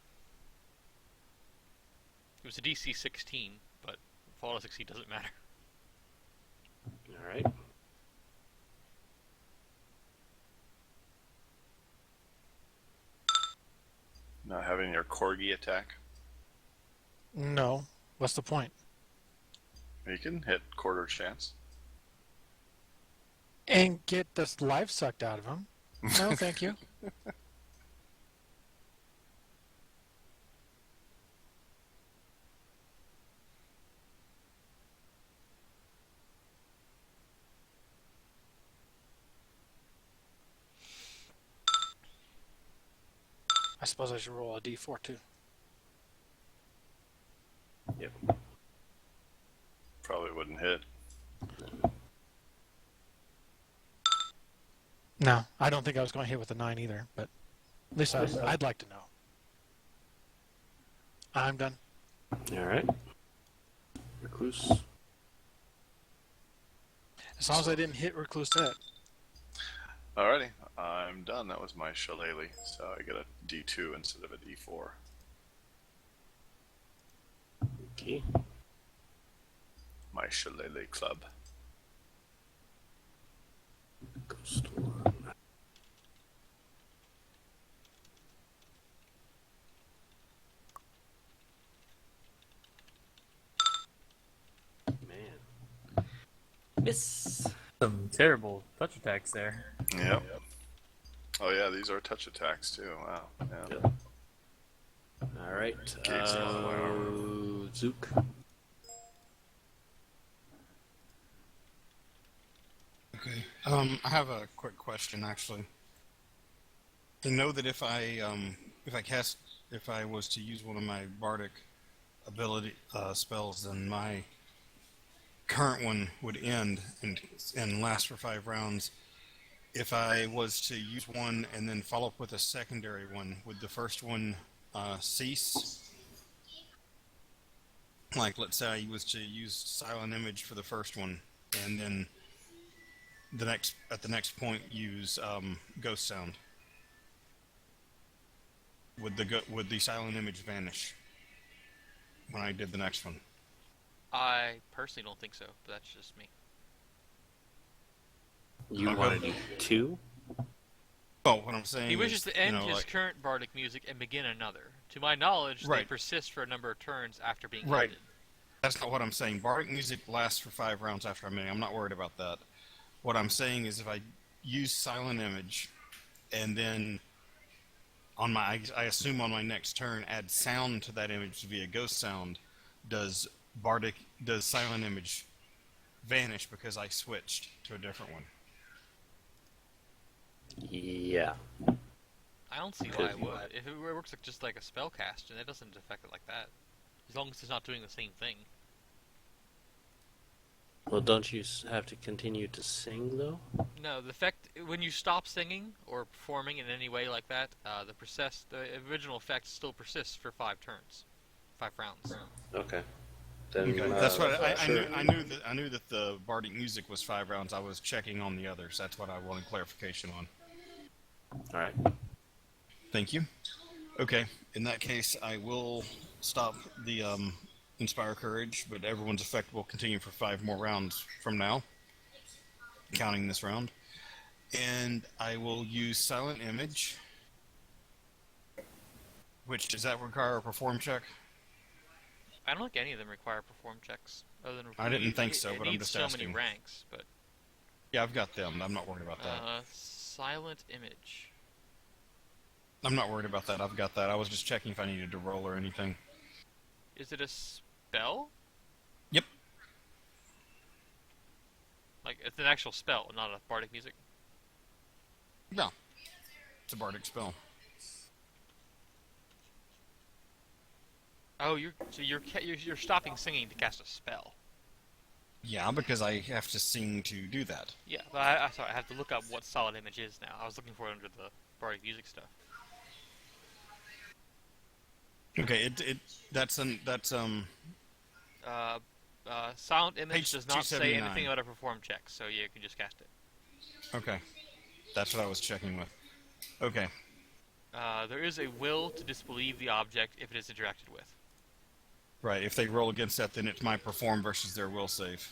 It was a DC 16, but if all to succeed doesn't matter. All right. Not having your corgi attack. No. What's the point? You can hit quarter chance. And get this life sucked out of him. No, thank you. I suppose I should roll a d4 too. Yep. Probably wouldn't hit. No, I don't think I was going to hit with a 9 either, but at least I'd like to know. I'm done. All right. Recluse. As long as I didn't hit Recluse Dead. Alrighty, I'm done. That was my shillelagh, so I get a D2 instead of a D4. Okay. My shillelagh club. Ghost one. Man. Miss. Some terrible touch attacks there. Yep. Oh yeah, these are touch attacks too. Wow. Yeah. Yep. All right. Gates on my armor. Zook. Okay. I have a quick question, actually. I know that if I was to use one of my bardic ability spells, then my current one would end and last for 5 rounds. If I was to use one and then follow up with a secondary one, would the first one cease? Like, let's say I was to use Silent Image for the first one, and then at the next point use Ghost Sound. Would the Silent Image vanish when I did the next one? I personally don't think so, but that's just me. You Okay. want to do 2? Oh, what I'm saying He wishes is, to end his like, current bardic music and begin another. To my knowledge, they Right. persist for a number of turns after being Right. ended. That's not what I'm saying. Bardic music lasts for 5 rounds after I'm in. I'm not worried about that. What I'm saying is if I use Silent Image and then I assume on my next turn add sound to that image via Ghost Sound, does Silent Image vanish because I switched to a different one? Yeah. I don't see why Because it you would. If it works just like a spell cast, and it doesn't affect it like that. As long as it's not doing the same thing. Well, don't you have to continue to sing, though? No, the effect when you stop singing or performing in any way like that, the original effect still persists for 5 turns, 5 rounds. Okay. Then, Okay. That's what I sure. knew that the bardic music was 5 rounds. I was checking on the others. That's what I wanted clarification on. All right. Thank you. Okay, in that case, I will stop the Inspire Courage, but everyone's effect will continue for 5 more rounds from now, counting this round. And I will use Silent Image, which does that require a perform check? I don't think any of them require perform checks. Other than I didn't think so, it but I'm needs just so asking. many ranks, but Yeah, I've got them. I'm not worried about that. silent image. I'm not worried about that. I've got that. I was just checking if I needed to roll or anything. Is it a spell? Yep. Like it's an actual spell, not a bardic music. No. It's a bardic spell. Oh, you're stopping singing to cast a spell. Yeah, because I have to sing to do that. Yeah, but I have to look up what solid image is now. I was looking for it under the bardic music stuff. Okay, that's Silent image Page does not say 279. anything about a perform check, so yeah, you can just cast it. okay. That's what I was checking with. Okay. There is a will to disbelieve the object if it is interacted with. Right, if they roll against that, then it's my perform versus their will save.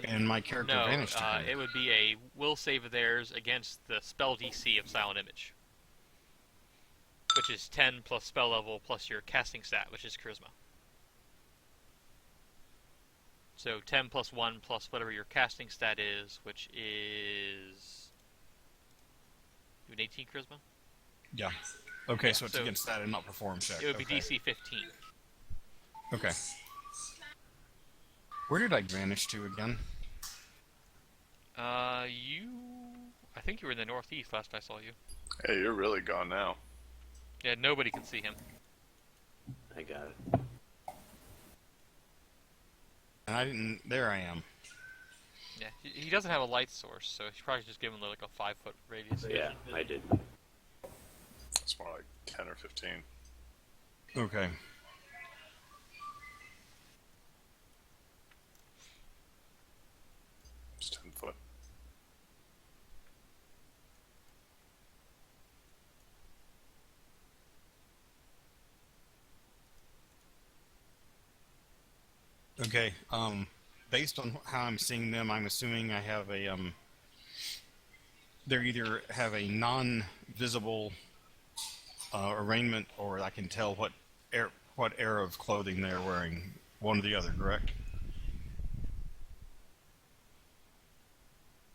And my character No, vanished again. it would be a will save of theirs against the spell DC of Silent Image, which is 10 plus spell level plus your casting stat, which is Charisma. So 10 plus 1 plus whatever your casting stat is, which is... You an 18 Charisma? Yeah. Okay, Yeah, so it's so against that and not perform check. It would be Okay. DC 15. Okay. Where did I vanish to again? I think you were in the northeast last I saw you. Hey, you're really gone now. Yeah, nobody can see him. I got it. And I didn't. There I am. Yeah, he doesn't have a light source, so he's probably just given like a 5-foot radius. Yeah, I did. It's more like 10 or 15. Okay. It's 10 foot. Okay. Based on how I'm seeing them, I'm assuming I have a they either have a non-visible arraignment, or I can tell what era of clothing they're wearing. One or the other, correct?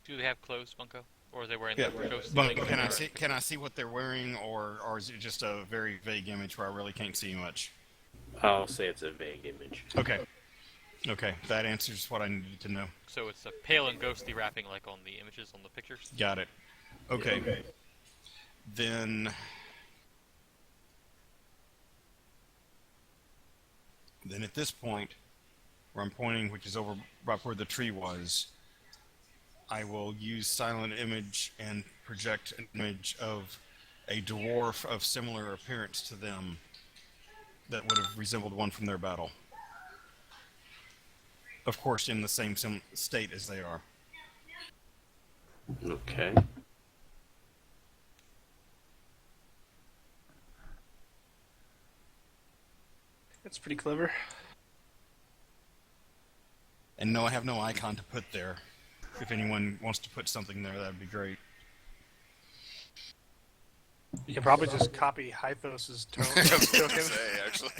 Do they have clothes, Bunko? Or are they wearing Yeah. the ghost But thing? can I see what they're wearing, or is it just a very vague image where I really can't see much? I'll say it's a vague image. Okay. Okay, that answers what I needed to know. So it's a pale and ghostly wrapping like on the images on the pictures? Got it. Okay. Then at this point, where I'm pointing, which is over right where the tree was, I will use silent image and project an image of a dwarf of similar appearance to them that would have resembled one from their battle. Of course, in the same state as they are. Okay. That's pretty clever. And no, I have no icon to put there. If anyone wants to put something there, that'd be great. You can probably just copy Hythos's token. Say, actually.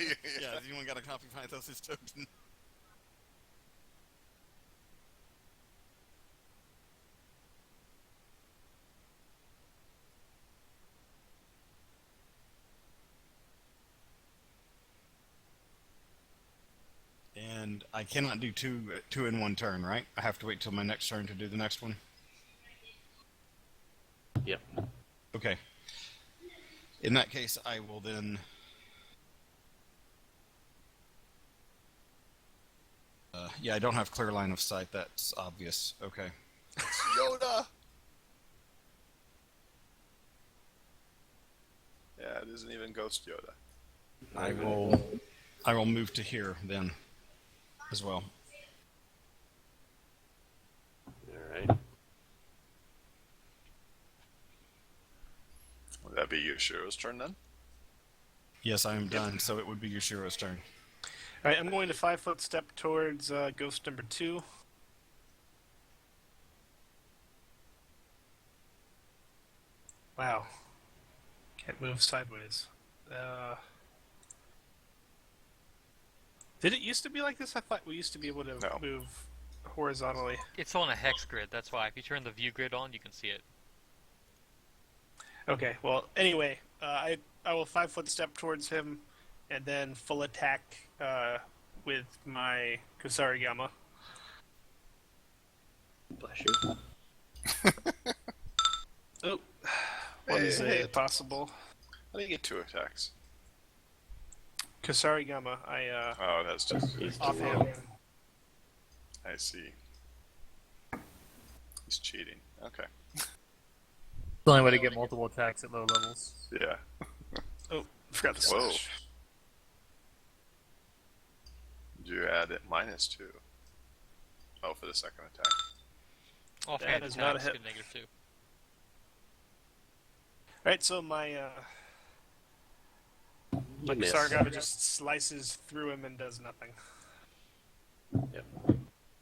Yeah, has anyone got a copy of Hythos' token? And I cannot do two in one turn, right? I have to wait till my next turn to do the next one? Yep. Okay. In that case, I will then... yeah, I don't have clear line of sight. That's obvious. Okay. Yoda! Yeah, it isn't even Ghost Yoda. I will move to here then, as well. Alright. Would that be Yoshiro's turn then? Yes, I am done, so it would be Yoshiro's turn. Alright, I'm going to 5-foot step towards ghost number 2. Wow. Can't move sideways. Did it used to be like this? I thought we used to be able to No. move horizontally. It's on a hex grid, that's why. If you turn the view grid on, you can see it. Okay, well, anyway, I will 5-foot step towards him and then full attack with my Kusarigama. Bless you. Oh, one is Hey. a possible. I think you get 2 attacks. Kusarigama, I Oh, that's just... He's offhand. I see. He's cheating. Okay. It's the only way to get multiple attacks at low levels. Yeah. Oh, forgot the Whoa. slash. You add it -2. Oh, for the second attack. Offhand is not a attacks hit. get -2. Alright, so my You miss. Kusarigama just slices through him and does nothing. Yep.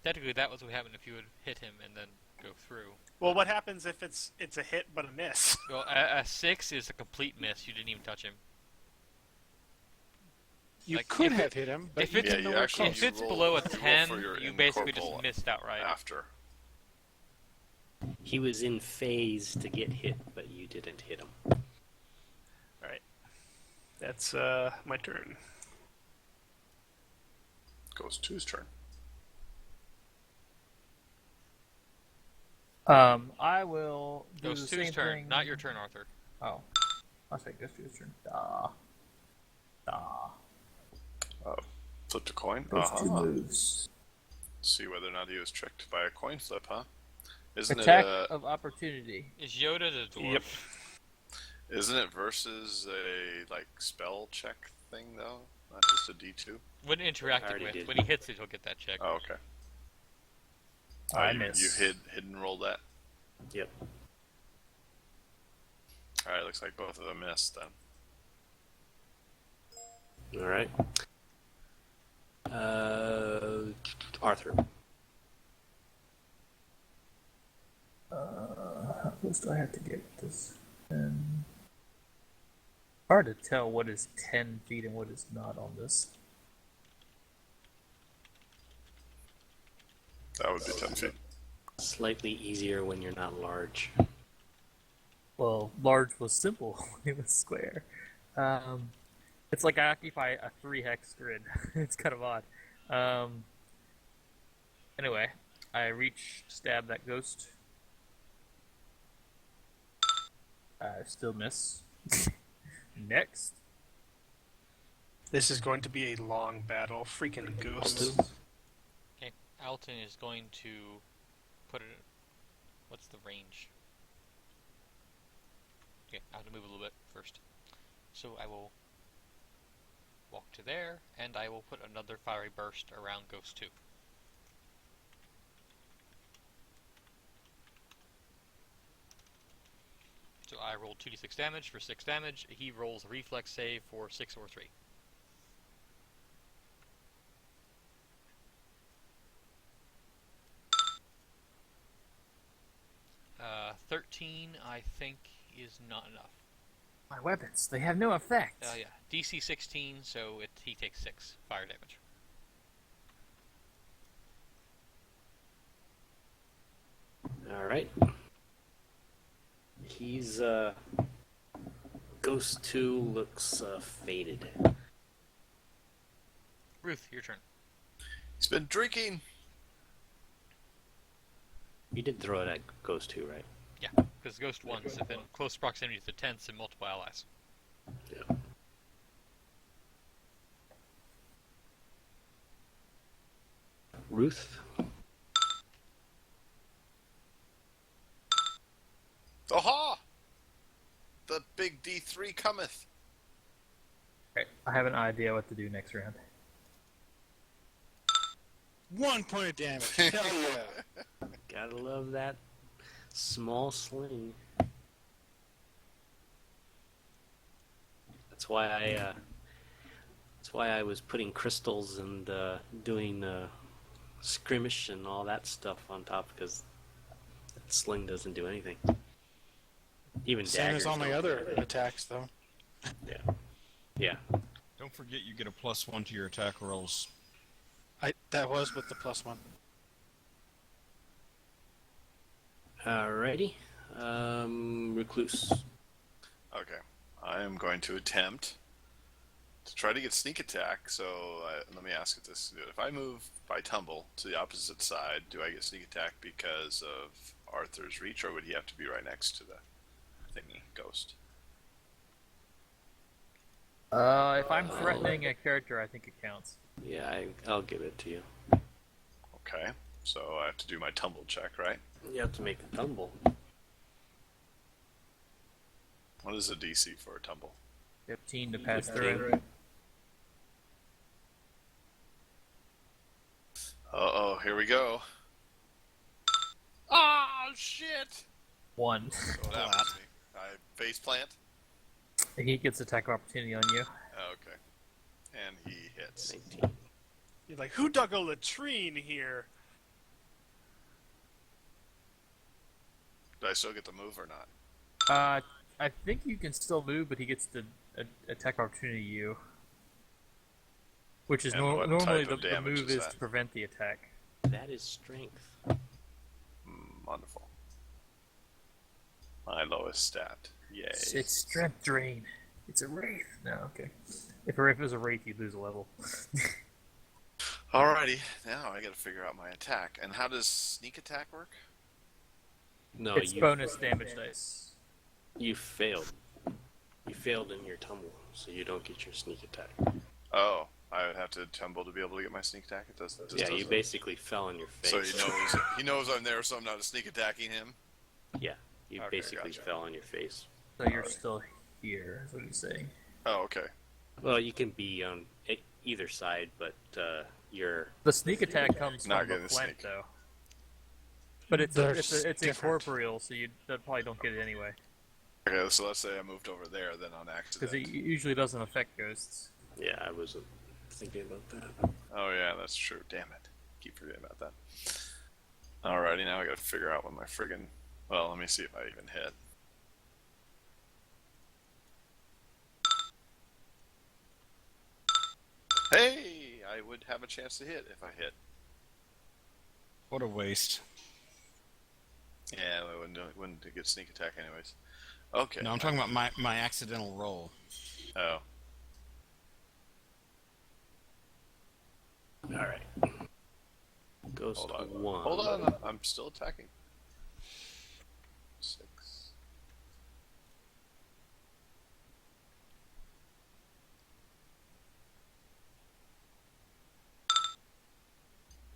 Technically, that was what happened if you would hit him and then go through. Well, what happens if it's a hit but a miss? Well, a 6 is a complete miss. You didn't even touch him. You Like, could if have it- hit him, but if you it's- didn't know where actually- close. If it's roll- below a roll 10, for your you basically just incorporeal missed outright. After. He was in phase to get hit, but you didn't hit him. Alright. That's my turn. Goes 2's turn. I will do Goes the 2's same turn, thing. not your turn, Arthur. Oh. I'll say goes 2's turn. Flipped a coin. Those two Uh-huh. moves. See whether or not he was tricked by a coin flip, huh? Isn't Attack it of opportunity. Is Yoda the dwarf? Yep. isn't it versus a like spell check thing though? Not just a D2? When interacted already with, did. when he hits it, he'll get that check. Oh, okay. I you, miss. You hid and rolled that? Yep. Alright, looks like both of them missed then. Alright. Arthur. How close do I have to get with this? Hard to tell what is 10 feet and what is not on this. That would be 10 feet. Slightly easier when you're not large. Well, large was simple. It was square. It's like I occupy a 3-hex grid. It's kind of odd. Anyway, I stab that ghost. I still miss. Next. This is going to be a long battle. Freaking ghosts. Okay, Alton is going to put it. What's the range? Okay, I have to move a little bit first. So I will walk to there, and I will put another fiery burst around Ghost 2. So I roll 2d6 damage for 6 damage. He rolls a reflex save for 6 or 3. 13, I think, is not enough. My weapons, they have no effect. Yeah. DC 16, so he takes 6 fire damage. Alright. He's, Ghost 2 looks, faded. Ruth, your turn. He's been drinking. You did throw it at Ghost 2, right? Yeah, because Ghost 1s have been close proximity to the tents and multiple allies. Yeah. Ruth? Aha! The big D3 cometh. Okay, I have an idea what to do next round. 1 point of damage. Hell yeah. Gotta love that small sling. That's why I was putting crystals and doing skirmish and all that stuff on top, because that sling doesn't do anything. Even Same daggers as all my don't other do anything. attacks, though. Yeah. Don't forget you get a +1 to your attack rolls. That was with the +1. Alrighty. Recluse. Okay. I am going to attempt to try to get sneak attack. So let me ask you this. If I move by tumble to the opposite side, do I get sneak attack because of Arthur's reach, or would he have to be right next to the thingy ghost? If I'm threatening a character, I think it counts. Yeah, I'll give it to you. Okay. So I have to do my tumble check, right? You have to make a tumble. What is the DC for a tumble? 15 to pass 15. through. Uh-oh, here we go. Oh, shit! 1. So what happens to me? I face plant? He gets attack opportunity on you. Okay. And he hits. 19. You're like, who dug a latrine here? Do I still get the move or not? I think you can still move, but he gets the attack opportunity you. Which is And what normally type of the damage move is is that? to prevent the attack. That is strength. Wonderful. My lowest stat. Yay. It's strength drain. It's a wraith. No, okay. If it was a wraith, you'd lose a level. Alrighty, now I gotta figure out my attack. And how does sneak attack work? No, It's bonus damage dice. You failed. You failed in your tumble, so you don't get your sneak attack. Oh, I would have to tumble to be able to get my sneak attack? It doesn't. Yeah, you basically fell on your face. So he knows I'm there, so I'm not sneak attacking him? Yeah, you Okay, basically gotcha. fell on your face. So you're still here, is what he's saying. Oh, okay. Well, you can be on either side, but you're... The sneak attack comes Not from the getting the flint, sneak. though. But it's They're it's different. incorporeal, so you probably don't get it anyway. Okay, so let's say I moved over there then on Because accident. it usually doesn't affect ghosts. Yeah, I wasn't thinking about that. Oh yeah, that's true. Damn it. Keep forgetting about that. Alrighty, now I gotta figure out what my friggin'... Well, let me see if I even hit. Hey! I would have a chance to hit if I hit. What a waste. Yeah, I wouldn't get a sneak attack anyways. Okay. No, I'm talking about my accidental roll. Oh. All right. Ghost Hold on. 1. Hold on. I'm still attacking. 6.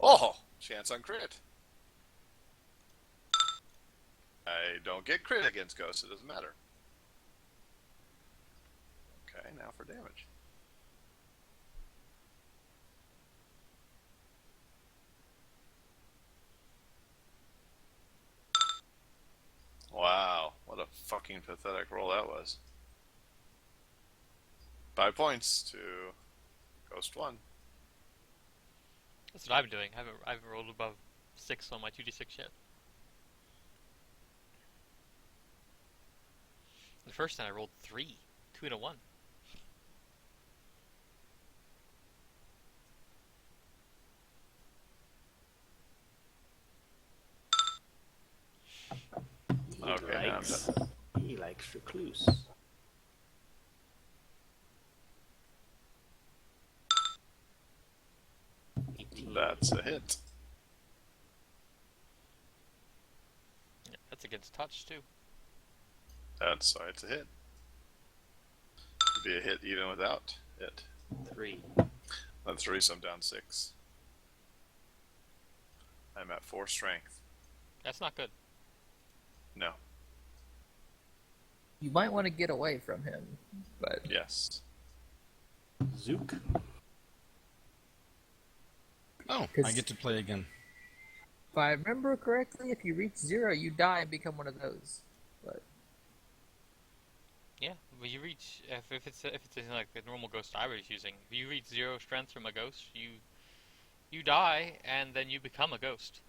Oh! Chance on crit. I don't get crit against ghosts. It doesn't matter. Okay, now for damage. Wow, what a fucking pathetic roll that was. 5 points to Ghost 1. That's what I've been doing. I haven't rolled above 6 on my 2d6 yet. The first time I rolled 3. 2 and a 1. Okay, now I'm done. He likes recluse. That's a hit. Yeah, that's against touch, too. That's why it's a hit. It'd be a hit even without it. 3. That's 3, so I'm down 6. I'm at 4 strength. That's not good. No. You might want to get away from him, but Yes. Zook. Oh, I 'Cause- get to play again. if I remember correctly, if you reach 0, you die and become one of those. But Yeah, but you reach if it's like the normal ghost I was using. If you reach 0 strength from a ghost, you die and then you become a ghost.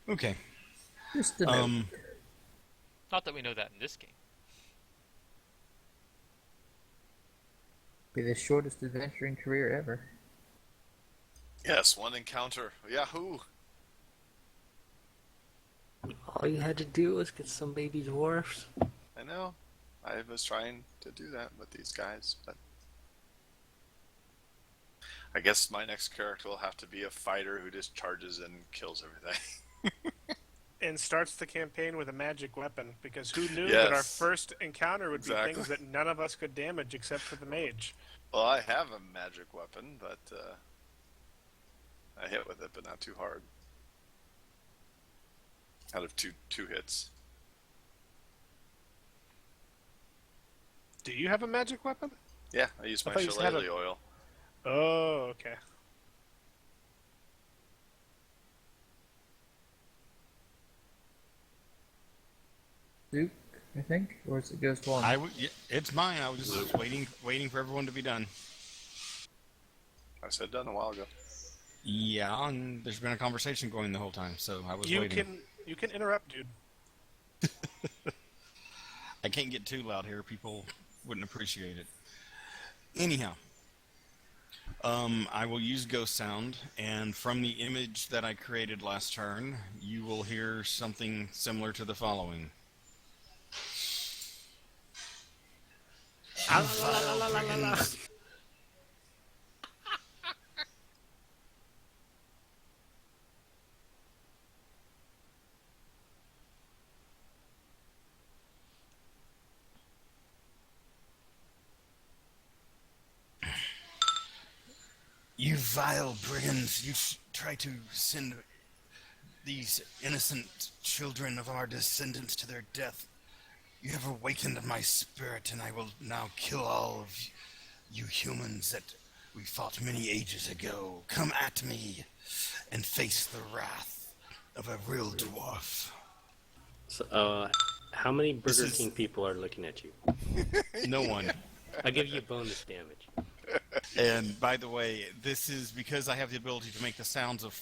Okay. just a note. Not that we know that in this game. Be the shortest adventuring career ever. Yes, 1 encounter. Yahoo! All you had to do was get some baby dwarfs. I know. I was trying to do that with these guys, but... I guess my next character will have to be a fighter who just charges and kills everything. And starts the campaign with a magic weapon, because who knew Yes. that our first encounter would Exactly. be things that none of us could damage except for the mage. Well, I have a magic weapon, but I hit with it, but not too hard. Out of two hits. Do you have a magic weapon? Yeah, I use I my thought you said shillelagh oil. Oh, okay. Duke, I think, or is it Ghost 1? Yeah, it's mine. I was just waiting for everyone to be done. I said done a while ago. Yeah, and there's been a conversation going the whole time, so I was You waiting. can interrupt, dude. I can't get too loud here. People wouldn't appreciate it. Anyhow, I will use Ghost Sound, and from the image that I created last turn, you will hear something similar to the following. You vile brigands, you try to send these innocent children of our descendants to their death. You have awakened my spirit, and I will now kill all of you humans that we fought many ages ago. Come at me and face the wrath of a real dwarf. So, How many This Burger is- King people are looking at you? No one. I'll give you bonus damage. And by the way, this is because I have the ability to make the sounds of,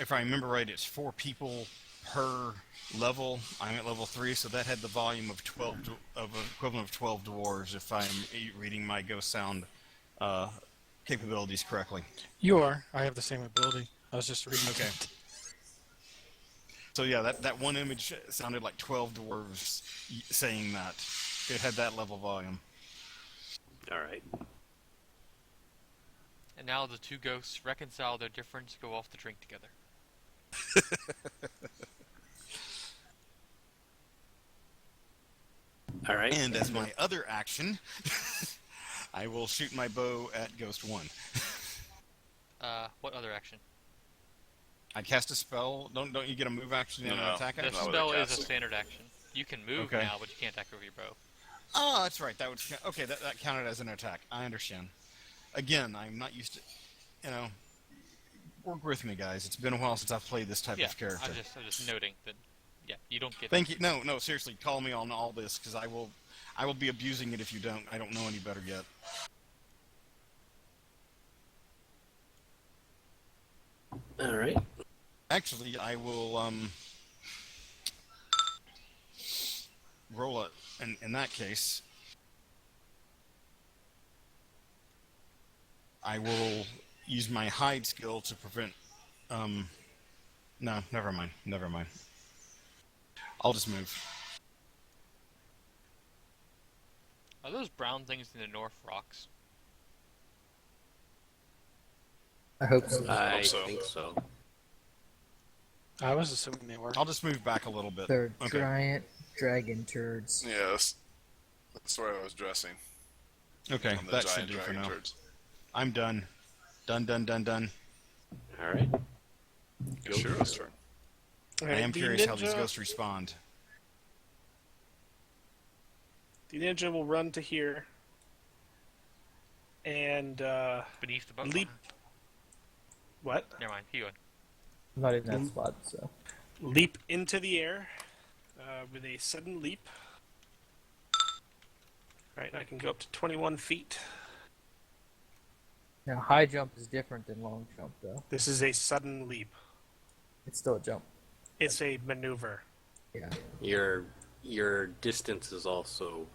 if I remember right, it's 4 people per level. I'm at level 3, so that had the volume of 12, of equivalent of 12 dwarves. If I'm reading my ghost sound capabilities correctly. You are. I have the same ability. I was just reading. Okay. So yeah, that one image sounded like 12 dwarves saying that. It had that level volume. All right. And now the two ghosts reconcile their difference, go off to drink together. All right. And as my other action, I will shoot my bow at Ghost 1. What other action? I cast a spell. Don't you get a move action and an No. attack The action? I would've spell is cast a it. standard action. You can move Okay. now, but you can't attack over your bow. Oh, that's right. That would okay. That counted as an attack. I understand. Again, I'm not used to. Work with me, guys. It's been a while since I've played this type Yeah, of character. I'm just noting that. Yeah, you don't get. Thank you. No, seriously, call me on all this because I will be abusing it if you don't. I don't know any better yet. All right. Actually, I will roll it. In that case, I will use my hide skill to prevent. No, never mind. I'll just move. Are those brown things in the north rocks? I hope so. I Hope so. think so. I was assuming they were. I'll just move back a little bit. They're Okay. giant dragon turds. Yes. That's where I was dressing. Okay, On the that should giant do for dragon now. turds. I'm done. Done. All right. It's Shiro's turn. All I right, am the curious how these ninja- ghosts respond. The ninja will run to here and Beneath the bow. leap. What? Never mind. Keep going. I'm not in that spot, so. Leap into the air with a sudden leap. Right, I can go up to 21 feet. Now, high jump is different than long jump, though. This is a sudden leap. It's still a jump. It's a maneuver. Yeah. Your distance is also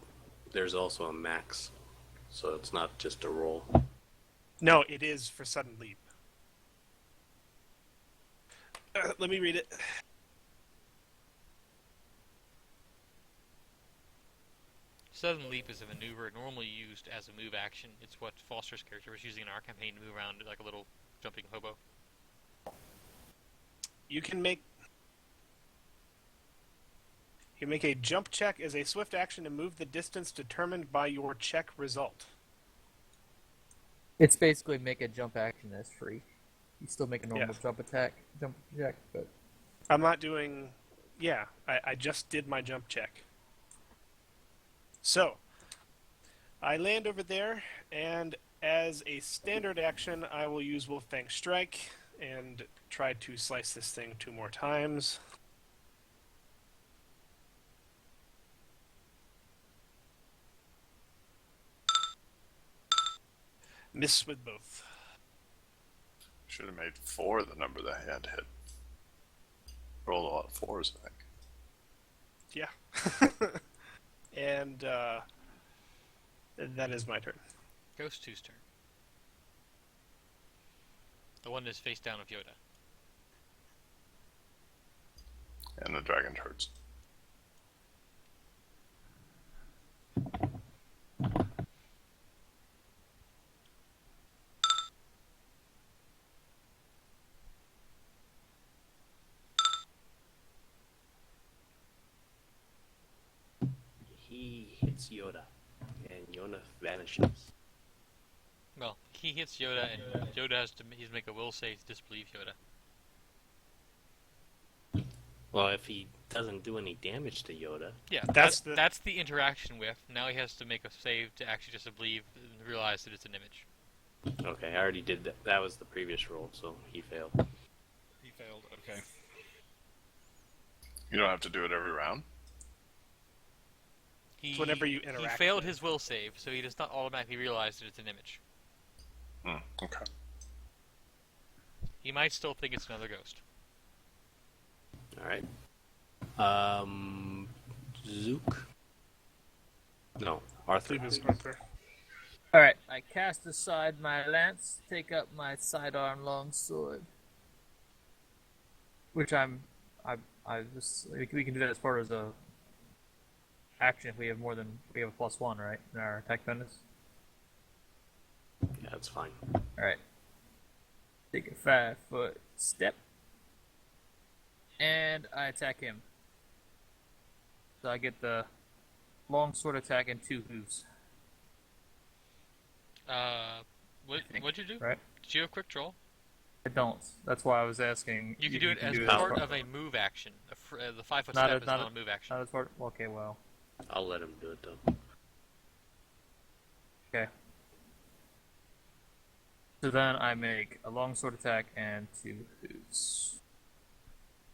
there's also a max, so it's not just a roll. No, it is for sudden leap. Let me read it. Sudden leap is a maneuver normally used as a move action. It's what Foster's character was using in our campaign to move around like a little jumping hobo. You can make a jump check as a swift action to move the distance determined by your check result. It's basically make a jump action that's free. You still make a normal Yeah. jump check, but I'm not doing... Yeah, I just did my jump check. So, I land over there, and as a standard action, I will use Wolfang Strike and try to slice this thing 2 more times. Miss with both. Should have made 4 the number that he had to hit. Rolled a lot of 4s, I think. Yeah. And that is my turn. Ghost 2's turn. The one that's face down of Yoda. And the dragon turds. He hits Yoda, and Yoda vanishes. Well, he hits Yoda, and Yoda has to make a will save to disbelieve Yoda. Well, if he doesn't do any damage to Yoda, Yeah, That's that's the- the interaction with. Now he has to make a save to actually disbelieve and realize that it's an image. okay, I already did that. That was the previous roll, so he failed. He failed. Okay. You don't have to do it every round. He, whenever you he interact failed with it. his will save, so he does not automatically realize that it's an image. Okay. He might still think it's another ghost. All right. Zook. No, Arthur. I believe it's Arthur. Alright, I cast aside my lance, take up my sidearm longsword. Which we can do that as part of the action if we have we have a +1, right, in our attack bonus. Yeah, that's fine. Alright. Take a 5-foot step. And I attack him. So I get the longsword attack and 2 hooves. What'd you do? Right? Did you have quick draw? I don't. That's why I was asking. You can do it as do part of a move action. The 5-foot Not step a- is not not a- a move action. Not as part. Okay, well. I'll let him do it though. Okay. So then I make a longsword attack and 2 hooves.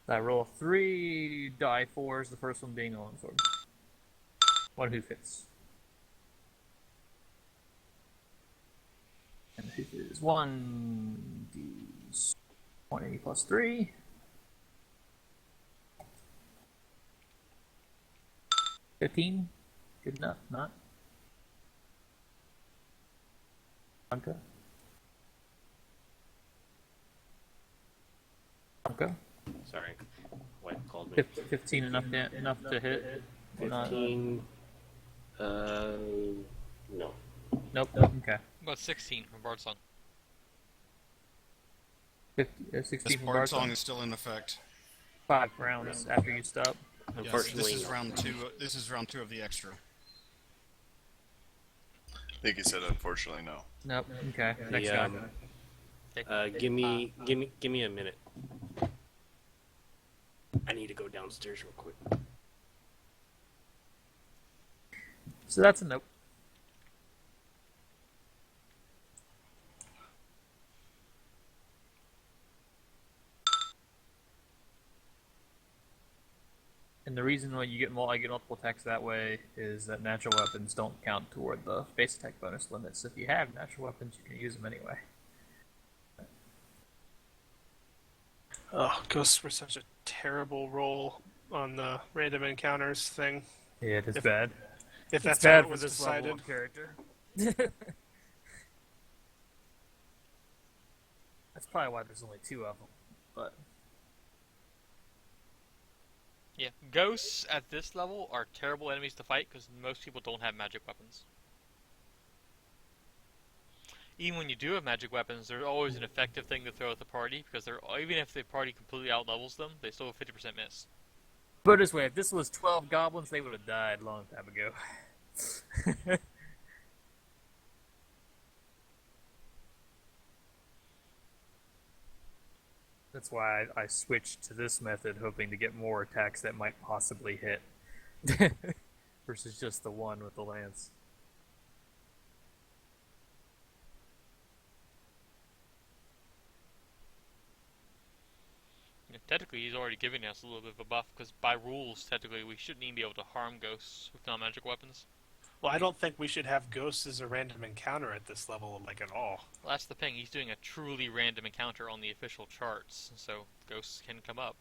I roll 3 die 4s, the first one being the longsword. 1 hoof hits. And the hoof is 1d20 plus 3. 15. Good enough, not? Bunko? Bunko? Sorry, wife called me. 15 enough to hit? Not- 15. No. Nope. Okay. About 16 from Bard Song. 16 This from bard Bard song Song. is still in effect. 5 rounds after you stop. Yes, Unfortunately, this is no. round 2. This is round 2 of the extra. I think he said unfortunately no. Nope. Okay. Next The, guy. give me a minute. I need to go downstairs real quick. So that's a nope. And the reason why I get multiple attacks that way is that natural weapons don't count toward the base attack bonus limits. If you have natural weapons, you can use them anyway. Oh, ghosts were such a terrible roll on the random encounters thing. Yeah, it is If- bad. If that's It's bad how it for was this decided. level of character. That's probably why there's only 2 of them. But Yeah, ghosts at this level are terrible enemies to fight because most people don't have magic weapons. Even when you do have magic weapons, they're always an effective thing to throw at the party because even if the party completely outlevels them, they still have 50% miss. put it this way, if this was 12 goblins, they would have died a long time ago. That's why I switched to this method, hoping to get more attacks that might possibly hit. Versus just the one with the lance. Yeah, technically, he's already giving us a little bit of a buff because by rules, technically, we shouldn't even be able to harm ghosts with non-magic weapons. Well, I don't think we should have ghosts as a random encounter at this level, like at all. Well, that's the thing. He's doing a truly random encounter on the official charts, so ghosts can come up.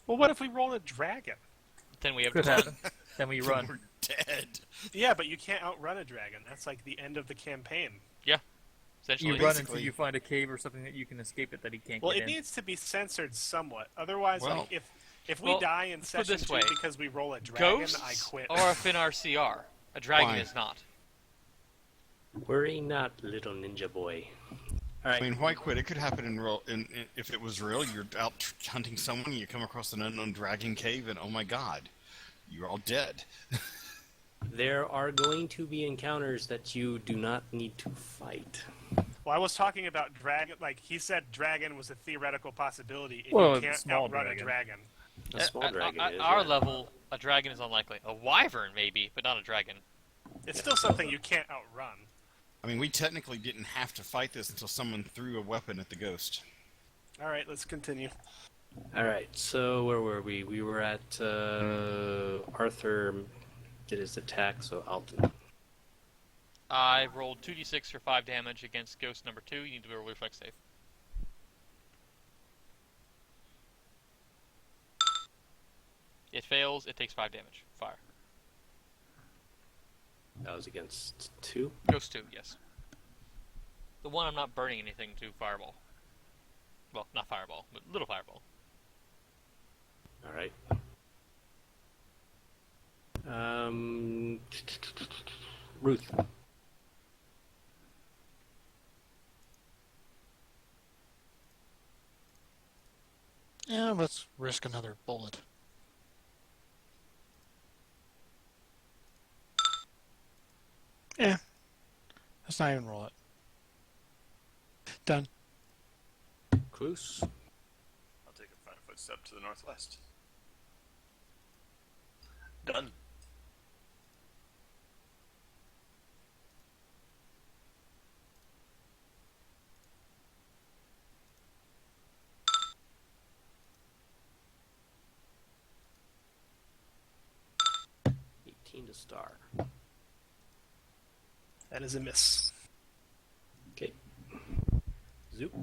Well, what if we roll a dragon? Then we have Could to run. happen. Then we run. We're dead. Yeah, but you can't outrun a dragon. That's like the end of the campaign. Essentially, You run Basically- until you find a cave or something that you can escape it that he can't Well, get it in. needs to be censored somewhat. Otherwise, Well- like if we Well, die in put it session this 2 way. because we roll a dragon, Ghosts I quit. are within our CR. A dragon Fine. is not. Worry not, little ninja boy. All right. I mean, why quit? It could happen if it was real. You're out hunting someone, you come across an unknown dragon cave, and oh my god, you're all dead. There are going to be encounters that you do not need to fight. Well, I was talking about dragon. Like he said, dragon was a theoretical possibility, and Well, you can't small outrun dragon. a dragon. A small dragon At is, our yeah. level, a dragon is unlikely. A wyvern, maybe, but not a dragon. It's still something you can't outrun. I mean, we technically didn't have to fight this until someone threw a weapon at the ghost. All right, let's continue. All right. So where were we? We were at Arthur did his attack. So Alton. I rolled 2d6 for 5 damage against ghost number 2. You need to roll a reflex save. It fails, it takes 5 damage. Fire. That was against 2. Ghost 2, yes. The one I'm not burning anything to fireball. Well, not fireball, but little fireball. All right. Ruth. Yeah, let's risk another bullet. Yeah. Let's not even roll it. Done. Cluse. I'll take a 5-foot step to the northwest. Done. To star. That is a miss. Okay. Zoop.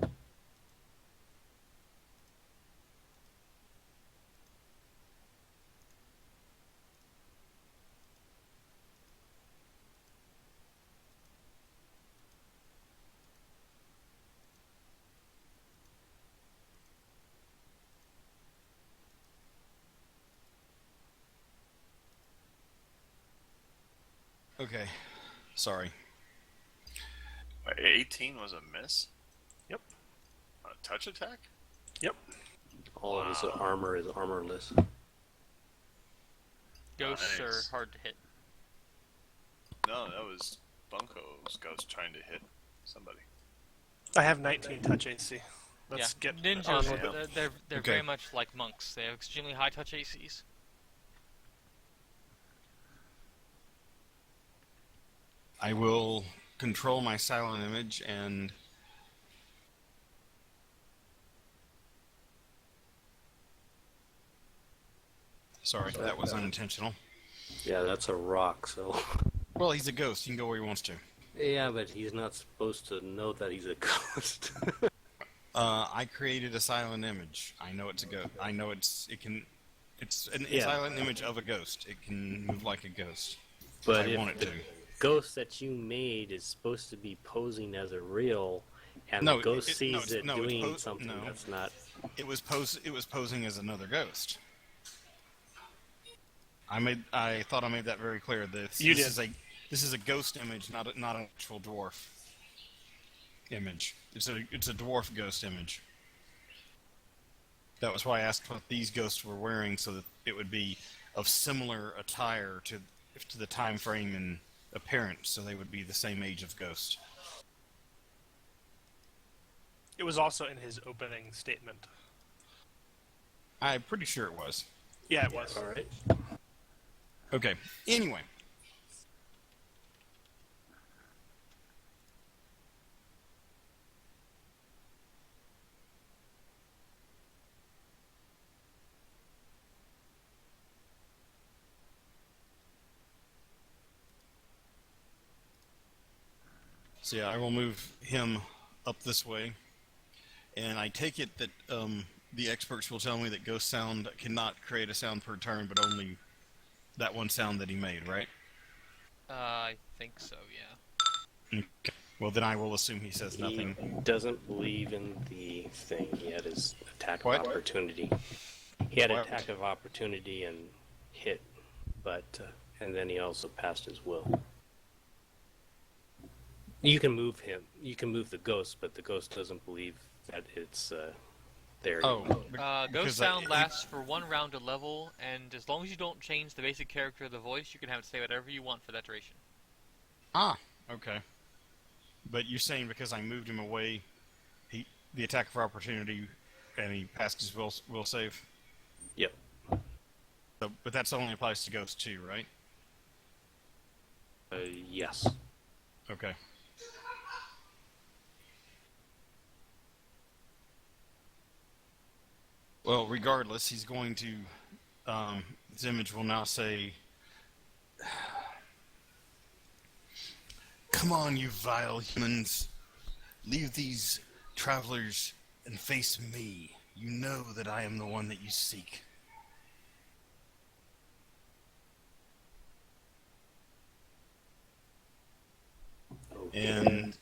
Okay. Sorry. 18 was a miss? Yep. A touch attack? Yep. All of his armor is armorless. Ghosts Nice. are hard to hit. No, that was Bunko's ghost trying to hit somebody. I have 19 touch AC. Let's yeah, get ninjas. on with it. They're Okay. very much like monks. They have extremely high touch ACs. I will control my silent image and sorry, that was unintentional. Yeah, that's a rock. So. Well, he's a ghost. He can go where he wants to. Yeah, but he's not supposed to know that he's a ghost. I created a silent image. I know it's a ghost. I know it's an Yeah. silent image of a ghost. It can move like a ghost. But I if want it the to. ghost that you made is supposed to be posing as a real, and No, the ghost it- sees no, it's- it no, it's doing po- something no. that's not. It was posing as another ghost. I thought I made that very clear. This You this did. This is a ghost image, not an actual dwarf image. It's a dwarf ghost image. That was why I asked what these ghosts were wearing, so that it would be of similar attire to the time frame and appearance, so they would be the same age of ghost. It was also in his opening statement. I'm pretty sure it was. Yeah, it was. All right. Okay. Anyway. So yeah, I will move him up this way, and I take it that the experts will tell me that ghost sound cannot create a sound per turn, but only that one sound that he made, right? I think so, yeah. Okay. Well, then I will assume he says nothing. He doesn't believe in the thing. He had his attack What? of opportunity. He had What? attack of opportunity and hit, but and then he also passed his will. You can move him. You can move the ghost, but the ghost doesn't believe that it's there. Oh, Ghost because sound lasts for 1 round a level, and as long as you don't change the basic character of the voice, you can have it say whatever you want for that duration. Okay. But you're saying because I moved him away, the attack of opportunity, and he passed his will save? Yep. So, but that only applies to ghosts too, right? Yes. Okay. Well, regardless, he's going to. His image will now say, "Come on, you vile humans. Leave these travelers and face me. You know that I am the one that you seek." And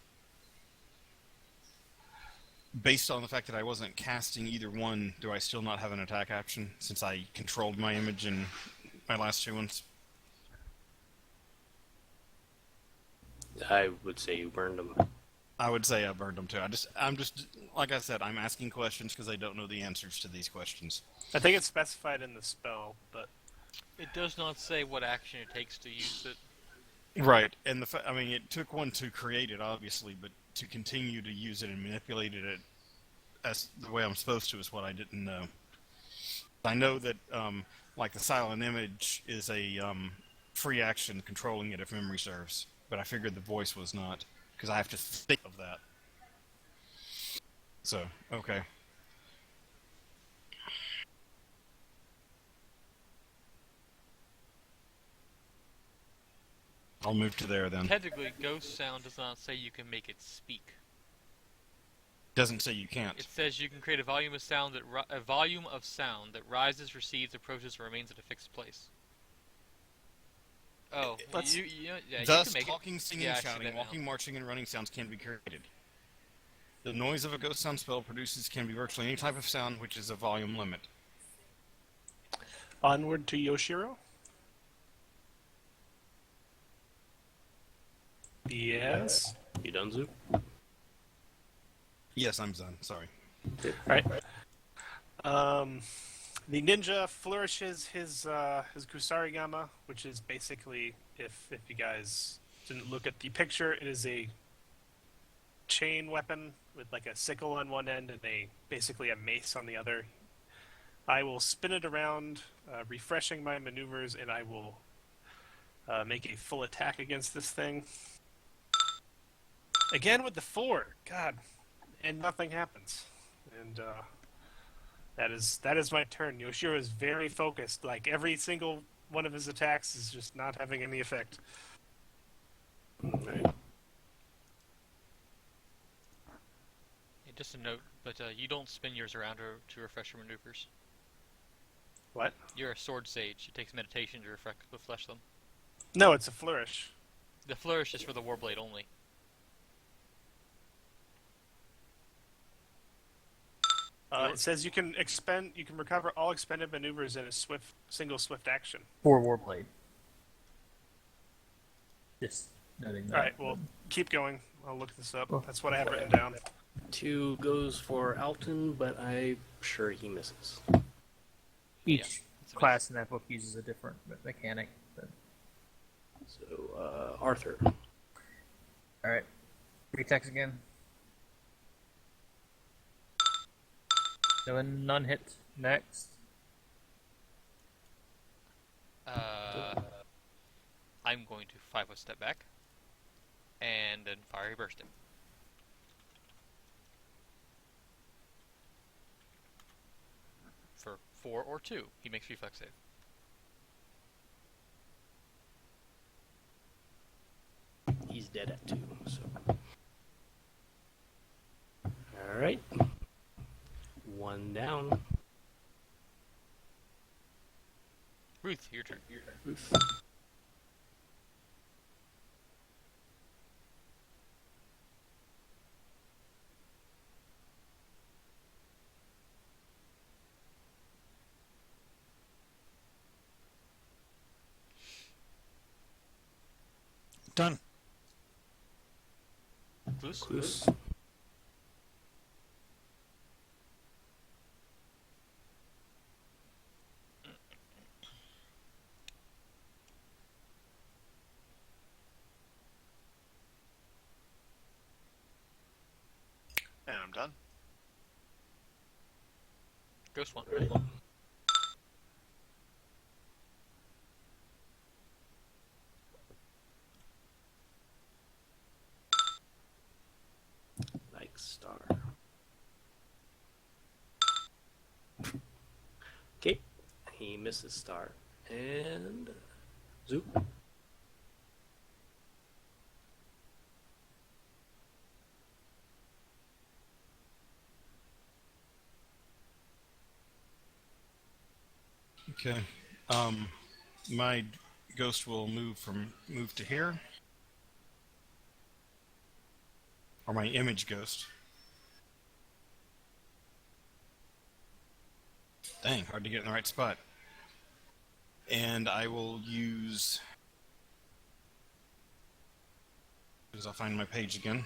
based on the fact that I wasn't casting either one, do I still not have an attack action since I controlled my image in my last two ones? I would say you burned them. I would say I burned them too. I'm just like I said, I'm asking questions because I don't know the answers to these questions. I think it's specified in the spell, but It does not say what action it takes to use it. Right, and I mean, it took one to create it, obviously, but to continue to use it and manipulate it as the way I'm supposed to is what I didn't know. I know that, like, the silent image is a free action controlling it if memory serves, but I figured the voice was not, because I have to think of that. So, okay. I'll move to there then. Technically, ghost sound does not say you can make it speak. Doesn't say you can't. It says you can create a volume of sound that rises, recedes, approaches, or remains at a fixed place. Oh, yeah, Thus, you can make talking, it. singing, Yeah, I see shouting, that now. walking, marching, and running sounds can be created. The noise of a ghost sound spell produces can be virtually any type of sound, which is a volume limit. onward to Yoshiro. Yes. You done, Zoo? Yes, I'm done. Sorry. All right. The ninja flourishes his kusarigama, which is basically, if you guys didn't look at the picture, it is a chain weapon with like a sickle on one end and basically a mace on the other. I will spin it around, refreshing my maneuvers, and I will make a full attack against this thing. Again with the 4, God, and nothing happens. And that is my turn. Yoshiro is very focused. Like every single one of his attacks is just not having any effect. Right. Yeah, just a note, but you don't spin yours around to refresh your maneuvers. What? You're a sword sage. It takes meditation to refresh them. No, it's a flourish. The flourish is for the warblade only. It says you can recover all expended maneuvers in a single swift action. For Warblade. Just noting that. All right, well, keep going. I'll look this up. Cool. That's what I have written down. 2 goes for Alton, but I'm sure he misses. Each it's class in that book uses a different mechanic. But... So, Arthur. Alright. 3 attacks again. So none hit. Next. I'm going to 5-foot step back, and then fiery burst him. For 4 or 2, he makes reflex save. He's dead at 2, so. Alright. 1 down. Ruth, your turn. Ruth. Done. Clues? Clues. And I'm done. Ghost one. Like star. Okay. He misses star. And zoop. Okay. My ghost will move to here. Or my image ghost. Dang, hard to get in the right spot. And I will use... As I'll find my page again.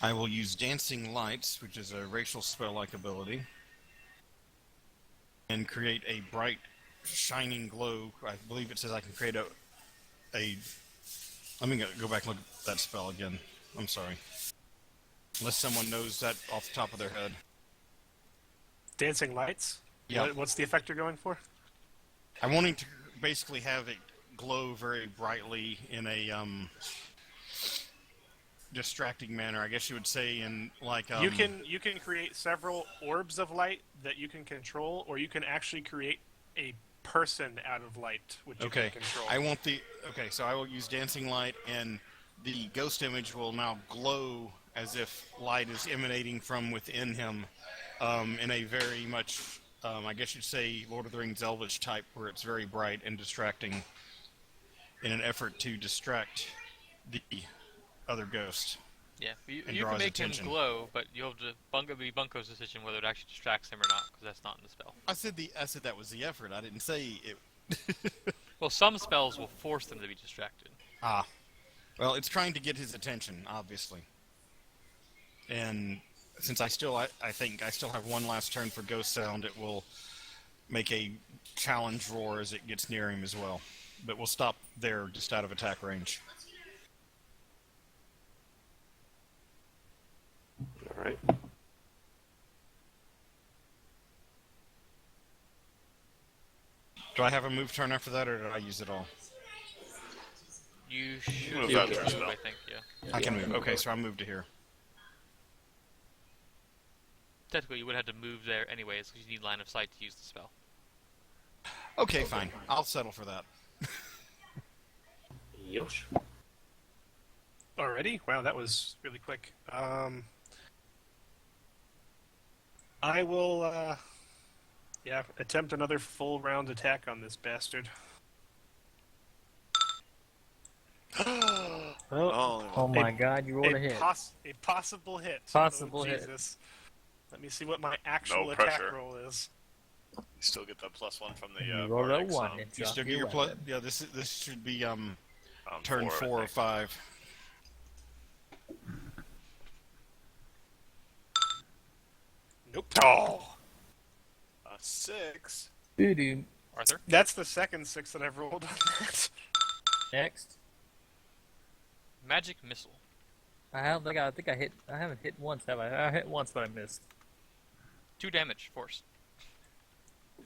I will use Dancing Lights, which is a racial spell-like ability, and create a bright, shining glow. I believe it says I can create a let me go back and look at that spell again. I'm sorry. Unless someone knows that off the top of their head. Dancing lights? Yeah. What's the effect you're going for? I'm wanting to basically have it glow very brightly in a distracting manner, I guess you would say, in like You can create several orbs of light that you can control, or you can actually create a person out of light, which you can control. So I will use Dancing Light, and the ghost image will now glow as if light is emanating from within him, in a very much, I guess you'd say, Lord of the Rings Elvish type, where it's very bright and distracting, in an effort to distract the other ghost. Yeah, you and can draws make attention. him glow, but you'll be Bunko's decision whether it actually distracts him or not, because that's not in the spell. I said that was the effort. I didn't say it. Well, some spells will force them to be distracted. Well, it's trying to get his attention, obviously. And since I think I still have one last turn for Ghost Sound, it will make a challenge roar as it gets near him as well. But we'll stop there, just out of attack range. All right. Do I have a move turn after that, or did I use it all? You should Move be that able to turn. move, I think, yeah. I can move. Okay, so I moved to here. Technically, you would have to move there anyways, because you need line of sight to use the spell. Okay, fine. I'll settle for that. Yosh. Already? Wow, that was really quick. I will, attempt another full round attack on this bastard. Oh, my god, you rolled a hit. A possible hit. Possible oh, hit. Jesus. Let me see what my actual No attack pressure. roll is. you still get that +1 from the You rolled a bardic 1. song. And You drop still get your your plus. weapon. Yeah, this should be On turn 4 I or think. 5. Nope. Oh! A 6. Doo-doo. Arthur? That's the second 6 that I've rolled on that. Next. Magic Missile. I haven't hit once, have I? I hit once, but I missed. 2 damage, force.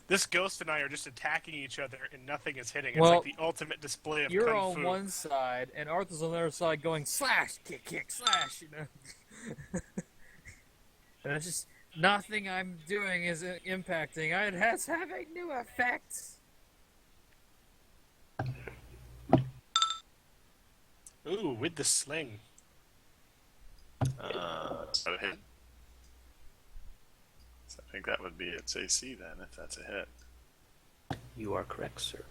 This ghost and I are just attacking each other, and nothing is hitting. It's Well, like the ultimate display of You're kung on fu. one side, and Arthur's on the other side going slash, kick, kick, slash, you know? And it's just, nothing I'm doing is impacting. It has having new effects. Ooh, with the sling. So hit. So I think that would be its AC then, if that's a hit. You are correct, sir.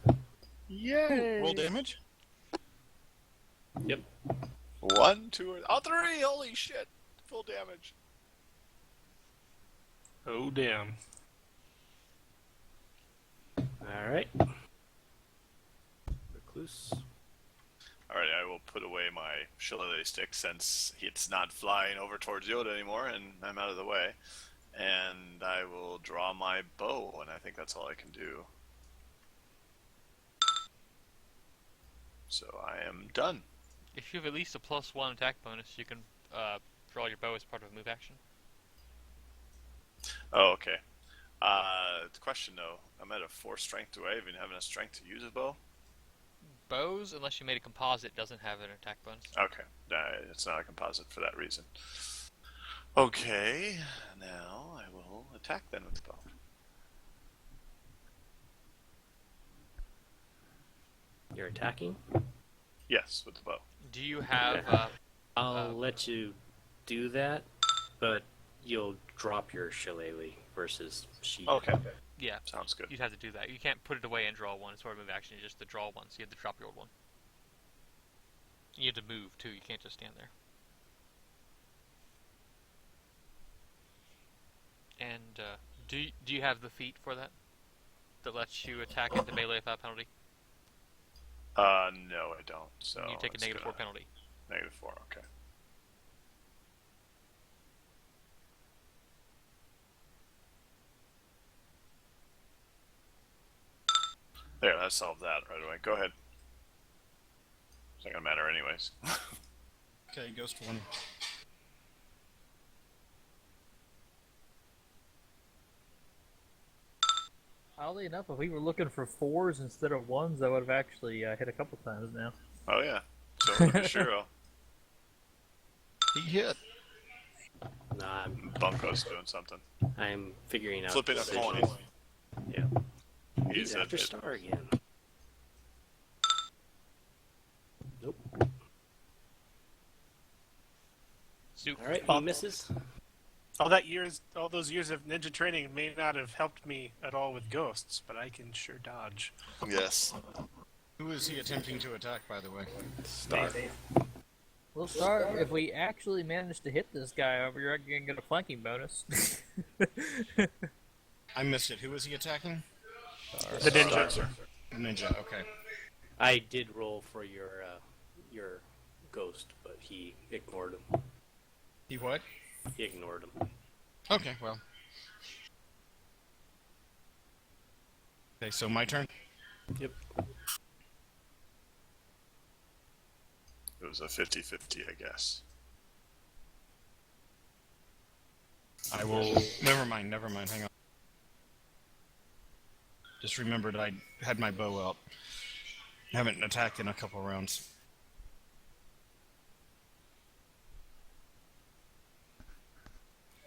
Yay! Roll damage. Yep. 1, 2, or 3! Holy shit! Full damage. Oh, damn. All right. Recluse. Alright, I will put away my shillelagh stick since it's not flying over towards Yoda anymore and I'm out of the way. And I will draw my bow, and I think that's all I can do. So I am done. If you have at least a +1 attack bonus, you can draw your bow as part of a move action. Oh, okay. The question though, I'm at a 4 strength. Do I even have enough strength to use a bow? Bows, unless you made a composite, doesn't have an attack bonus. Okay, it's not a composite for that reason. Okay, now I will attack then with the bow. You're attacking? Yes, with the bow. Do you have? I'll let you do that, but you'll drop your shillelagh versus she. Okay, Yeah, sounds good. you'd have to do that. You can't put it away and draw one. It's sort of move action. You just to draw one, so you have to drop your old one. You have to move too. You can't just stand there. And do you have the feat for that? That lets you attack into melee without penalty? No, I don't. So You take a it's -4 penalty. -4, okay. There, that solved that right away. Go ahead. It's not gonna matter anyways. Okay, Ghost 1. Oddly enough, if we were looking for 4s instead of 1s, I would have actually hit a couple times now. Oh yeah. So look at Shiro. He hit. Nah, Bunko's doing something. I'm figuring out. Flipping a decisions. coin. Yeah. He's after at it. Star again. Nope. Soup. All right, he misses. All those years of ninja training may not have helped me at all with ghosts, but I can sure dodge. Yes. Who is he attempting to attack, by the way? Star. We'll start if we actually manage to hit this guy over here. You're gonna get a flanking bonus. I missed it. Who is he attacking? The ninja. Ninja, okay. I did roll for your ghost, but he ignored him. He what? He ignored him. Okay, well. Okay, so my turn? Yep. It was a 50-50, I guess. I will... Never mind, hang on. Just remembered I had my bow out. Haven't attacked in a couple rounds.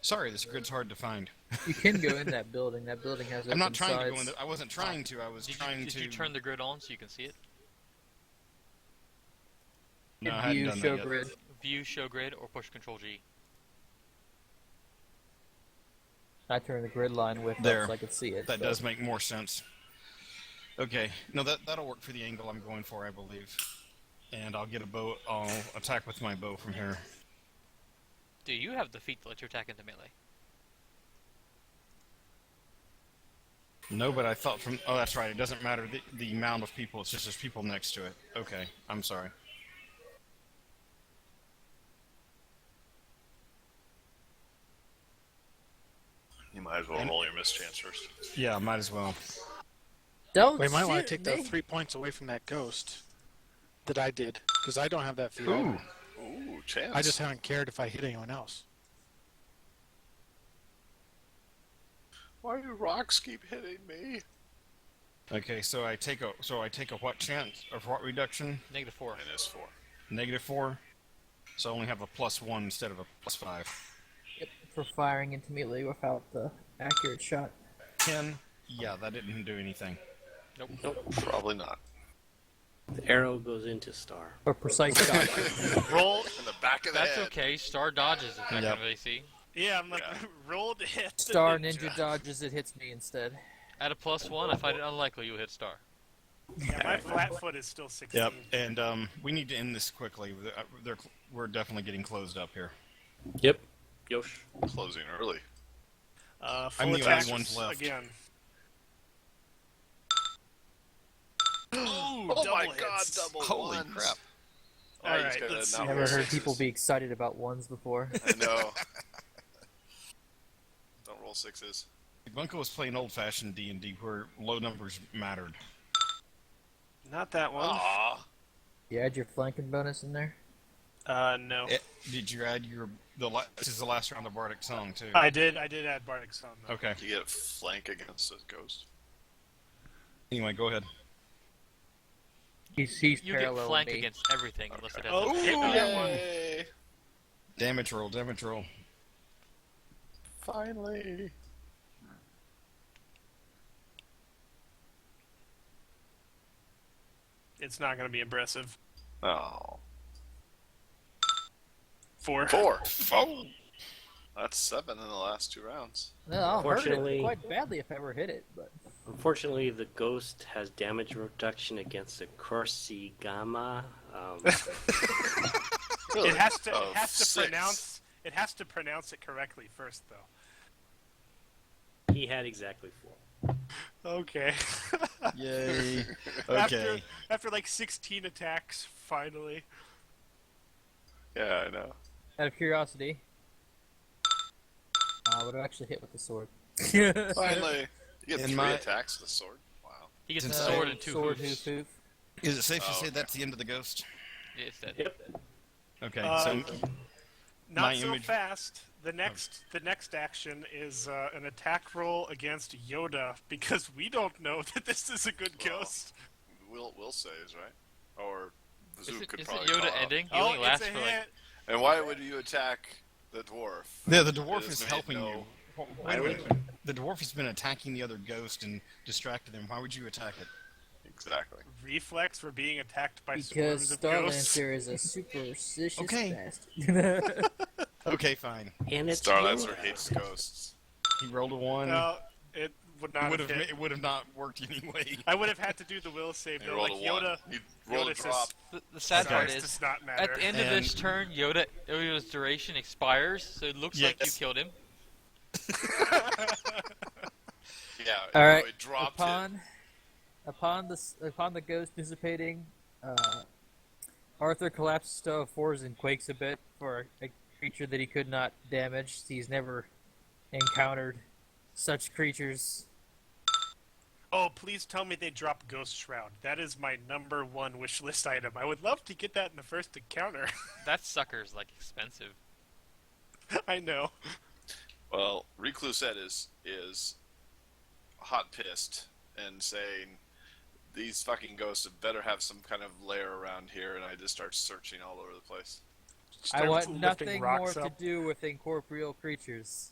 Sorry, this grid's hard to find. You can go in that building. That building has I'm not open trying to go sides. in I wasn't trying to, I was trying Did to... you turn the grid on so you can see it? No, I Hit hadn't view, done show that yet. grid. View, show grid, or push Control G. I turned the grid line with There. up so I could see it. That so- does make more sense. Okay, no, that'll work for the angle I'm going for, I believe. And I'll get a bow. I'll attack with my bow from here. Do you have the feat to let you attack into melee? No, but I thought from. Oh, that's right. It doesn't matter the amount of people. It's just there's people next to it. Okay, I'm sorry. You might as well roll your mischance first. Yeah, might as well. Don't We might want shoot to take me. the 3 points away from that ghost that I did, because I don't have that feat. Ooh. Ooh, chance. I just haven't cared if I hit anyone else. Why do rocks keep hitting me? Okay, so I take a what chance or what reduction? -4. -4. -4. So I only have a +1 instead of a +5. Yep, for firing into melee without the accurate shot. 10. Yeah, that didn't do anything. Nope, probably not. The arrow goes into Star. For precise shot. Roll. In the back of the That's head. okay. Star dodges if that kind Yep. of AC. Yeah, I'm like, Yeah. roll to hit. the Star ninja dodges, it hits me instead. At a +1, I find it unlikely you'll hit Star. Yeah, my flat foot is still 16. Yep, and we need to end this quickly. We're definitely getting closed up here. Yep. Yosh. Closing early. Full I'm the only attacks ones left. Again. Oh double my hits. god, double Holy ones. crap. Ah, All you right, just gotta let's not see. roll Never heard sixes. people be excited about ones before. I know. Don't roll 6s. Bunko was playing old-fashioned D&D where low numbers mattered. Not that one. Aw. You add your flanking bonus in there? No. Did you add this is the last round of Bardic Song, too. I did add Bardic Song, though. Okay. You get a flank against a ghost. Anyway, go ahead. He's You get parallel flank me. against everything unless it has Oh, a hit me that one. Yay! Damage roll. Finally. It's not going to be impressive. Oh. 4. 4. Oh. That's 7 in the last 2 rounds. No, I'll hurt it Unfortunately- quite badly if I ever hit it, but Unfortunately, the ghost has damage reduction against the Corsigama. Really? It has to. Oh, It has to 6. pronounce. It has to pronounce it correctly first, though. He had exactly 4. Okay. Yay. Okay. After like 16 attacks, finally. Yeah, I know. out of curiosity, what do I actually hit with the sword? Finally. You get In 3 my- attacks with the sword. Wow. He gets a Since sword I- and 2 sword, hoofs. hoof. Is it safe to Oh, say okay. that's the end of the ghost? Yes, that. Yep. Okay, Uh, so Not My so image- fast. The next action is an attack roll against Yoda because we don't know that this is a good Well, ghost. Will says, right? Or Is Zoo it, could is it probably Yoda call out. ending? He Oh, only it's lasts a for hit. like. And why would you attack the dwarf? the dwarf It is made helping no- you. Wait a minute. The dwarf has been attacking the other ghost and distracted him. Why would you attack it? Exactly. Reflex for being attacked by Because swarms of ghosts. Starlancer is a superstitious Okay. bastard. Okay, fine. And it's Starlancer Yoda. hates ghosts. He rolled a 1. No, it would not It would have have hit. it would have not worked anyway. I would have had to do the will save. He though. rolled Like a 1. Yoda, He rolled a Yoda drop. says, The sad part size is, does not matter. at the end of And- this turn, Yoda's duration expires, so it looks like you Yes. killed him. Yeah. All right. It dropped him. Upon the ghost dissipating, Arthur collapses to a 4s and quakes a bit for a creature that he could not damage. He's never encountered such creatures. Oh, please tell me they drop Ghost Shroud. That is my #1 wish list item. I would love to get that in the first encounter. That sucker's like expensive. I know. Well, Recluse Ed is hot pissed and saying these fucking ghosts better have some kind of lair around here, and I just start searching all over the place. I Starts want lifting nothing more rocks to up. do with incorporeal creatures.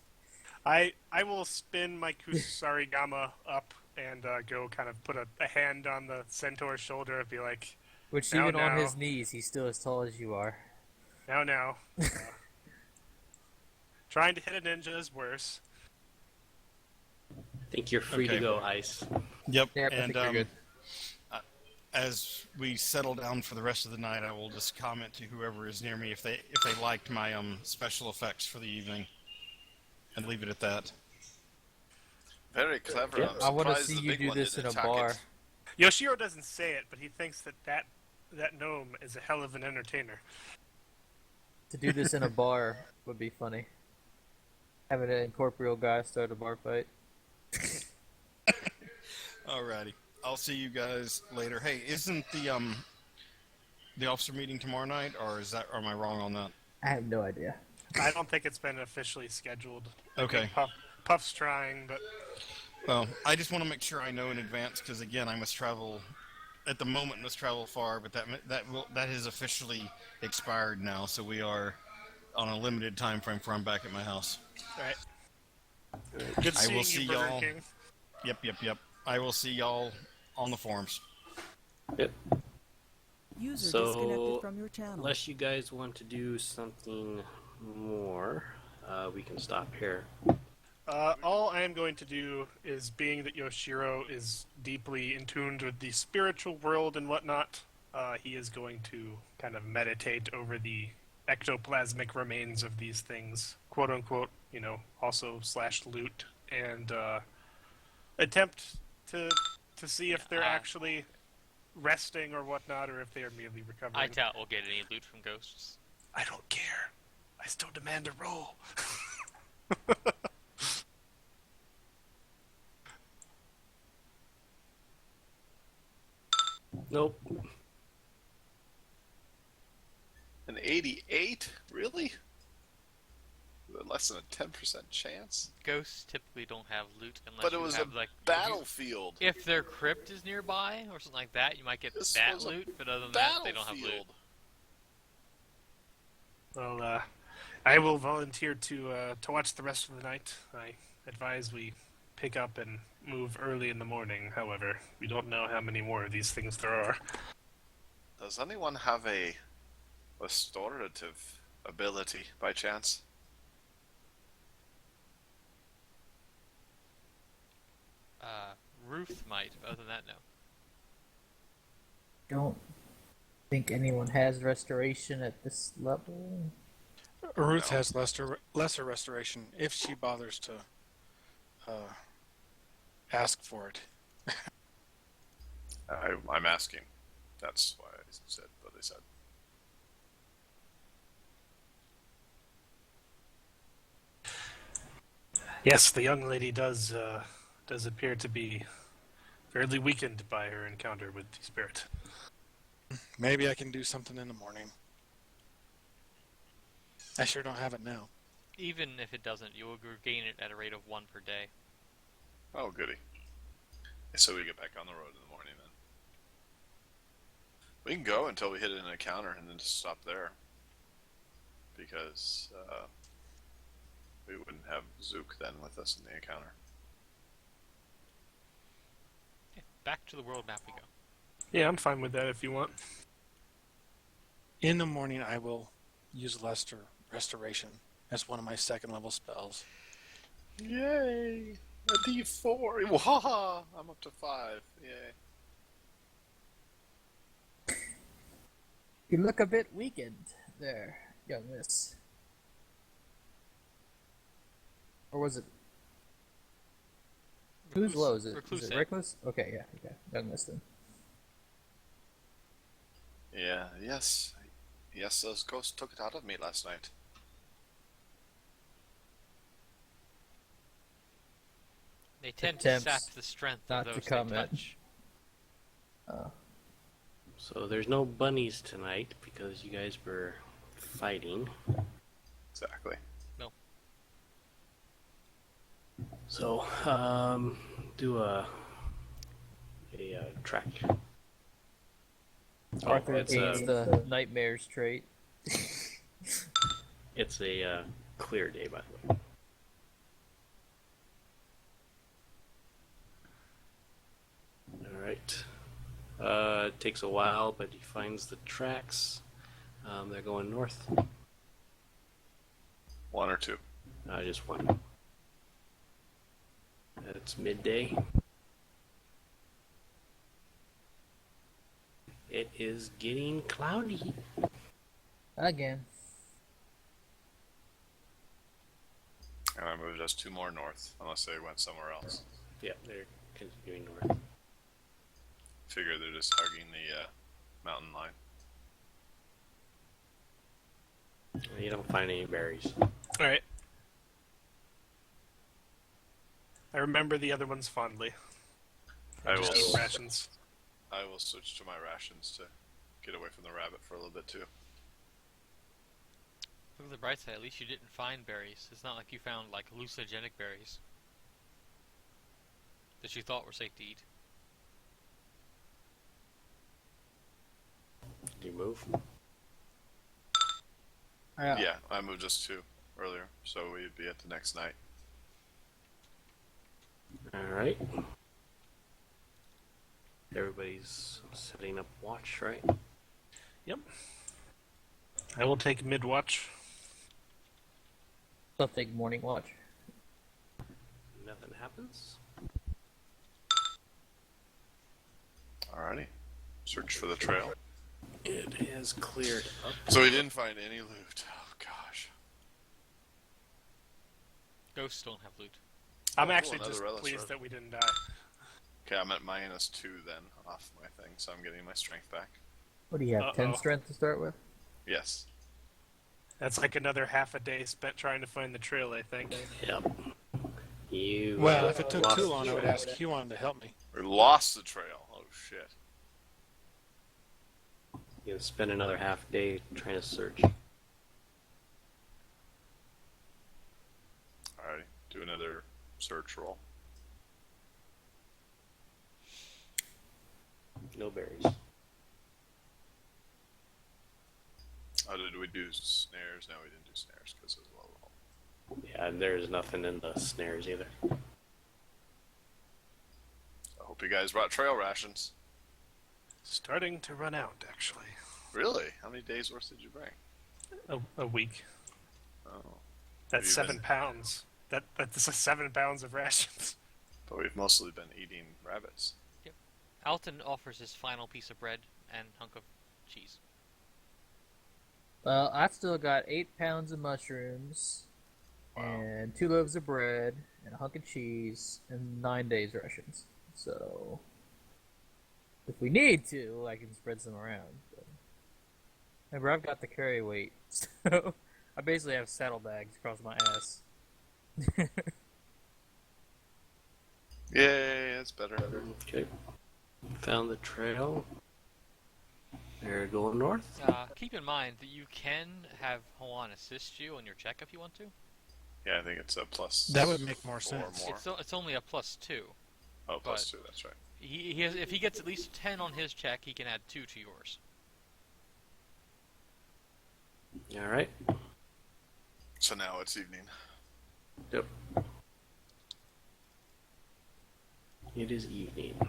I will spin my Kusarigama up and go kind of put a hand on the centaur's shoulder and be like, Which Now, even on now. his knees, he's still as tall as you are. now. Trying to hit a ninja is worse. I think you're free Okay. to go, Ice. Yep. Yeah, I and think we're good. As we settle down for the rest of the night, I will just comment to whoever is near me if they liked my special effects for the evening, and leave it at that. Very clever. Yeah. I'm I want to surprised see the you big do one this in didn't a attack bar. it. Yoshiro doesn't say it, but he thinks that gnome is a hell of an entertainer. To do this in a bar would be funny. Having an incorporeal guy start a bar fight. Alrighty. I'll see you guys later. Hey, isn't the officer meeting tomorrow night, or am I wrong on that? I have no idea. I don't think it's been officially scheduled. Okay. Puff's trying, but Well, I just want to make sure I know in advance, because again, I must travel. At the moment, must travel far, but that has officially expired now, so we are on a limited time frame for I'm back at my house. right. Good I seeing will see you, Burger y'all. King. Yep. I will see y'all on the forums. Yep. User So, disconnected from your channel. Unless you guys want to do something more, we can stop here. All I am going to do is, being that Yoshiro is deeply in tune with the spiritual world and whatnot, he is going to kind of meditate over the ectoplasmic remains of these things, quote unquote, also /loot, and attempt to see if they're actually resting or whatnot, or if they are merely recovering. I doubt we'll get any loot from ghosts. I don't care. I still demand a roll. Nope. An 88? Really? Less than a 10% chance? Ghosts typically don't have loot unless But it you was have a like battlefield. If their crypt is nearby or something like that, you might get This that was a loot. But other than that, they don't have loot. Battlefield. Well, I will volunteer to watch the rest of the night. I advise we pick up and move early in the morning. However, we don't know how many more of these things there are. Does anyone have a restorative ability by chance? Ruth might. Other than that, no. Don't think anyone has restoration at this level. Ruth has lesser restoration if she bothers to ask for it. I'm asking. That's why I said what I said. Yes, the young lady does appear to be fairly weakened by her encounter with the spirit. Maybe I can do something in the morning. I sure don't have it now. Even if it doesn't, you will regain it at a rate of 1 per day. Oh, goody. So we get back on the road in the morning then. We can go until we hit an encounter and then just stop there. Because we wouldn't have Zook then with us in the encounter. Yeah, back to the world map we go. Yeah, I'm fine with that if you want. In the morning, I will use Restoration as one of my second level spells. Yay! A D4! Wahaha! I'm up to 5. Yay. You look a bit weakened there, young miss. Or was it? Whose low is it? Recluse. Is it Recluse? Okay, yeah, okay. Young miss then. Yeah, yes. Yes, those ghosts took it out of me last night. They tend to Attempts sap the strength not of to those they comment. touch. So there's no bunnies tonight because you guys were fighting. Exactly. No. So, do a track. Arthur it's gains the nightmares trait. It's a clear day, by the way. All right. It takes a while, but he finds the tracks. They're going north. 1 or 2. Just one. It's midday. It is getting cloudy. Again. And I moved us 2 more north, unless they went somewhere else. Yeah, they're continuing north. Figure they're just hugging the mountain line. You don't find any berries. Alright. I remember the other ones fondly. I Just will, eat rations. I will switch to my rations to get away from the rabbit for a little bit too. Look at the bright side, at least you didn't find berries. It's not like you found, like, hallucinogenic berries that you thought were safe to eat. Do you move? Yeah, I moved us 2 earlier, so we'd be at the next night. Alright. Everybody's setting up watch, right? Yep. I will take mid-watch. I'll take morning watch. Nothing happens. Alrighty. Search for the trail. It has cleared up. So we didn't find any loot. Oh gosh. Ghosts don't have loot. I'm Oh, actually another just relic pleased sword. that we didn't die. Okay, I'm at -2 then off my thing, so I'm getting my strength back. What do you have? 10 Uh-oh. strength to start with? Yes. That's like another half a day spent trying to find the trail, I think. Yep. You. Well, if it took lost too long, the I would trail. ask Huon to help me. We lost the trail. Oh shit. You spend another half day trying to search. Alrighty. Do another search roll. No berries. Oh, did we do snares? No, we didn't do snares because And there's nothing in the snares either. I hope you guys brought trail rations. Starting to run out, actually. Really? How many days worth did you bring? A week. Oh. That's Have you 7 pounds. That's 7 pounds of rations. But we've mostly been eating rabbits. Alton offers his final piece of bread and hunk of cheese. Well, I've still got 8 pounds of mushrooms, and 2 loaves of bread, and a hunk of cheese, and 9 days rations. So, if we need to, I can spread some around. But... Remember, I've got the carry weight, so I basically have saddlebags across my ass. Yay, that's better. Okay. Found the trail. They're going north. Keep in mind that you can have Juan assist you on your check if you want to. Yeah, I think it's a plus. That would make more 4 sense. more. It's only a +2. Oh, plus but- 2, that's right. He has, if he gets at least 10 on his check, he can add 2 to yours. All right. So now it's evening. Yep. It is evening.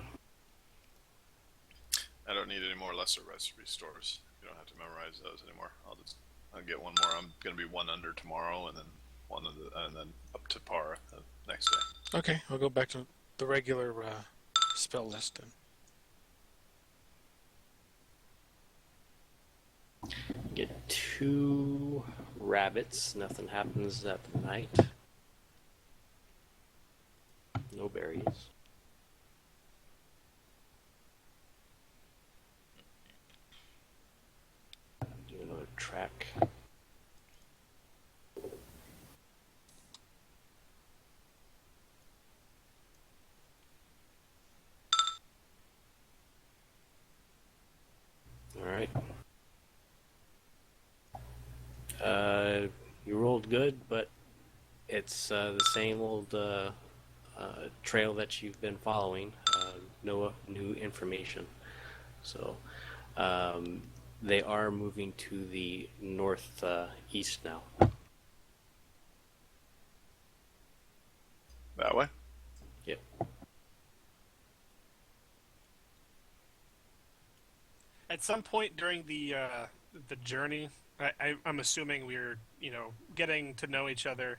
I don't need any more lesser recipe stores. You don't have to memorize those anymore. I'll get one more. I'm gonna be 1 under tomorrow, and then and then up to par the next day. Okay, I'll go back to the regular spell list then. Get 2 rabbits. Nothing happens at the night. No berries. Do another track. All right. You rolled good, but it's the same old trail that you've been following. No new information. So they are moving to the north east now. That way? Yep. At some point during the journey, I'm assuming we're getting to know each other.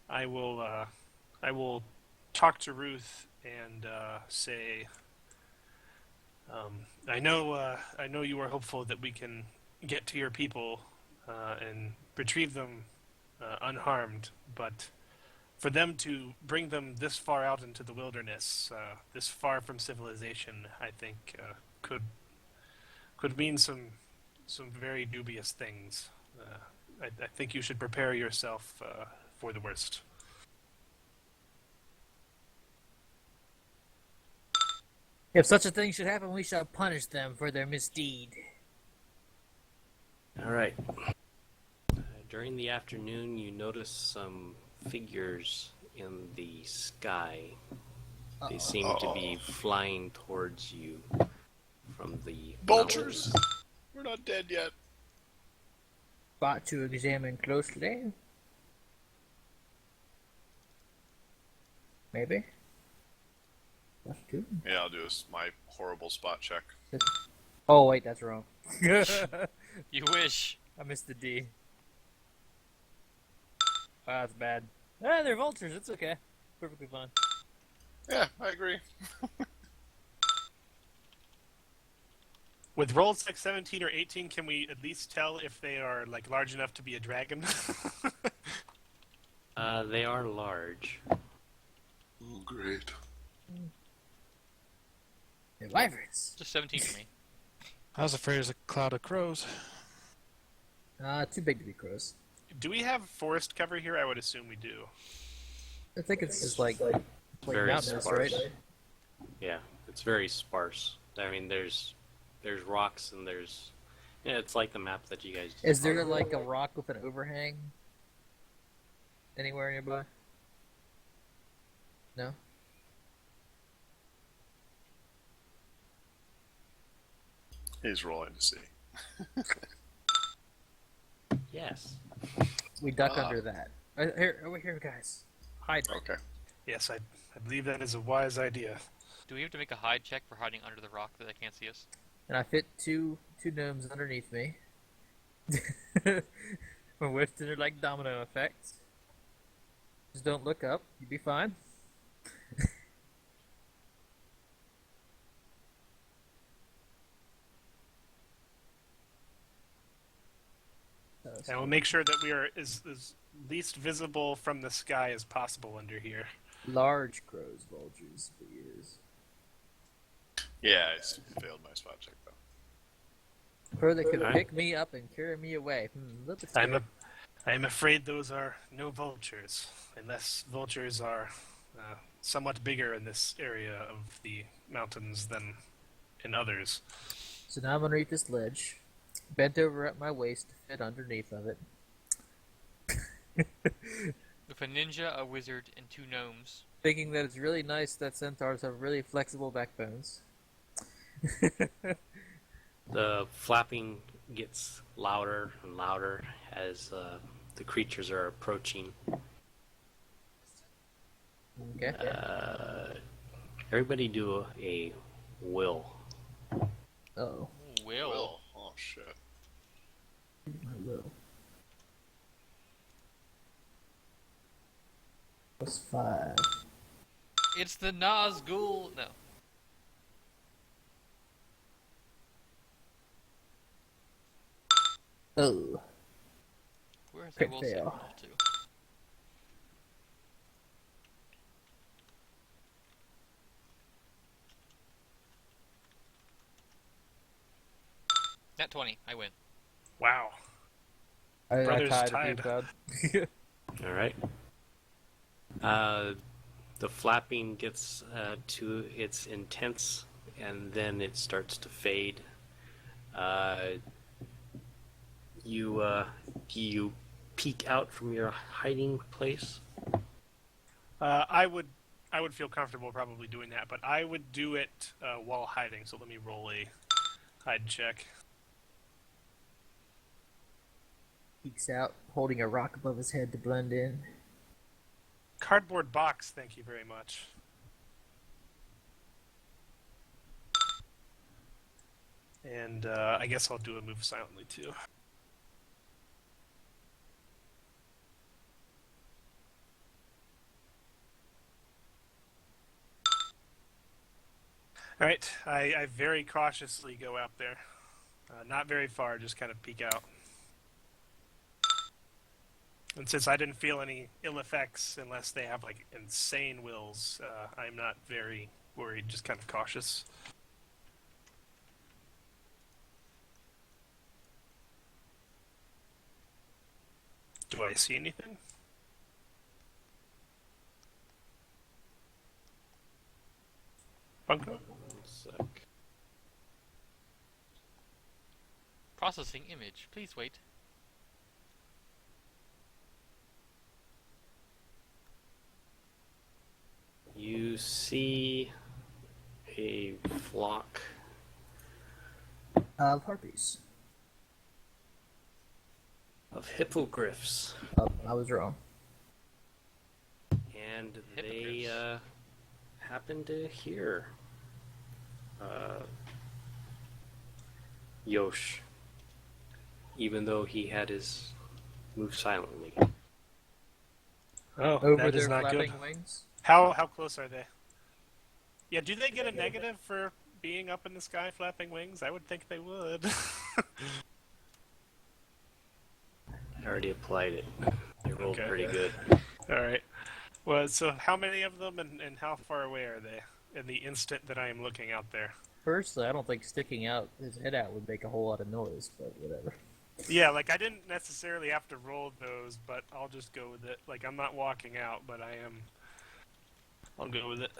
I will talk to Ruth and say, I know you are hopeful that we can get to your people and retrieve them unharmed, but for them to bring them this far out into the wilderness, this far from civilization, I think could mean some very dubious things. I think you should prepare yourself for the worst. If such a thing should happen, we shall punish them for their misdeed. All right. During the afternoon, you notice some figures in the sky. They seem to be flying towards you from the Vultures! mountains. We're not dead yet. Spot to examine closely. Maybe. That's two. Yeah, I'll do my horrible spot check. Oh wait, that's wrong. You wish. I missed the D. Wow, that's bad. Ah, they're vultures. It's okay. Perfectly fine. Yeah, I agree. With rolls like 17 or 18, can we at least tell if they are large enough to be a dragon? They are large. Oh, great. They're wyverns. Just 17 for me. I was afraid it was a cloud of crows. Too big to be crows. Do we have forest cover here? I would assume we do. I think it's just like Very mountainous, sparse. right? Yeah, it's very sparse. I mean, there's rocks and there's... Yeah, it's like the map that you guys... Is there like a rock with an overhang anywhere nearby? No? He's rolling to see. Yes. We duck Ah. under that. Here, over here, guys. Hide. Okay. Yes, I believe that is a wise idea. Do we have to make a hide check for hiding under the rock that they can't see us? And I fit two gnomes underneath me. We're whiffed like domino effects. Just don't look up. You'll be fine. And we'll make sure that we are as least visible from the sky as possible under here. Large crows, vultures, bears. Yeah, I failed my spot check though. Crow that could Alright. pick me up and carry me away. Look at that. I am afraid those are no vultures, unless vultures are somewhat bigger in this area of the mountains than in others. So now I'm underneath this ledge, bent over at my waist to fit underneath of it. With a ninja, a wizard, and 2 gnomes. Thinking that it's really nice that centaurs have really flexible backbones. The flapping gets louder and louder as the creatures are approaching. Okay. Everybody do a will. Oh, Will. Oh shit. I will. +5. It's the Nazgul. No. Oh. Where is that Crit will save fail. roll to? Nat 20. I win. Wow. I Brothers tied tied. with you, bud. All right. The flapping gets to its intense, and then it starts to fade. You peek out from your hiding place. I would feel comfortable probably doing that, but I would do it while hiding. So let me roll a hide check. Peeks out, holding a rock above his head to blend in. Cardboard box, thank you very much. And I guess I'll do a move silently too. All right, I very cautiously go out there. Not very far, just kind of peek out. And since I didn't feel any ill effects, unless they have like insane wills, I'm not very worried, just kind of cautious. Do I see anything? Bunko? 1 sec. Processing image. Please wait. You see a flock Harpies. of hippogriffs, Oh, I was wrong. and they Hippogriffs. happen to hear Yosh, even though he had his move silently. Oh, Over that is their not flapping good. wings. How close are they? Yeah, do they get a negative for being up in the sky flapping wings? I would think they would. I already applied it. They rolled Okay. pretty good. All right. Well, so how many of them and how far away are they in the instant that I am looking out there? Personally, I don't think sticking out his head out would make a whole lot of noise, but whatever. Yeah, like I didn't necessarily have to roll those, but I'll just go with it. Like I'm not walking out, but I am. I'll go with it.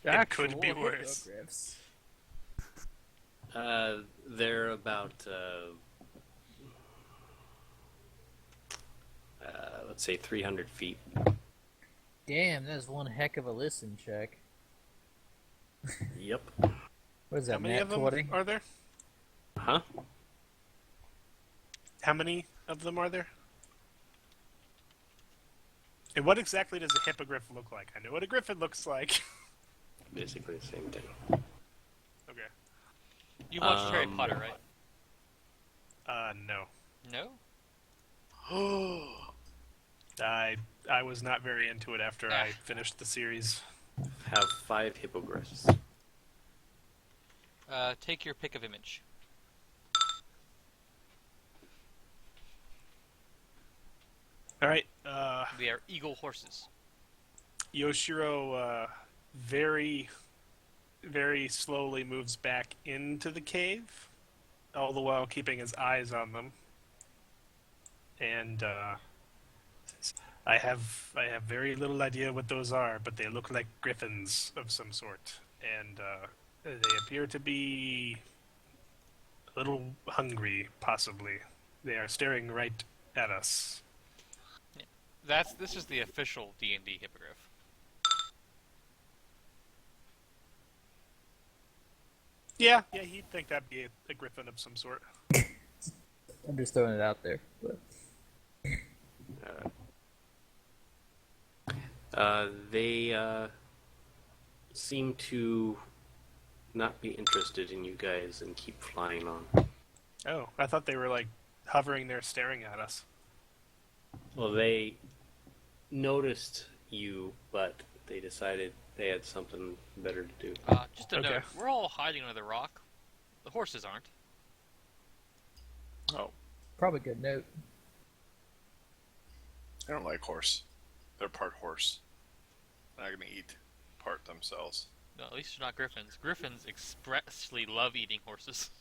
It could be Actual worse. hippogriffs. They're about, let's say 300 feet. Damn, that's one heck of a listen check. Yep. What is How that, many Nat of them 20? are there? Huh? How many of them are there? And what exactly does a hippogriff look like? I know what a griffin looks like. Basically the same thing. Okay. You watched Harry Potter, right? No. No? I was not very into it after I finished the series. Have 5 hippogriffs. Take your pick of image. All right. They are eagle horses. Yoshiro very, very slowly moves back into the cave, all the while keeping his eyes on them. And I have very little idea what those are, but they look like griffins of some sort, and they appear to be a little hungry, possibly. They are staring right at us. This is the official D&D hippogriff. Yeah, he'd think that'd be a griffin of some sort. I'm just throwing it out there. But... They seem to not be interested in you guys and keep flying on. Oh, I thought they were like hovering there staring at us. Well, they noticed you, but they decided they had something better to do. Just a Okay. note, we're all hiding under the rock. The horses aren't. Oh. Probably a good note. I don't like horse. They're part horse. They're not going to eat part themselves. No, at least they're not griffins. Griffins expressly love eating horses.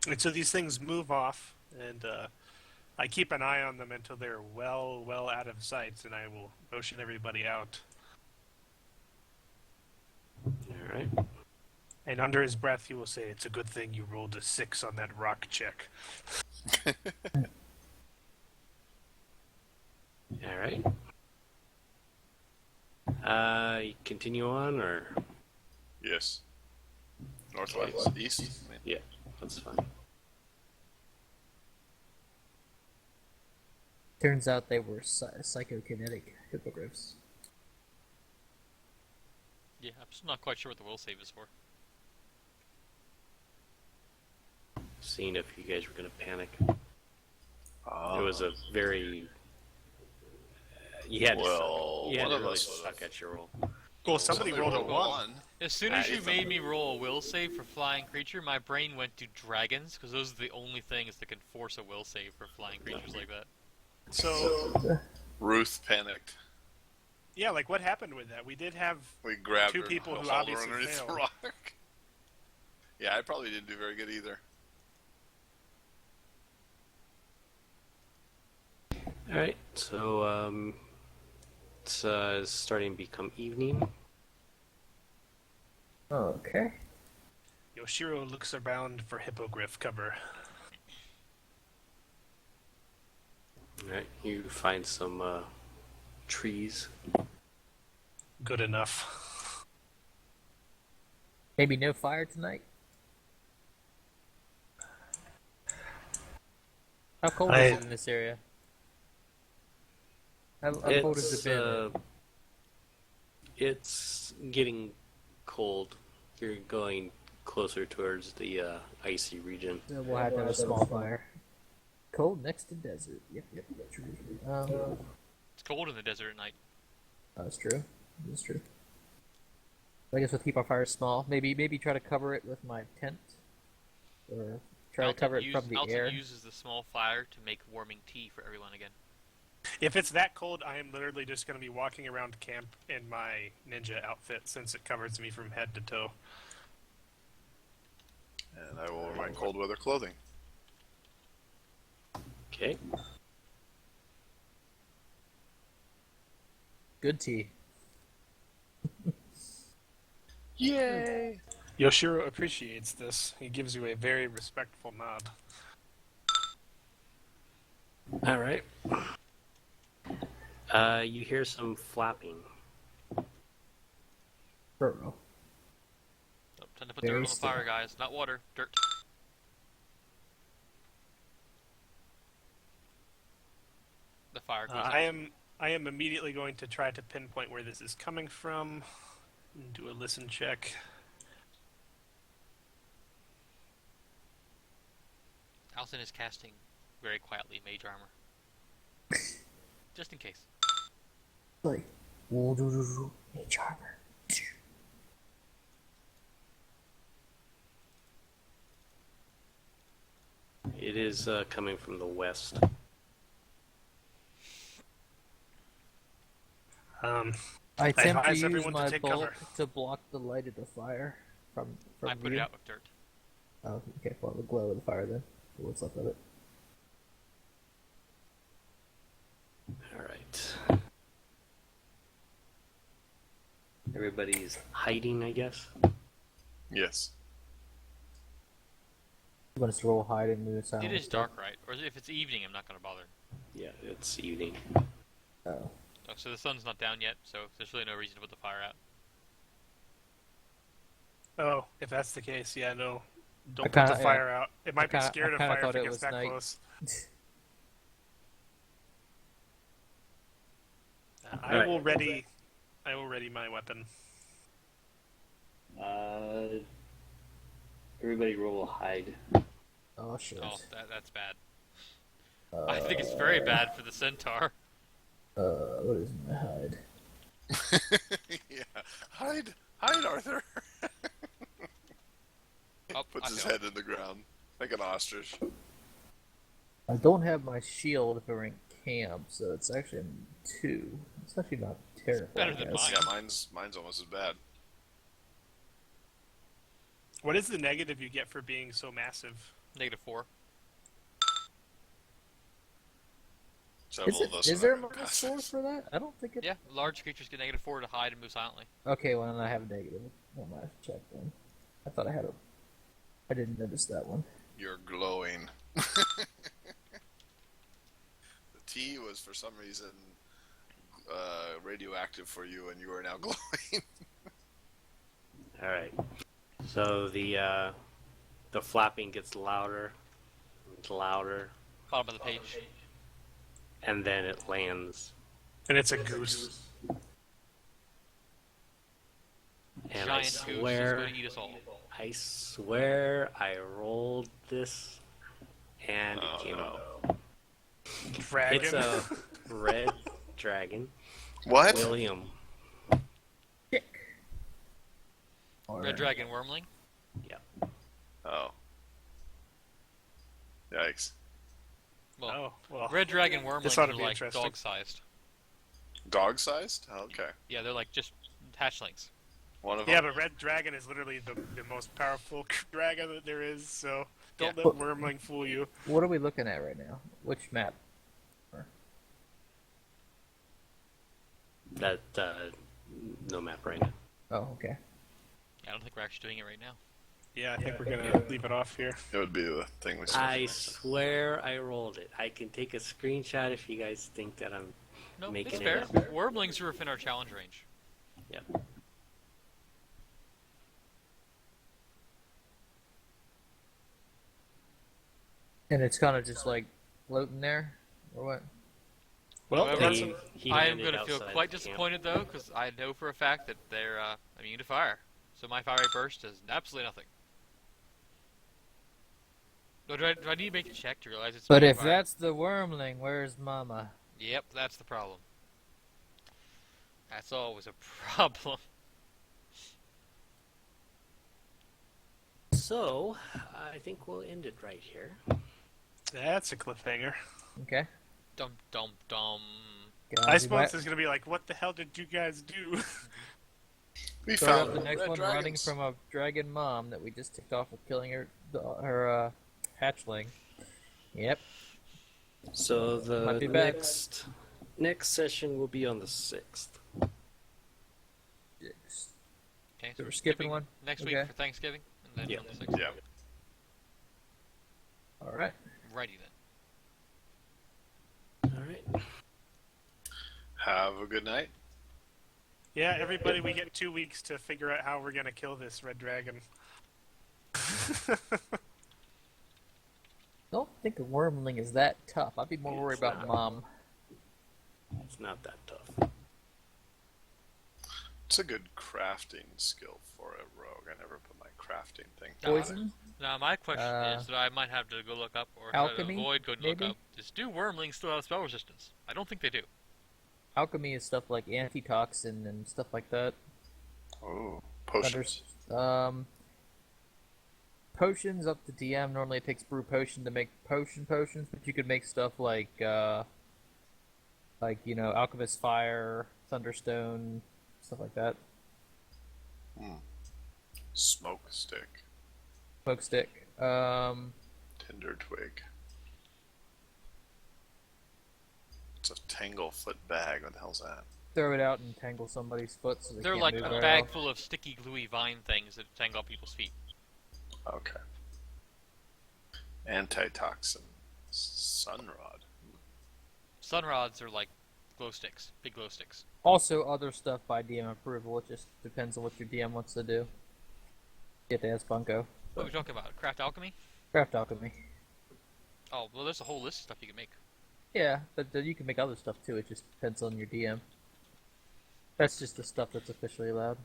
And so these things move off, and I keep an eye on them until they're well out of sight, and I will motion everybody out. All right. And under his breath, he will say, "It's a good thing you rolled a 6 on that rock check." All right. Continue on, or Yes. Northwest, east. yeah, that's fine. Turns out they were psychokinetic hippogriffs. Yeah, I'm just not quite sure what the will save is for. Seeing if you guys were going to panic. It was a very... You had Well, to, you had one to of really us would've. suck at your roll. Well, somebody rolled a 1. As soon as you made me roll a will save for flying creature, my brain went to dragons, because those are the only things that can force a will save for flying creatures like that. So, Ruth panicked. yeah, like what happened with that? We did have We grabbed 2 her people and who hauled her obviously underneath failed. the rock. Yeah, I probably didn't do very good either. All right, so it's starting to become evening. Okay. Yoshiro looks around for hippogriff cover. All right, you find some trees. Good enough. Maybe no fire tonight? How cold is it in this area? How cold has it been? It's getting cold. You're going closer towards the icy region. We'll have to have a small fire. Cold next to desert. Yep, that's true. It's cold in the desert at night. That's true. That's true. I guess we'll keep our fire small. Maybe try to cover it with my tent, or try to cover it from the Alton air. uses the small fire to make warming tea for everyone again. If it's that cold, I am literally just going to be walking around camp in my ninja outfit since it covers me from head to toe. And I will wear my cold weather clothing. Okay. Good tea. Yay! Yoshiro appreciates this. He gives you a very respectful nod. All right. You hear some flapping. Burrow. Oh, time to put Very dirt on the fire, still. guys. Not water. Dirt. The fire goes out. I am immediately going to try to pinpoint where this is coming from. And do a listen check. Alton is casting very quietly mage armor. Just in case. Like, mage armor. It is coming from the west. Um, I attempt to advise use everyone to my take bolt cover. to block the light of the fire from I put you. it out with dirt. Oh, okay. Well, the glow of the fire then. What's left of it? All right. Everybody's hiding, I guess. Yes. You want us to roll hide and move silence? It is dark, right? Or if it's evening, I'm not going to bother. Yeah, it's evening. Oh. Oh, so the sun's not down yet, so there's really no reason to put the fire out. Oh, if that's the case, yeah, no. Don't I put kinda- the fire out. It might be kinda- scared I of kinda fire thought if it it gets was that night. close. Alright. I will ready my weapon. Everybody roll hide. Oh shit. Oh, that's bad. I think it's very bad for the centaur. What is my hide? Yeah. Hide, Arthur. Oh, Puts I his failed. head in the ground like an ostrich. I don't have my shield for rank camp, so it's actually a 2. It's actually not terrible. better I than guess. Yeah, mine's almost as bad. What is the negative you get for being so massive? -4. Several of us Is have there a been minus 4 for that? I don't think it. Yeah, large creatures get -4 to hide and move silently. Okay, well, then I have a negative. I might have to check then. I thought I had a. I didn't notice that one. You're glowing. The tea was for some reason radioactive for you, and you are now glowing. All right. So the flapping gets louder, and louder, Bottom of the page. and then it lands. And it's a goose. And Giant goose is going to eat us all. I swear, I rolled this, and it came out. Dragon. It's a red dragon. What? William. Red dragon wyrmling. Yeah. Oh. Yikes. Well, Oh, well. red dragon wyrmlings This ought are to be like interesting. dog-sized. Dog-sized? Okay. Yeah, they're like just hatchlings. One of Yeah, them. but Red Dragon is literally the most powerful dragon that there is, so don't Yeah. let Wyrmling fool you. What are we looking at right now? Which map? That no map right now. Oh, okay. I don't think we're actually doing it right now. Yeah, I think we're gonna leave it off here. It would be the thing we saw. I swear I rolled it. I can take a screenshot if you guys think that I'm No, making it's it fair. up. Wyrmlings are within our challenge range. Yep. And it's kind of just like floating there, or what? Well, However, that's He I am landed going to feel outside quite the camp. disappointed though, because I know for a fact that they're immune to fire. So my fiery burst does absolutely nothing. No, do I need to make a check to realize it's But immune if to fire? that's the Wyrmling, where's Mama? Yep, that's the problem. That's always a problem. So, I think we'll end it right here. that's a cliffhanger. Okay. Dum dum dum. Guys, I we suppose might it's gonna be like, what the hell did you guys do? We start found up the next red one dragons. running from a dragon mom that we just ticked off with killing her hatchling. Yep. So Might be the back. next session will be on the 6th. Okay, So we're skipping one? next Okay. week for Thanksgiving, and then Yeah. on the 6th. Yeah. All right. Righty then. All right. Have a good night. Yeah, everybody, we get 2 weeks to figure out how we're gonna kill this red dragon. Don't think a wormling is that tough. I'd be more worried about Mom. It's not that tough. It's a good crafting skill for a rogue. I never put my crafting thing. Poison? Now, my question is that I might have to go look up, or alchemy, try to avoid going to maybe? look up, is do wormlings still have spell resistance? I don't think they do. Alchemy is stuff like antitoxin and stuff like that. Oh, potions. Potions up to DM. Normally it takes brew potion to make potions, but you could make stuff like alchemist fire, thunderstone, stuff like that. Smoke stick. Smoke stick. Tinder twig. It's a tanglefoot bag. What the hell's that? Throw it out and tangle somebody's foot so they They're can't like move a very bag well. full of sticky, gluey vine things that tangle up people's feet. Okay. Antitoxin. Sunrod. Sunrods are like glow sticks, big glow sticks. Also, other stuff by DM approval. It just depends on what your DM wants to do. You have to ask Bunko. What are we talking about? Craft alchemy? Craft alchemy. Oh, well, there's a whole list of stuff you can make. Yeah, but then you can make other stuff too. It just depends on your DM. That's just the stuff that's officially allowed.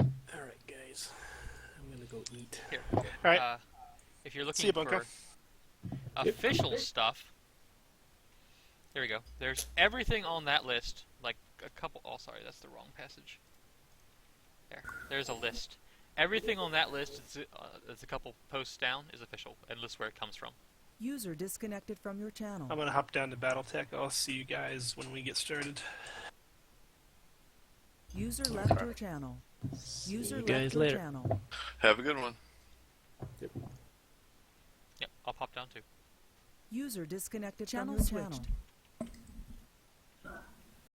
Alright, guys. I'm gonna go eat. Here. Alright. If you're See looking you, Bunko. for official stuff, here we go. There's everything on that list. Like a couple. Oh, sorry, that's the wrong passage. There's a list. Everything on that list is a couple posts down is official and lists where it comes from. User disconnected from your channel. I'm gonna hop down to BattleTech. I'll see you guys when we get started. User left your channel. User you left guys your later. channel. Have a good one. Yep, I'll pop down too. User disconnected channel from your channel.